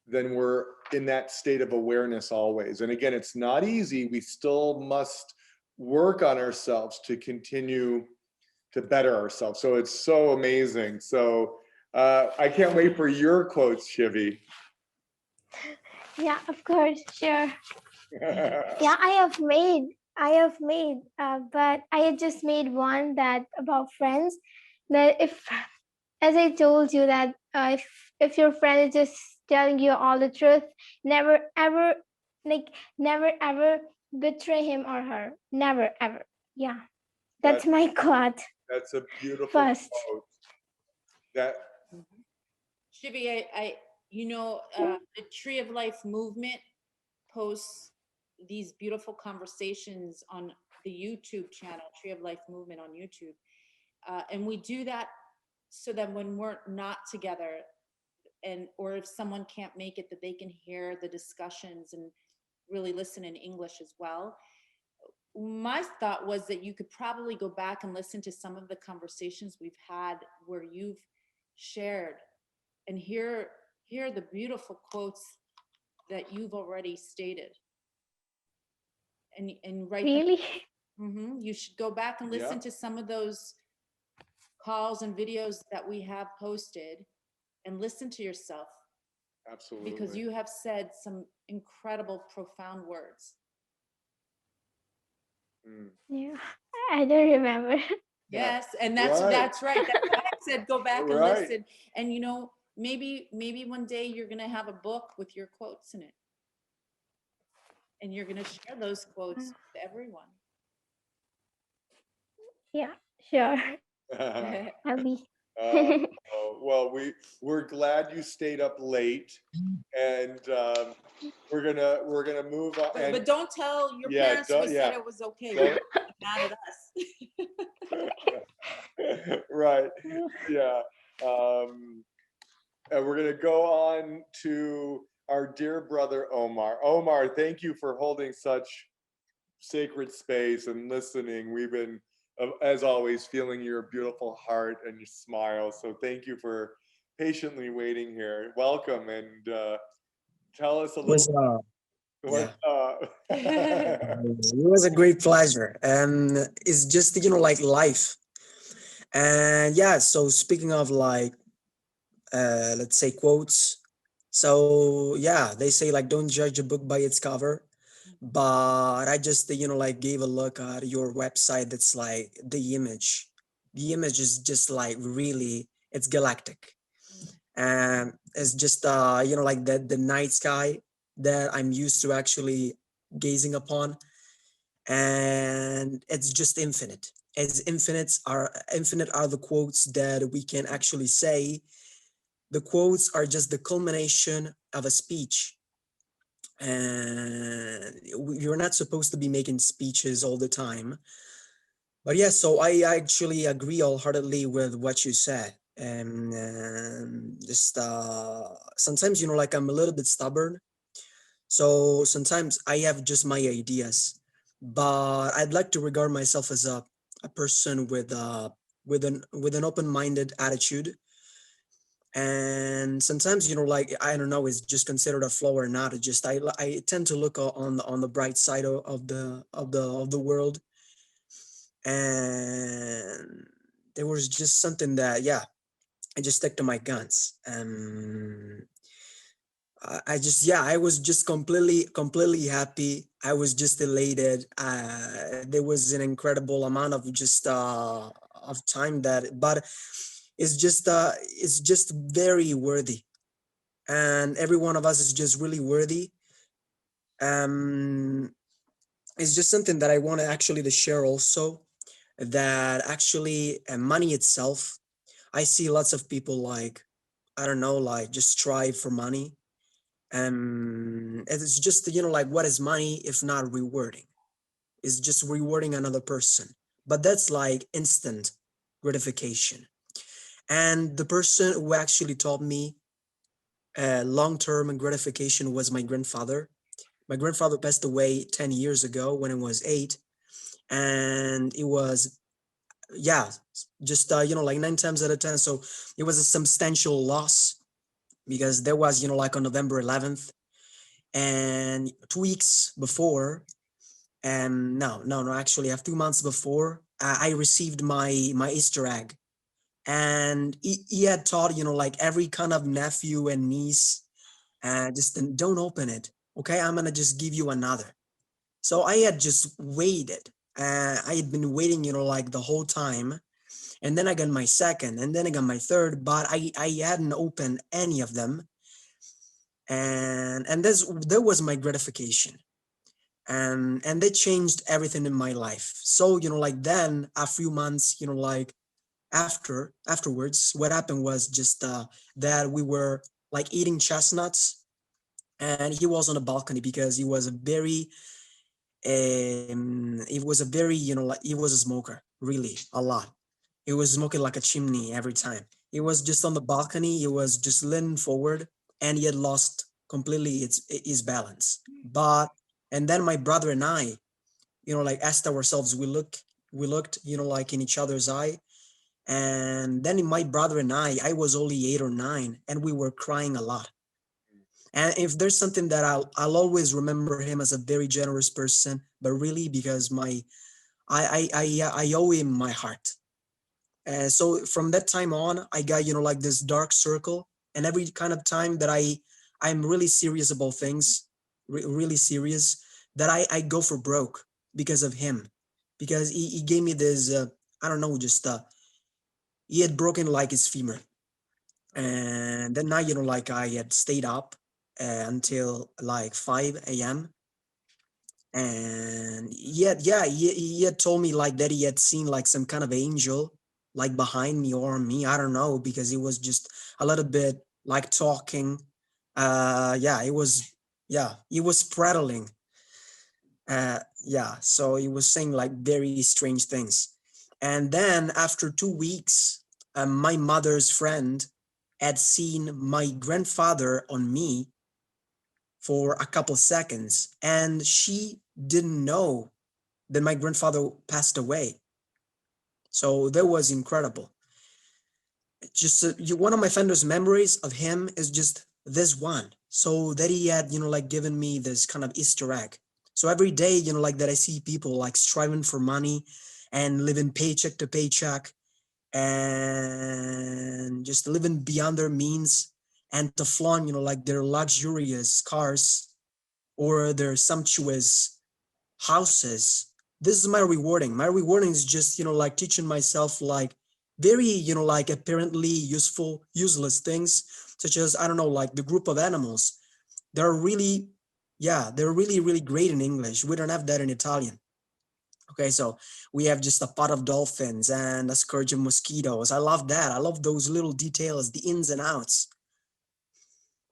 then we're in that state of awareness always. And again, it's not easy. We still must work on ourselves to continue to better ourselves. So it's so amazing. So I can't wait for your quotes, Shivi. Yeah, of course, sure. Yeah, I have made, but I had just made one that about friends. That if, as I told you, that if your friend is just telling you all the truth, never ever, never ever betray him or her. Never ever. Yeah, that's my quote. That's a beautiful First. quote. That Shivi, the Tree of Life movement posts these beautiful conversations on the YouTube channel, Tree of Life Movement on YouTube. And we do that so that when we're not together, or if someone can't make it, that they can hear the discussions and really listen in English as well. My thought was that you could probably go back and listen to some of the conversations we've had where you've shared and hear the beautiful quotes that you've already stated. And write really? You should go back and listen to some of those calls and videos that we have posted and listen to yourself. Absolutely. Because you have said some incredible, profound words. Yeah, I don't remember. Yes, and that's right. That's why I said go back and listen. And maybe one day you're gonna have a book with your quotes in it. And you're gonna share those quotes with everyone. Yeah, sure. I'll be. Well, we're glad you stayed up late, and we're gonna move on. But don't tell your parents we said it was okay. You're mad at us. Right. Yeah. And we're gonna go on to our dear brother Omar. Omar, thank you for holding such sacred space and listening. We've been, as always, feeling your beautiful heart and your smile. So thank you for patiently waiting here. Welcome, and tell us a little. What's up? It was a great pleasure. It's just like life. And yeah, so speaking of let's say quotes. So yeah, they say don't judge a book by its cover. But I just gave a look at your website. That's the image is just really, it's galactic, and it's just the night sky that I'm used to actually gazing upon, and it's just infinite. As infinite are the quotes that we can actually say. The quotes are just the culmination of a speech. And you're not supposed to be making speeches all the time. But yeah, so I actually agree wholeheartedly with what you said. And just sometimes, I'm a little bit stubborn. So sometimes I have just my ideas, but I'd like to regard myself as a person with an open-minded attitude. And sometimes I don't know, it's just considered a flaw or not. It just I tend to look on the bright side of the world. And there was just something that I just stuck to my guns. I was just completely happy. I was just elated. There was an incredible amount of just of time but it's just very worthy, and every one of us is just really worthy. It's just something that I want to actually to share also. that actually money itself, I see lots of people like, I don't know, like just strive for money. And it's just, like, what is money if not rewarding? It's just rewarding another person. But that's like instant gratification. And the person who actually taught me long-term gratification was my grandfather. My grandfather passed away 10 years ago when I was 8. And it was, yeah, just, like 9 times out of 10. So it was a substantial loss, because there was, like on November 11th, and 2 weeks before, and no, actually, I have 2 months before, I received my Easter egg. And he had taught, like every kind of nephew and niece, just don't open it. Okay, I'm gonna just give you another. So I had just waited. I had been waiting, like the whole time. And then I got my second, and then I got my third, but I hadn't opened any of them. And that was my gratification. And they changed everything in my life. So, like then a few months, like afterwards, what happened was just that we were like eating chestnuts, and he was on the balcony because he was a very like, he was a smoker, really, a lot. He was smoking like a chimney every time. He was just on the balcony, he was just leaning forward, and he had lost completely his balance. But and then my brother and I, like asked ourselves, we looked, like in each other's eye. And then my brother and I was only 8 or 9, and we were crying a lot. And if there's something that I'll always remember him as a very generous person, but really because I owe him my heart. And so from that time on, I got, like this dark circle. And every kind of time that I'm really serious about things, really serious, that I go for broke because of him, because he gave me this, I don't know, just, he had broken like his femur. And then night, like I had stayed up until like 5 a.m. And yet, yeah, he had told me like that he had seen like some kind of angel like behind me or on me. I don't know, because it was just a little bit like talking. Yeah, he was prattling. Yeah, so he was saying like very strange things. And then after 2 weeks, my mother's friend had seen my grandfather on me for a couple seconds, and she didn't know that my grandfather passed away. So that was incredible. Just one of my fondest memories of him is just this one. So that he had, like given me this kind of Easter egg. So every day, like that I see people like striving for money and living paycheck to paycheck and just living beyond their means, and to flaunt, like their luxurious cars or their sumptuous houses. This is my rewarding. My rewarding is just, like teaching myself like very, like apparently useless things, such as, I don't know, like the group of animals. They're really, yeah, they're really, really great in English. We don't have that in Italian. Okay, so we have just a pot of dolphins and a scourge of mosquitoes. I love that. I love those little details, the ins and outs.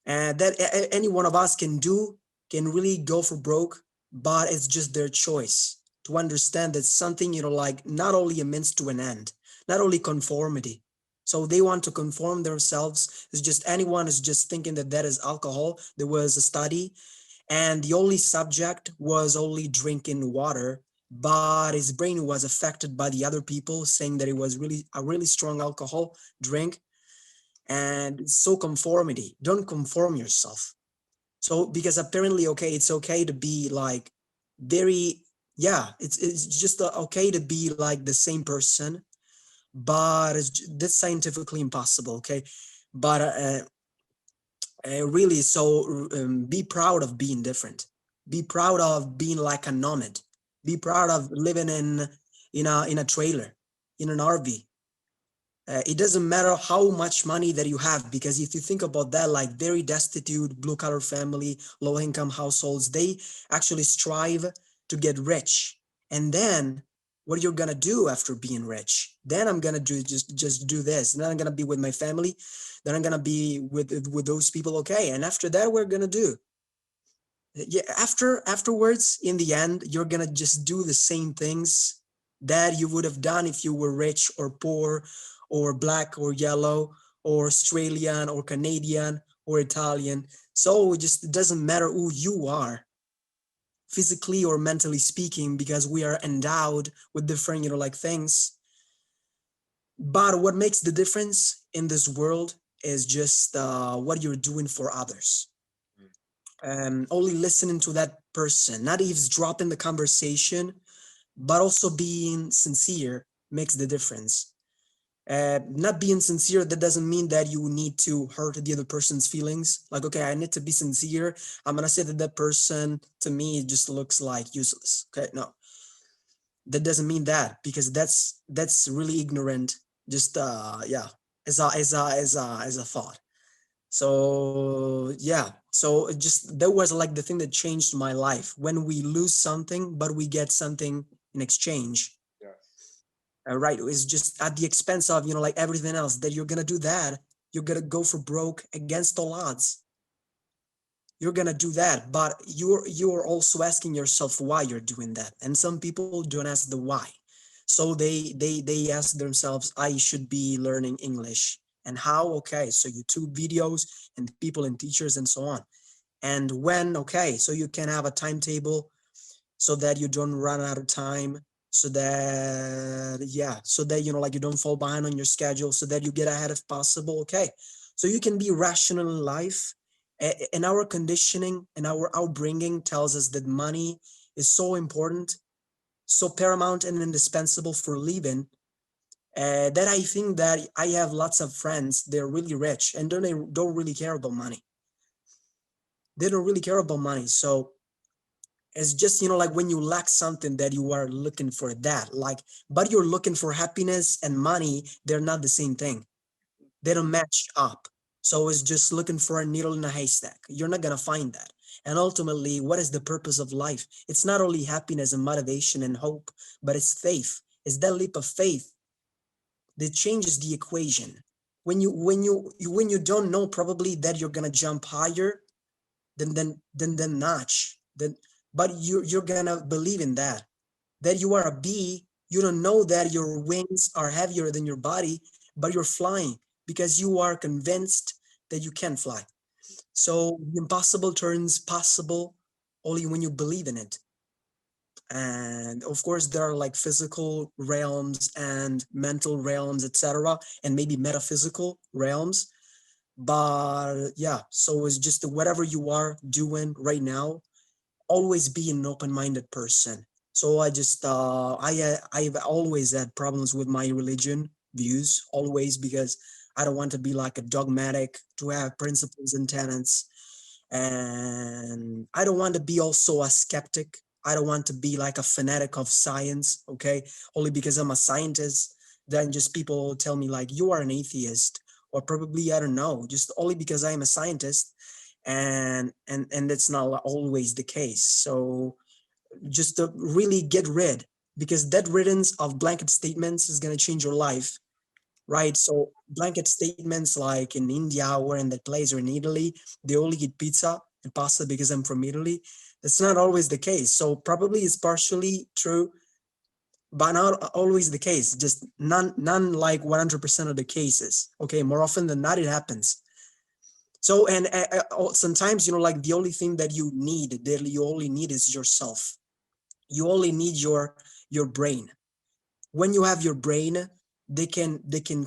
And that any one of us can do, can really go for broke, but it's just their choice to understand that something, like not only a means to an end, not only conformity. So they want to conform themselves. It's just anyone is just thinking that that is alcohol. There was a study, and the only subject was only drinking water, but his brain was affected by the other people saying that it was really a really strong alcohol drink. And so conformity, don't conform yourself. So because apparently, okay, it's okay to be like very, yeah, it's just okay to be like the same person, but that's scientifically impossible. Okay, but really, so be proud of being different. Be proud of being like a nomad. Be proud of living in a trailer, in an RV. It doesn't matter how much money that you have, because if you think about that, like very destitute, blue-collar family, low-income households, they actually strive to get rich. And then what you're gonna do after being rich. Then I'm gonna do just do this, and then I'm gonna be with my family, then I'm gonna be with those people, okay, and after that we're gonna do, yeah, afterwards, in the end, you're gonna just do the same things that you would have done if you were rich or poor or black or yellow or Australian or Canadian or Italian. So it doesn't matter who you are, physically or mentally speaking, because we are endowed with different, like things. But what makes the difference in this world is just what you're doing for others. Only listening to that person, not eavesdropping the conversation, but also being sincere makes the difference. Not being sincere, that doesn't mean that you need to hurt the other person's feelings. Like, okay, I need to be sincere. I'm gonna say that that person to me just looks like useless. Okay, no, that doesn't mean that, because that's really ignorant. Just yeah, as a thought. So yeah, so it just that was like the thing that changed my life. When we lose something but we get something in exchange, right, it's just at the expense of, like everything else that you're gonna do, that you're gonna go for broke against all odds. You're gonna do that, but you're also asking yourself why you're doing that. And some people don't ask the why, so they ask themselves, I should be learning English. And how? Okay, so YouTube videos and people and teachers and so on. And when? Okay, so you can have a timetable so that you don't run out of time, so that, yeah, so that, like you don't fall behind on your schedule, so that you get ahead if possible. Okay, so you can be rational in life. And our conditioning and our upbringing tells us that money is so important, so paramount and indispensable for living, that I think that I have lots of friends, they're really rich and don't really care about money. They don't really care about money. So it's just, like when you lack something that you are looking for that, like, but you're looking for happiness and money, they're not the same thing. They don't match up. So it's just looking for a needle in a haystack. You're not going to find that. And ultimately, what is the purpose of life? It's not only happiness and motivation and hope, but it's faith. It's that leap of faith that changes the equation. When you don't know probably that you're going to jump higher than notch, then, but you're going to believe in that you are a bee. You don't know that your wings are heavier than your body, but you're flying because you are convinced that you can fly. So the impossible turns possible only when you believe in it. And of course, there are like physical realms and mental realms, etc., and maybe metaphysical realms. But yeah, so it's just whatever you are doing right now, always be an open-minded person. So I just I've always had problems with my religion views, always, because I don't want to be like a dogmatic, to have principles and tenets. And I don't want to be also a skeptic. I don't want to be like a fanatic of science, okay? Only because I'm a scientist, then just people tell me like, you are an atheist, or probably, I don't know, just only because I am a scientist. And that's not always the case. So just to really get rid, because that riddance of blanket statements is going to change your life, right? So blanket statements like in India or in that place or in Italy, they only eat pizza and pasta because I'm from Italy. That's not always the case. So probably it's partially true, but not always the case. Just none like 100% of the cases. Okay, more often than not, it happens. So, and sometimes, like the only thing that you only need is yourself. You only need your brain. When you have your brain, they can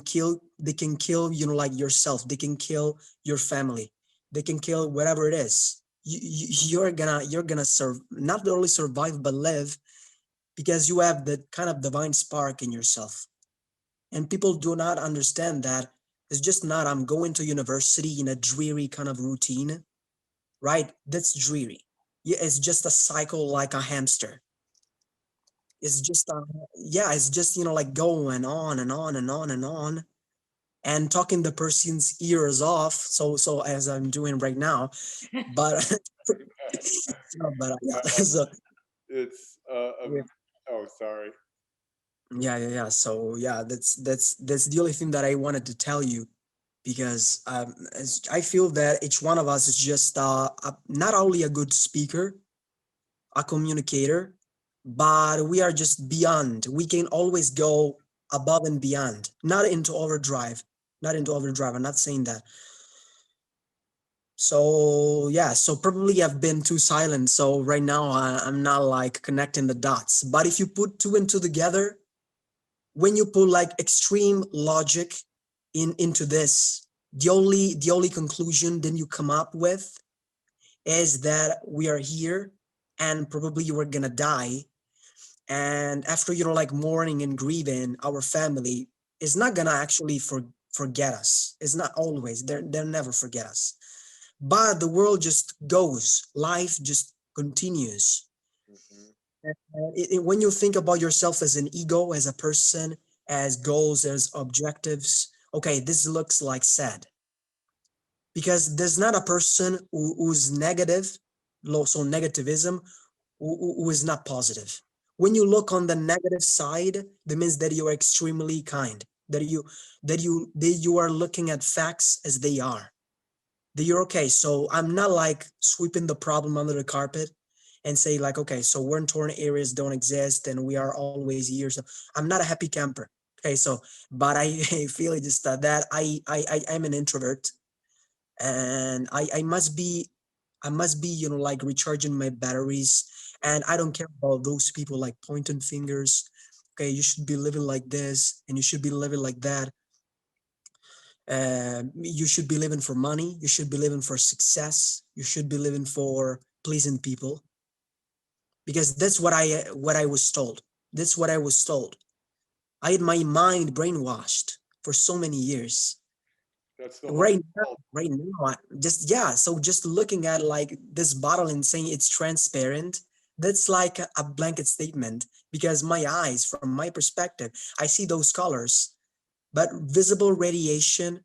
kill, like yourself. They can kill your family. They can kill whatever it is. You're gonna not only survive, but live, because you have that kind of divine spark in yourself. And people do not understand that. It's just not, I'm going to university in a dreary kind of routine, right? That's dreary. Yeah, it's just a cycle like a hamster. It's just, yeah, it's just, like going on and on and on and on, and talking the person's ears off. So as I'm doing right now, but, yeah, It's, yeah. oh, sorry. Yeah. So yeah, that's the only thing that I wanted to tell you, because I feel that each one of us is just not only a good speaker, a communicator, but we are just beyond. We can always go above and beyond, not into overdrive, not into overdrive. I'm not saying that. So yeah, so probably I've been too silent. So right now I'm not like connecting the dots. But if you put two and two together, when you put like extreme logic into this, the only conclusion then you come up with is that we are here and probably you are gonna die. And after like mourning and grieving, our family is not gonna actually forget us. It's not always. They'll never forget us. But the world just goes. Life just continues. When you think about yourself as an ego, as a person, as goals, as objectives, okay, this looks like sad, because there's not a person who's negative, so negativism, who is not positive. When you look on the negative side, that means that you are extremely kind, that you are looking at facts as they are, that you're okay. So I'm not like sweeping the problem under the carpet and say like, okay, so war-torn areas don't exist and we are always here. So I'm not a happy camper. Okay, so but I feel just that I'm an introvert, and I must be like recharging my batteries, and I don't care about those people like pointing fingers. Okay, you should be living like this and you should be living like that. You should be living for money, you should be living for success, you should be living for pleasing people, because that's what I was told. That's what I was told. I had my mind brainwashed for so many years. That's the whole Right now, just yeah, so just looking at like this bottle and saying it's transparent, that's like a blanket statement, because my eyes, from my perspective, I see those colors, but visible radiation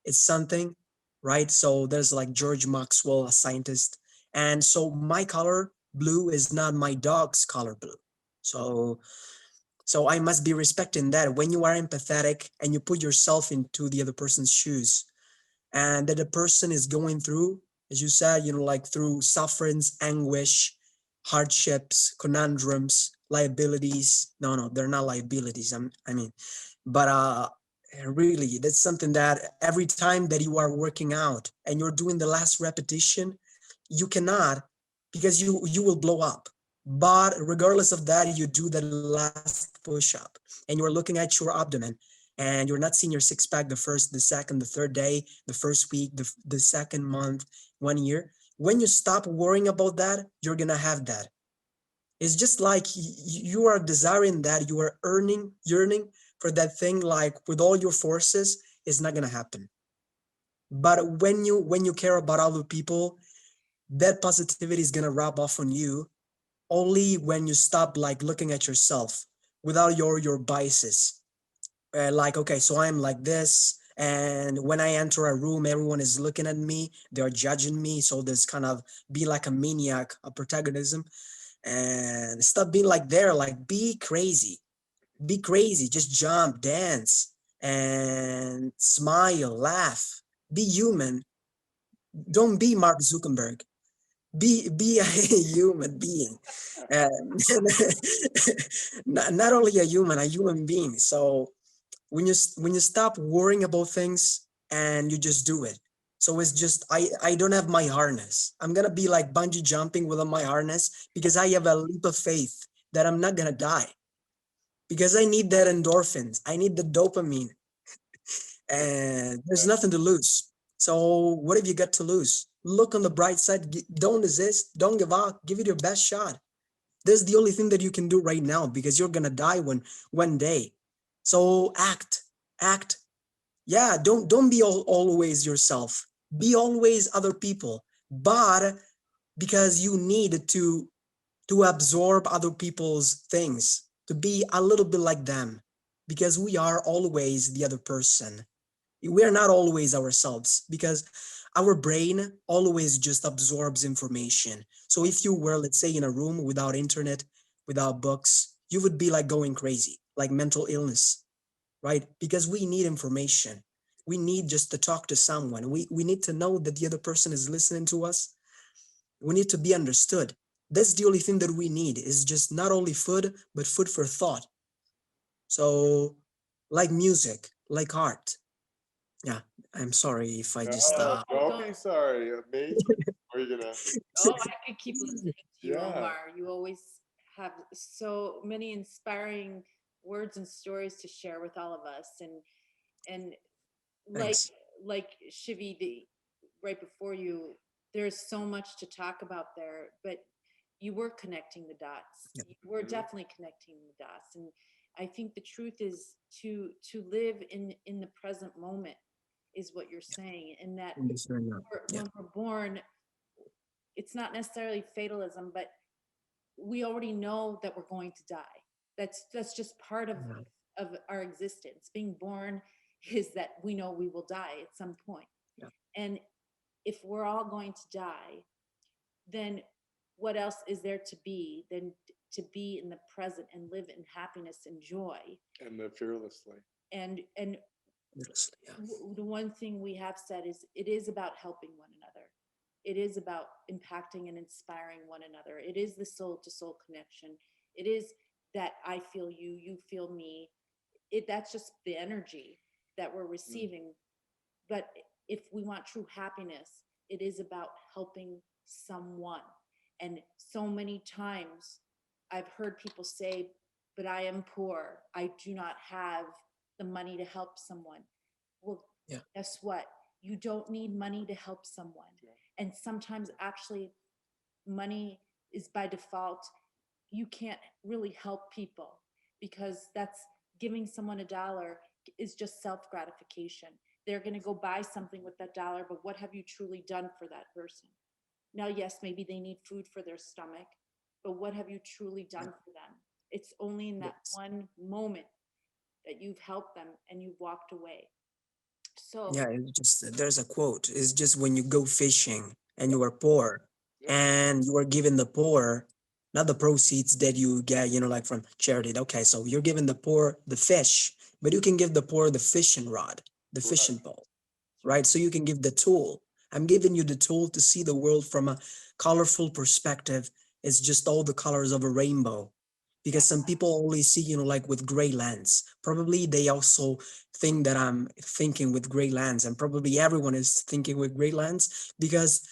is something, right? So there's like George Maxwell, a scientist, and so my color blue is not my dog's color blue. So so I must be respecting that. When you are empathetic and you put yourself into the other person's shoes, and that the person is going through, as you said, like through sufferings, anguish, hardships, conundrums, liabilities. No, they're not liabilities. I mean, but really, that's something that every time that you are working out and you're doing the last repetition, you cannot, because you will blow up. But regardless of that, you do the last push-up and you're looking at your abdomen, and you're not seeing your six-pack the first, the second, the third day, the first week, the second month, 1 year. When you stop worrying about that, you're gonna have that. It's just like you are desiring that, you are yearning for that thing, like with all your forces. It's not gonna happen. But when you care about other people, that positivity is gonna rub off on you only when you stop like looking at yourself without your biases. Like, okay, so I'm like this, and when I enter a room, everyone is looking at me, they're judging me. So there's kind of be like a maniac, a protagonism, and stop being like there. Like, be crazy, just jump, dance, and smile, laugh, be human. Don't be Mark Zuckerberg. Be a human being. uh, not only a human being. So when you stop worrying about things and you just do it. So it's just, I don't have my harness. I'm gonna be like bungee jumping without my harness, because I have a leap of faith that I'm not gonna die, because I need that endorphins, I need the dopamine, and there's nothing to lose. So what have you got to lose? Look on the bright side. Don't desist, don't give up, give it your best shot. That's the only thing that you can do right now, because you're gonna die one day. So act. Yeah, don't be always yourself. Be always other people, but because you need to absorb other people's things, to be a little bit like them, because we are always the other person. We are not always ourselves, because our brain always just absorbs information. So if you were, let's say, in a room without internet, without books, you would be like going crazy. like mental illness, right? Because we need information. We need just to talk to someone. We need to know that the other person is listening to us. We need to be understood. That's the only thing that we need, is just not only food, but food for thought. So like music, like art. Yeah, I'm sorry if I just Don't be sorry. Me? Are you gonna? Oh, I could keep listening to you, Yeah. Omar. You always have so many inspiring words and stories to share with all of us. And like Thanks. like Shivi, right before you, there's so much to talk about there, but you were connecting the dots. Yep. You were definitely connecting the dots. And I think the truth is to live in the present moment is what you're saying. And that when we're born, it's not necessarily fatalism, but we already know that we're going to die. That's just part of our existence. Being born is that we know we will die at some point. Yeah. And if we're all going to die, then what else is there to be than to be in the present and live in happiness and joy And live fearlessly. and Fearlessly, yeah. the one thing we have said is it is about helping one another. It is about impacting and inspiring one another. It is the soul to soul connection. It is that I feel you, you feel me. That's just the energy that we're receiving. But if we want true happiness, it is about helping someone. And so many times I've heard people say, but I am poor. I do not have the money to help someone. Well, Yeah. guess what? You don't need money to help someone. And sometimes actually money is by default. You can't really help people because that's giving someone $1 is just self gratification. They're going to go buy something with that $1, but what have you truly done for that person? Now, yes, maybe they need food for their stomach, but what have you truly done for them? It's only in that one moment that you've helped them and you've walked away. So Yeah, it's just there's a quote. It's just when you go fishing and you are poor and you are giving the poor not the proceeds that you get, like from charity. Okay, so you're giving the poor the fish, but you can give the poor the fishing rod, the fishing pole, right? So you can give the tool. I'm giving you the tool to see the world from a colorful perspective. It's just all the colors of a rainbow. Because some people only see, like with gray lens. Probably they also think that I'm thinking with gray lens, and probably everyone is thinking with gray lens because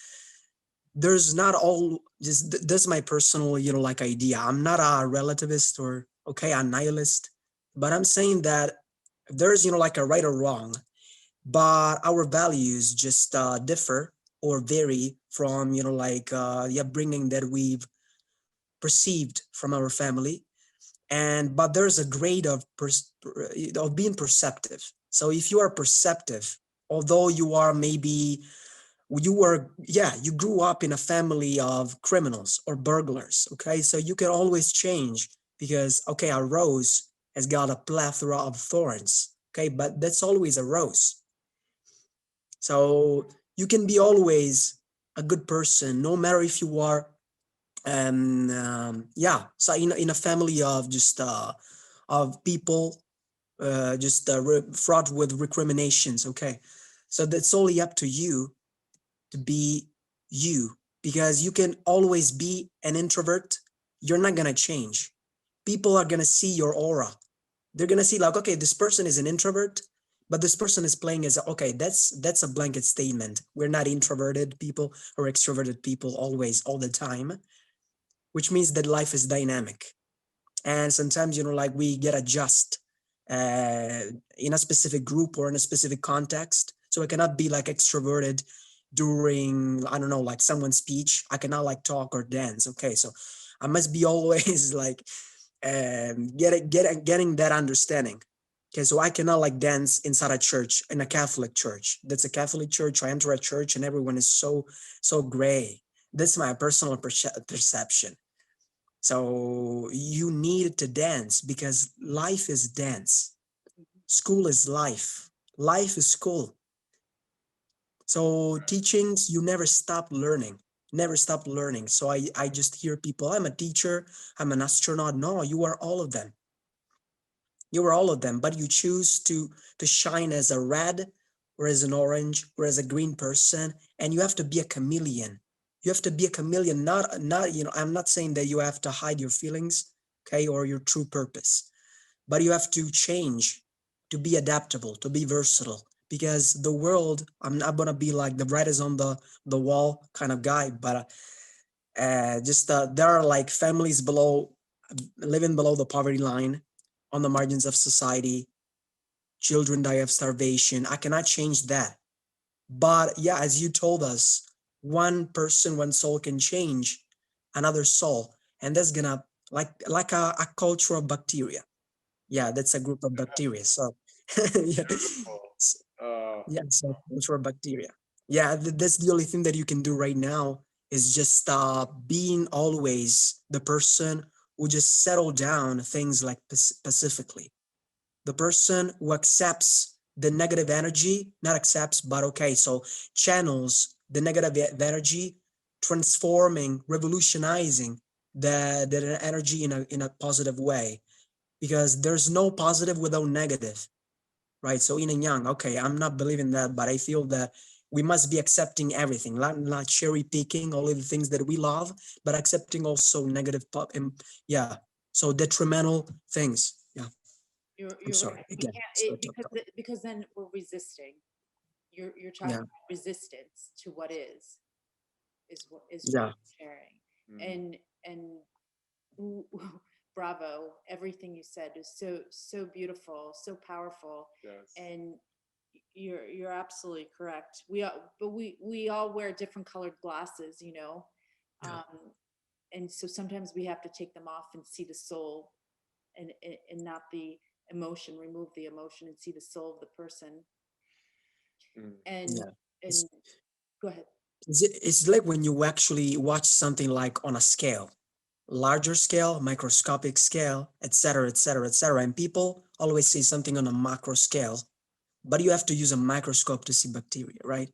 there's not all just that's my personal, like idea. I'm not a relativist or a nihilist, but I'm saying that there's, like a right or wrong, but our values just differ or vary from, the upbringing that we've perceived from our family. But there's a grade of being perceptive. So if you are perceptive, although you are maybe you grew up in a family of criminals or burglars, okay, so you can always change because a rose has got a plethora of thorns, okay, but that's always a rose. So you can be always a good person no matter if you are so in a family of just of people fraught with recriminations, okay, so that's only up to you to be you, because you can always be an introvert. You're not going to change. People are going to see your aura. They're going to see like, okay, this person is an introvert, but this person is playing as okay, that's a blanket statement. We're not introverted people or extroverted people always all the time, which means that life is dynamic. And sometimes, like we get adjust in a specific group or in a specific context. So I cannot be like extroverted during, I don't know, like someone's speech. I cannot like talk or dance. Okay, so I must be always like getting that understanding. Okay, so I cannot like dance inside a church, in a Catholic church. That's a Catholic church. I enter a church and everyone is so gray. That's my personal perception. So you need to dance because life is dance. School is life. Life is school. So teachings, you never stop learning. Never stop learning. So I just hear people, I'm a teacher, I'm an astronaut. No, you are all of them. You are all of them, but you choose to shine as a red or as an orange or as a green person, and you have to be a chameleon. You have to be a chameleon, not you know, I'm not saying that you have to hide your feelings, okay, or your true purpose, but you have to change, to be adaptable, to be versatile, because the world, I'm not gonna be like the red is on the wall kind of guy, but just there are like families below, living below the poverty line, on the margins of society. Children die of starvation. I cannot change that. But yeah, as you told us, one person, one soul can change another soul, and that's gonna like a culture of bacteria. Yeah, that's a group of bacteria. So yeah, yeah, so culture of bacteria. Yeah, that's the only thing that you can do right now, is just being always the person who just settle down things like pacifically, the person who accepts the negative energy, not accepts, but okay, so channels the negative energy, transforming, revolutionizing the energy in a positive way, because there's no positive without negative, right? So yin and yang, okay, I'm not believing that, but I feel that we must be accepting everything, not cherry picking all of the things that we love, but accepting also negative, yeah, so detrimental things. Yeah. I'm You're sorry right. We again. can't Sorry it, to because interrupt. because then we're resisting. You're talking Yeah, about resistance to what is what yeah, you're sharing. And ooh, bravo, everything you said is so beautiful, so powerful. Yes. And you're absolutely correct. We all wear different colored glasses, you know. yeah, And so sometimes we have to take them off and see the soul, and not the emotion, remove the emotion and see the soul of the person. and yeah. and go ahead. It's like when you actually watch something like on a scale, larger scale, microscopic scale, etc., etc., etc. And people always say something on a macro scale, but you have to use a microscope to see bacteria, right?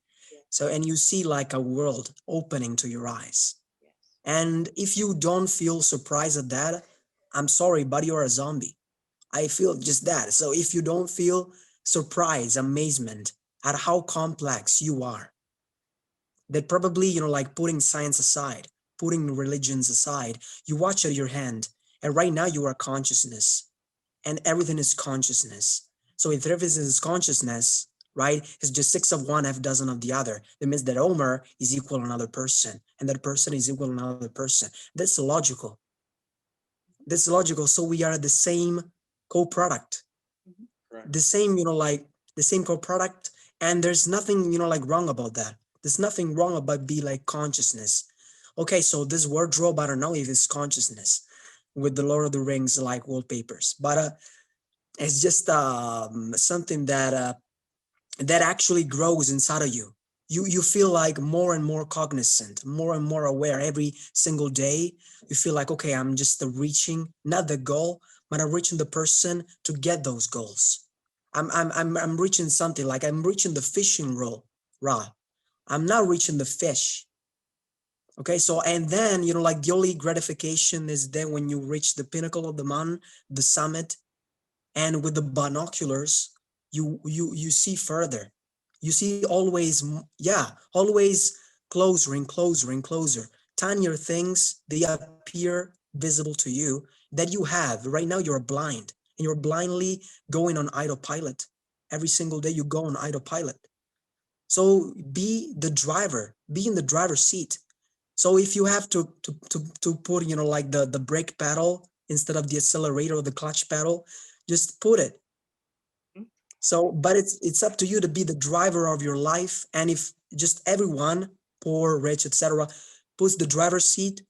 So, and you see like a world opening to your eyes. And if you don't feel surprised at that, I'm sorry, but you're a zombie. I feel just that. So if you don't feel surprise, amazement at how complex you are, that probably, you know, like putting science aside, putting religions aside, you watch at your hand, and right now you are consciousness, and everything is consciousness. So if everything is consciousness, right, it's just six of one, half dozen of the other. That means that Omer is equal to another person, and that person is equal to another person. That's logical. That's logical. So we are the same co-product, the same, you know, like the same co-product, and there's nothing, you know, like wrong about that. There's nothing wrong about be like consciousness. Okay, so this wardrobe, I don't know if it's consciousness with the Lord of the Rings like wallpapers, but it's just something that actually grows inside of you. You feel like more and more cognizant, more and more aware every single day. You feel like, okay, I'm just reaching not the goal, but I'm reaching the person to get those goals. I'm reaching something, like I'm reaching the fishing rod. I'm not reaching the fish. Okay, so and then, you know, like the only gratification is then when you reach the pinnacle of the mountain, the summit, and with the binoculars, you see further. You see always, yeah, always closer and closer and closer. Tinier things, they appear visible to you that you have. Right now you're blind, and you're blindly going on autopilot. Every single day you go on autopilot. So be the driver, be in the driver's seat. So if you have to put, you know, like the brake pedal instead of the accelerator or the clutch pedal, just put it. So, but it's up to you to be the driver of your life. And if just everyone, poor, rich, etc., puts the driver's seat,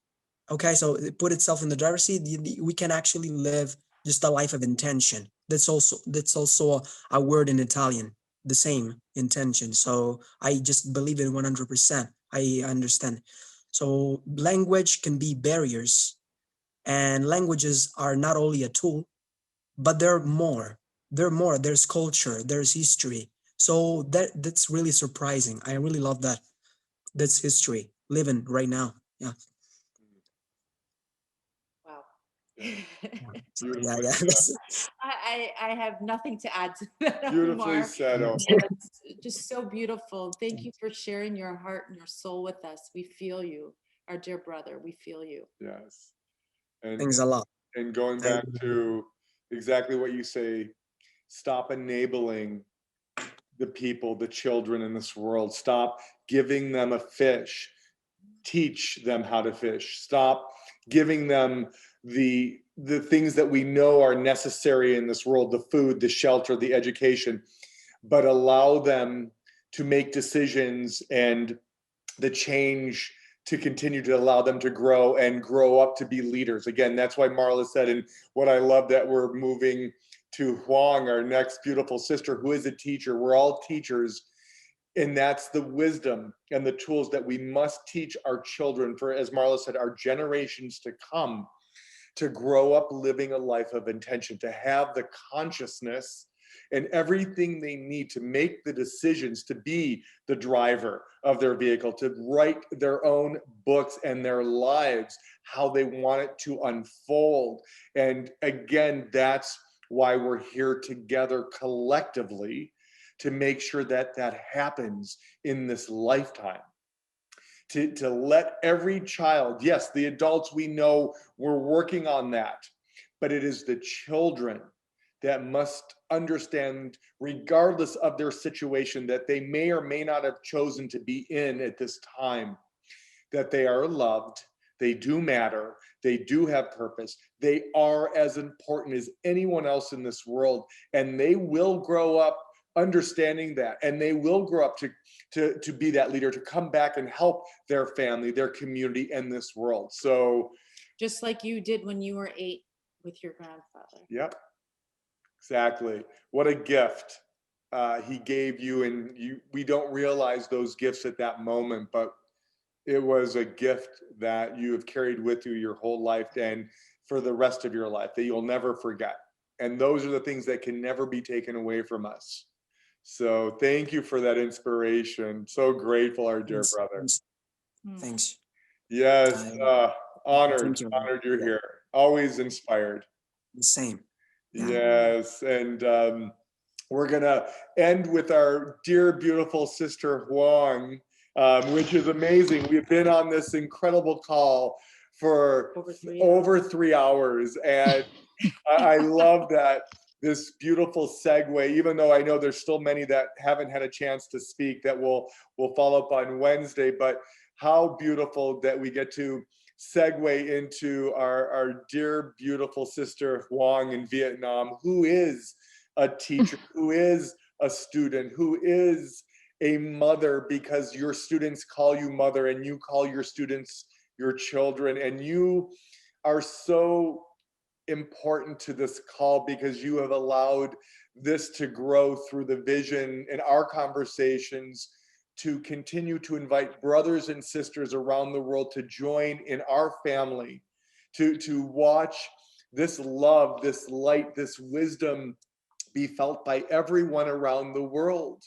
okay, so it put itself in the driver's seat, we can actually live just a life of intention. That's also a word in Italian, the same intention. So I just believe it 100%. I understand. So language can be barriers, and languages are not only a tool, but they're more. They're more. There's culture, there's history. So that's really surprising. I really love that. That's history living right now. Yeah. Wow. So, yeah, Beautifully yeah. said. I have nothing to add to that, Beautifully Omar. said, Omar. It's just so beautiful. Thank you for sharing your heart and your soul with us. We feel you, our dear brother. We feel you. Yes. And, Thanks a lot. and going Thank back to exactly what you say, stop enabling the people, the children in this world. Stop giving them a fish. Teach them how to fish. Stop giving them the things that we know are necessary in this world, the food, the shelter, the education, but allow them to make decisions and the change to continue to allow them to grow and grow up to be leaders. Again, that's why Marla said, and what I love that we're moving to Huang, our next beautiful sister, who is a teacher. We're all teachers. And that's the wisdom and the tools that we must teach our children for, as Marla said, our generations to come, to grow up living a life of intention, to have the consciousness and everything they need to make the decisions, to be the driver of their vehicle, to write their own books and their lives, how they want it to unfold. And again, that's why we're here together collectively, to make sure that that happens in this lifetime. To let every child, yes, the adults, we know we're working on that, but it is the children that must understand, regardless of their situation that they may or may not have chosen to be in at this time, that they are loved, they do matter, they do have purpose, they are as important as anyone else in this world, and they will grow up understanding that, and they will grow up to be that leader, to come back and help their family, their community, and this world. So Just like you did when you were 8 with your grandfather. yep, exactly. What a gift he gave you, and we don't realize those gifts at that moment, but it was a gift that you have carried with you your whole life and for the rest of your life that you'll never forget. And those are the things that can never be taken away from us. So thank you for that inspiration. So grateful, our dear brother. Thanks. Yes, honored, Thank you. honored you're Yeah. here. Always inspired. The same. Yes, and we're gonna end with our dear, beautiful sister Huang, which is amazing. We've been on this incredible call for over 3 hours, and I love that this beautiful segue, even though I know there's still many that haven't had a chance to speak that we'll follow up on Wednesday, but how beautiful that we get to segue into our dear, beautiful sister Huang in Vietnam, who is a teacher, who is a student, who is a mother, because your students call you mother and you call your students your children, and you are so important to this call because you have allowed this to grow through the vision in our conversations, to continue to invite brothers and sisters around the world to join in our family, to watch this love, this light, this wisdom be felt by everyone around the world.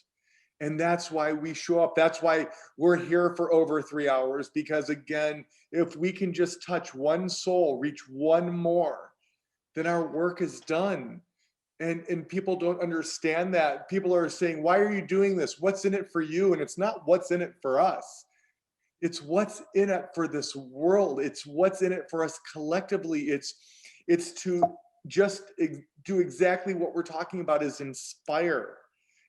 And that's why we show up. That's why we're here for over 3 hours, because again, if we can just touch one soul, reach one more, then our work is done. And people don't understand that. People are saying, why are you doing this? What's in it for you? And it's not what's in it for us. It's what's in it for this world. It's what's in it for us collectively. It's to just do exactly what we're talking about, is inspire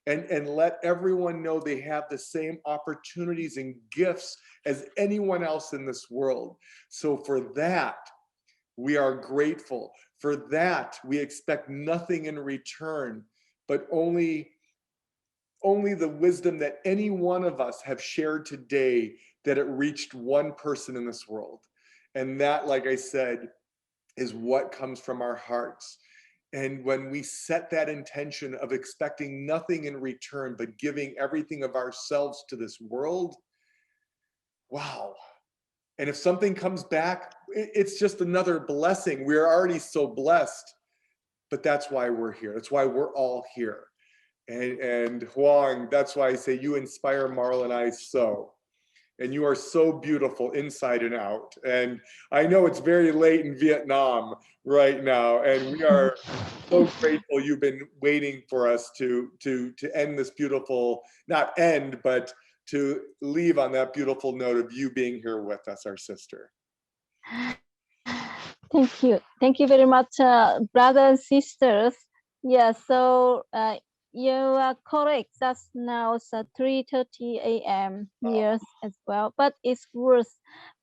and let everyone know they have the same opportunities and gifts as anyone else in this world. So for that, we are grateful. For that, we expect nothing in return, but only the wisdom that any one of us have shared today, that it reached one person in this world. And that, like I said, is what comes from our hearts. And when we set that intention of expecting nothing in return, but giving everything of ourselves to this world, wow. And if something comes back, it's just another blessing. We're already so blessed, but that's why we're here. That's why we're all here. And Huang, that's why I say you inspire Marla and I so. and you are so beautiful inside and out. And I know it's very late in Vietnam right now, and we are so grateful you've been waiting for us to end this beautiful, not end, but to leave on that beautiful note of you being here with us, our sister. Thank you. Thank you very much, brothers and sisters. Yeah, so you are correct. That's now it's 3:30 a.m. here as well. But it's worth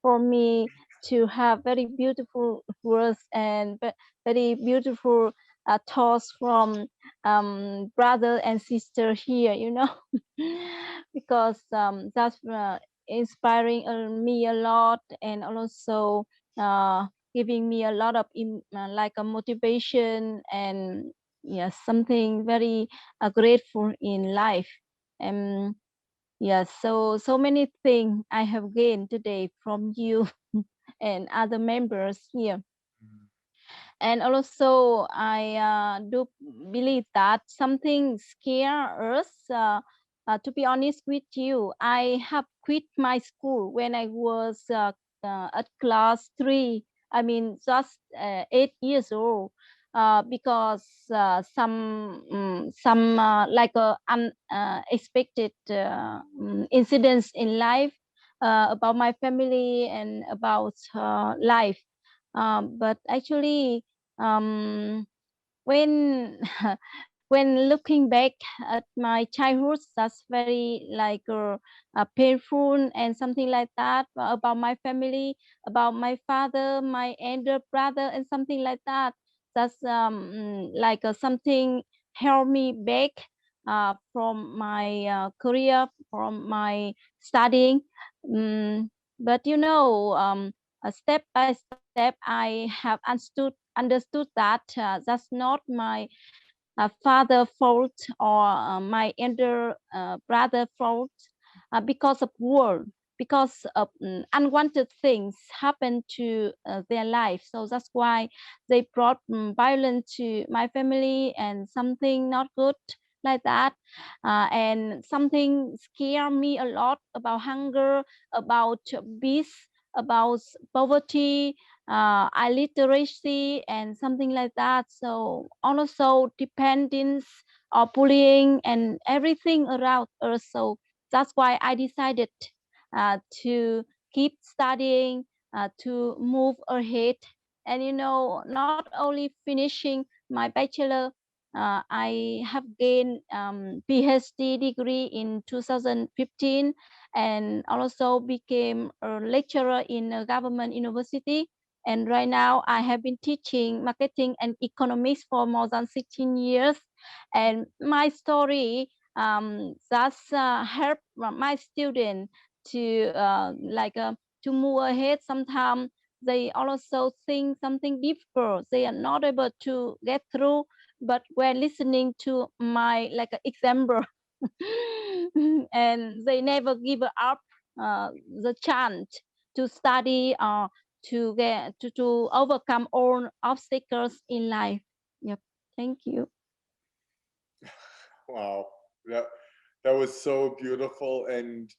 for me to have very beautiful words and very beautiful thoughts from brother and sister here, you know, because that's inspiring me a lot, and also giving me a lot of like a motivation, and yes, something very grateful in life. And yes, so many things I have gained today from you and other members here. And also I do believe that something scare us. To be honest with you, I have quit my school when I was at class 3. I mean, just 8 years old, because some like unexpected incidents in life, about my family and about life. But actually, when when looking back at my childhood, that's very like painful and something like that, about my family, about my father, my elder brother, and something like that. That's like something held me back from my career, from my studying. But you know, step by step, I have understood that that's not my father fault, or my elder brother fault, because of war, because of unwanted things happen to their life. So that's why they brought violence to my family, and something not good like that. And something scare me a lot about hunger, about beast, about poverty, illiteracy, and something like that. So also dependence or bullying and everything around us. So that's why I decided to keep studying, to move ahead. And you know, not only finishing my bachelor, I have gained PhD degree in 2015, and also became a lecturer in a government university. And right now I have been teaching marketing and economics for more than 16 years. And my story that's help my students to to move ahead. Sometimes they also think something difficult, they are not able to get through, but when listening to my like example, and they never give up the chance to study, or to get to overcome all obstacles in life. Yep. Thank you. Wow, that was so beautiful. And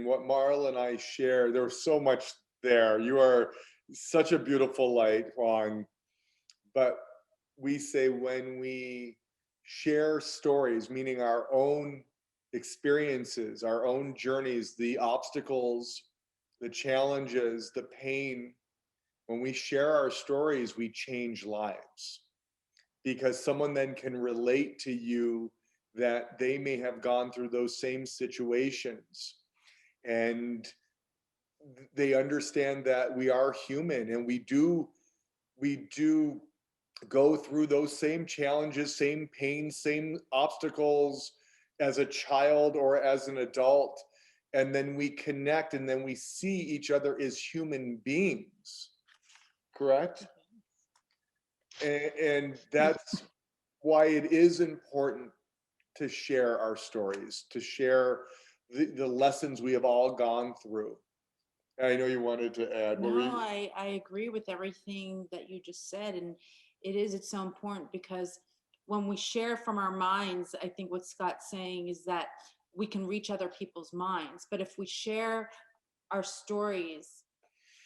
what Marl and I share, there was so much there. You are such a beautiful light, Juan. But we say when we share stories, meaning our own experiences, our own journeys, the obstacles, the challenges, the pain, when we share our stories, we change lives, because someone then can relate to you that they may have gone through those same situations, and they understand that we are human, and we do go through those same challenges, same pain, same obstacles as a child or as an adult. And then we connect, and then we see each other as human beings, correct? And that's why it is important to share our stories, to share the lessons we have all gone through. I know you wanted to add. No, I agree with everything that you just said. And it's so important, because when we share from our minds, I think what Scott's saying is that we can reach other people's minds. But if we share our stories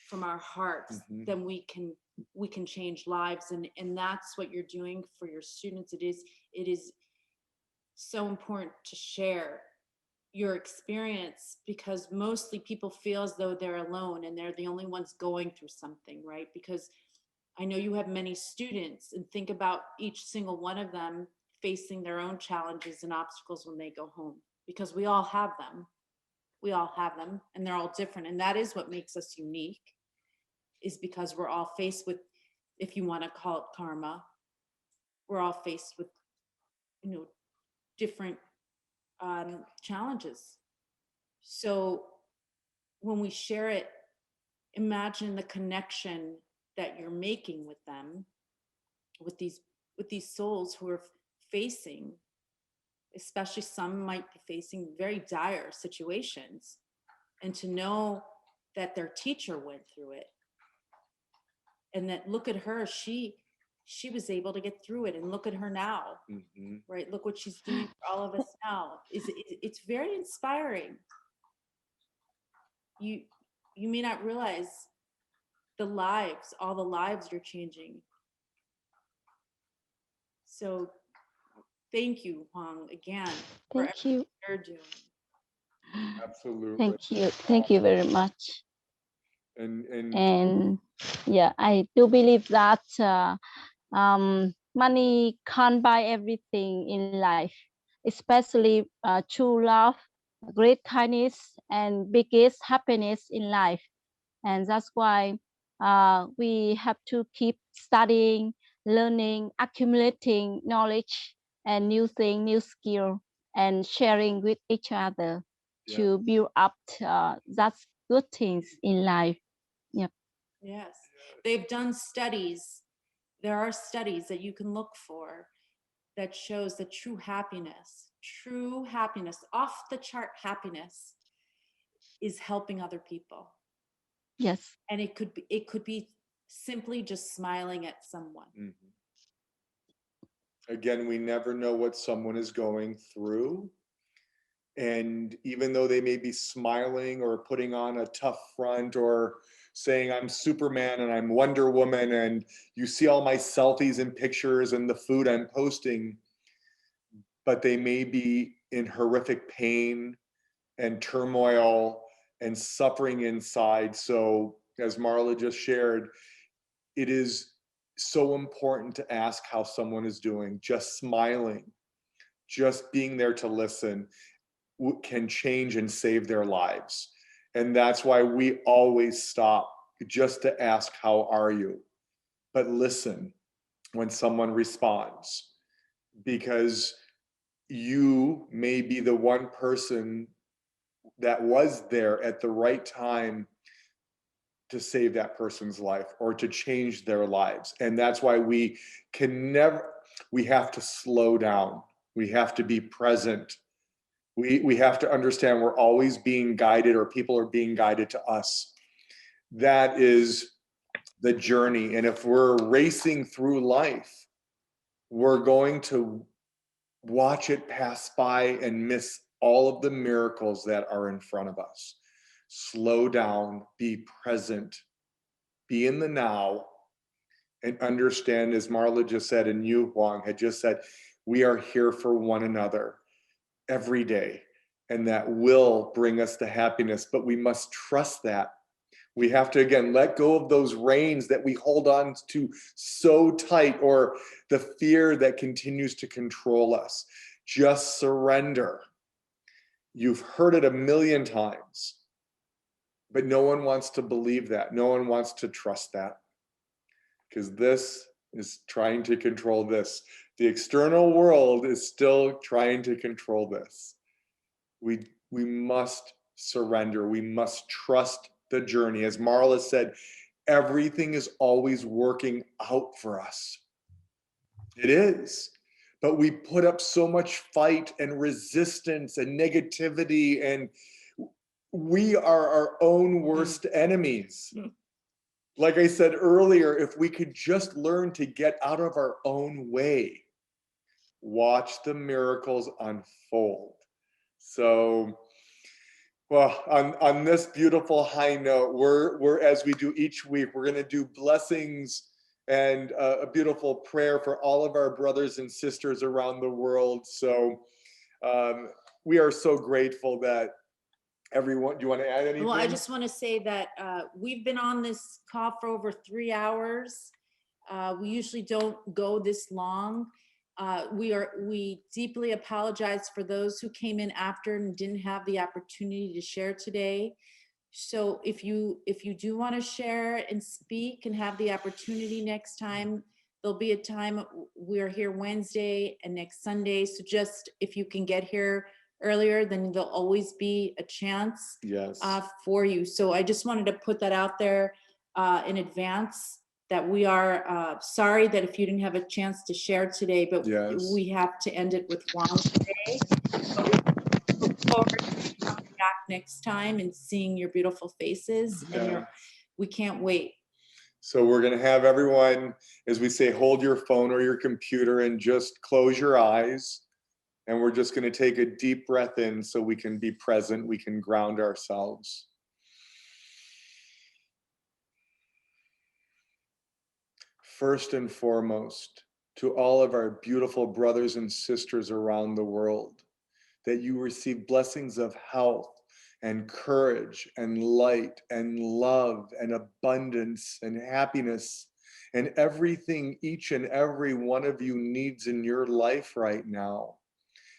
from our hearts, Mhm. then we can change lives. And that's what you're doing for your students. It is so important to share your experience, because mostly people feel as though they're alone and they're the only ones going through something, right? Because I know you have many students, and think about each single one of them facing their own challenges and obstacles when they go home, because we all have them. We all have them, and they're all different. And that is what makes us unique, is because we're all faced with, if you want to call it karma, we're all faced with, different challenges. So when we share it, imagine the connection that you're making with them, with these souls who are facing, especially some might be facing very dire situations, and to know that their teacher went through it, and that, look at her, she was able to get through it, and look at her now, Mhm. right? Look what she's doing for all of us now. It's very inspiring. You may not realize all the lives you're changing. So thank you, Huang, again, for Thank you. everything you're doing. Absolutely. Thank you very much. And And yeah, I do believe that money can't buy everything in life, especially true love, great kindness, and biggest happiness in life. And that's why we have to keep studying, learning, accumulating knowledge and new thing, new skill, and sharing with each other to build up that's good things in life. Yep. Yes, they've done studies. There are studies that you can look for that shows that true happiness, off the chart happiness, is helping other people. Yes. And it could be simply just smiling at someone. Mhm. Again, we never know what someone is going through. And even though they may be smiling or putting on a tough front or saying, I'm Superman and I'm Wonder Woman, and you see all my selfies and pictures and the food I'm posting, but they may be in horrific pain and turmoil and suffering inside. So, as Marla just shared, it is so important to ask how someone is doing. Just smiling, just being there to listen can change and save their lives. And that's why we always stop just to ask, how are you? But listen when someone responds, because you may be the one person that was there at the right time to save that person's life or to change their lives. And that's why we have to slow down. We have to be present. We have to understand we're always being guided, or people are being guided to us. That is the journey. And if we're racing through life, we're going to watch it pass by and miss all of the miracles that are in front of us. Slow down, be present, be in the now, and understand, as Marla just said and you, Huang, had just said, we are here for one another every day, and that will bring us the happiness, but we must trust that. We have to, again, let go of those reins that we hold on to so tight, or the fear that continues to control us. Just surrender. You've heard it a million times, but no one wants to believe that. No one wants to trust that, because this is trying to control this. The external world is still trying to control this. We must surrender. We must trust the journey. As Marla said, everything is always working out for us. It is. But we put up so much fight and resistance and negativity, and we are our own worst enemies. Like I said earlier, if we could just learn to get out of our own way, watch the miracles unfold. So Well, on this beautiful high note, we're as we do each week, we're going to do blessings and a beautiful prayer for all of our brothers and sisters around the world. So we are so grateful that everyone. Do you want to add anything? Well, I just want to say that we've been on this call for over 3 hours. We usually don't go this long. We deeply apologize for those who came in after and didn't have the opportunity to share today. So if you do want to share and speak and have the opportunity next time, there'll be a time. We're here Wednesday and next Sunday. So just if you can get here earlier, then there'll always be a chance Yes. For you. So I just wanted to put that out there in advance, that we are sorry that if you didn't have a chance to share today, but Yes. we have to end it with Juan today. But we look forward to coming back next time and seeing your beautiful faces, and we can't wait. So we're going to have everyone, as we say, hold your phone or your computer and just close your eyes. And we're just going to take a deep breath in so we can be present, we can ground ourselves. First and foremost, to all of our beautiful brothers and sisters around the world, that you receive blessings of health and courage and light and love and abundance and happiness and everything each and every one of you needs in your life right now,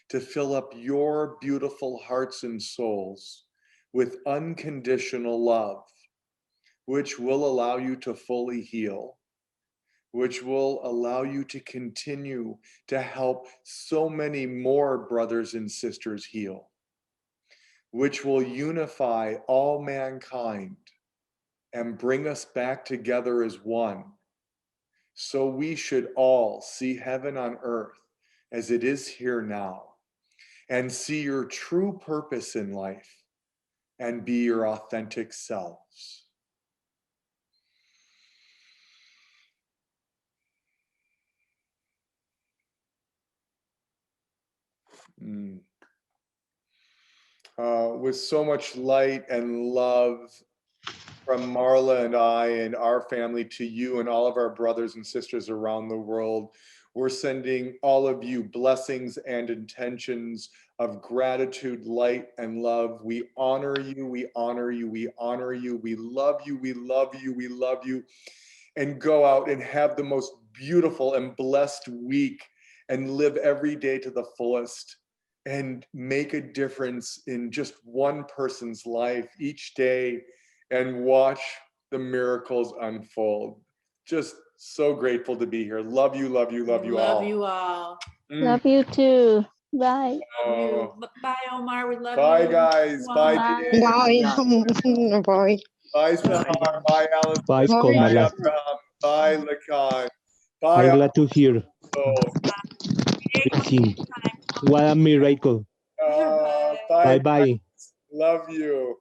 to fill up your beautiful hearts and souls with unconditional love, which will allow you to fully heal, which will allow you to continue to help so many more brothers and sisters heal, which will unify all mankind and bring us back together as one. So we should all see heaven on earth as it is here now, and see your true purpose in life and be your authentic selves. With so much light and love from Marla and I and our family to you and all of our brothers and sisters around the world, we're sending all of you blessings and intentions of gratitude, light, and love. We honor you, we honor you, we honor you, we love you, we love you, we love you. And go out and have the most beautiful and blessed week and live every day to the fullest and make a difference in just one person's life each day and watch the miracles unfold. Just so grateful to be here. Love you, love you, love you all. Love you all. Love you too. Bye. Oh. Bye, Omar. We love Bye, you. guys. Bye, Jane. Bye. Bye, Sahar. Bye, Alice. Bye, Bye, Komala. Abraham. Bye, Lakan. Bye, I'm glad to hear Alonso. everything. What a miracle. Bye. Bye-bye. Love you.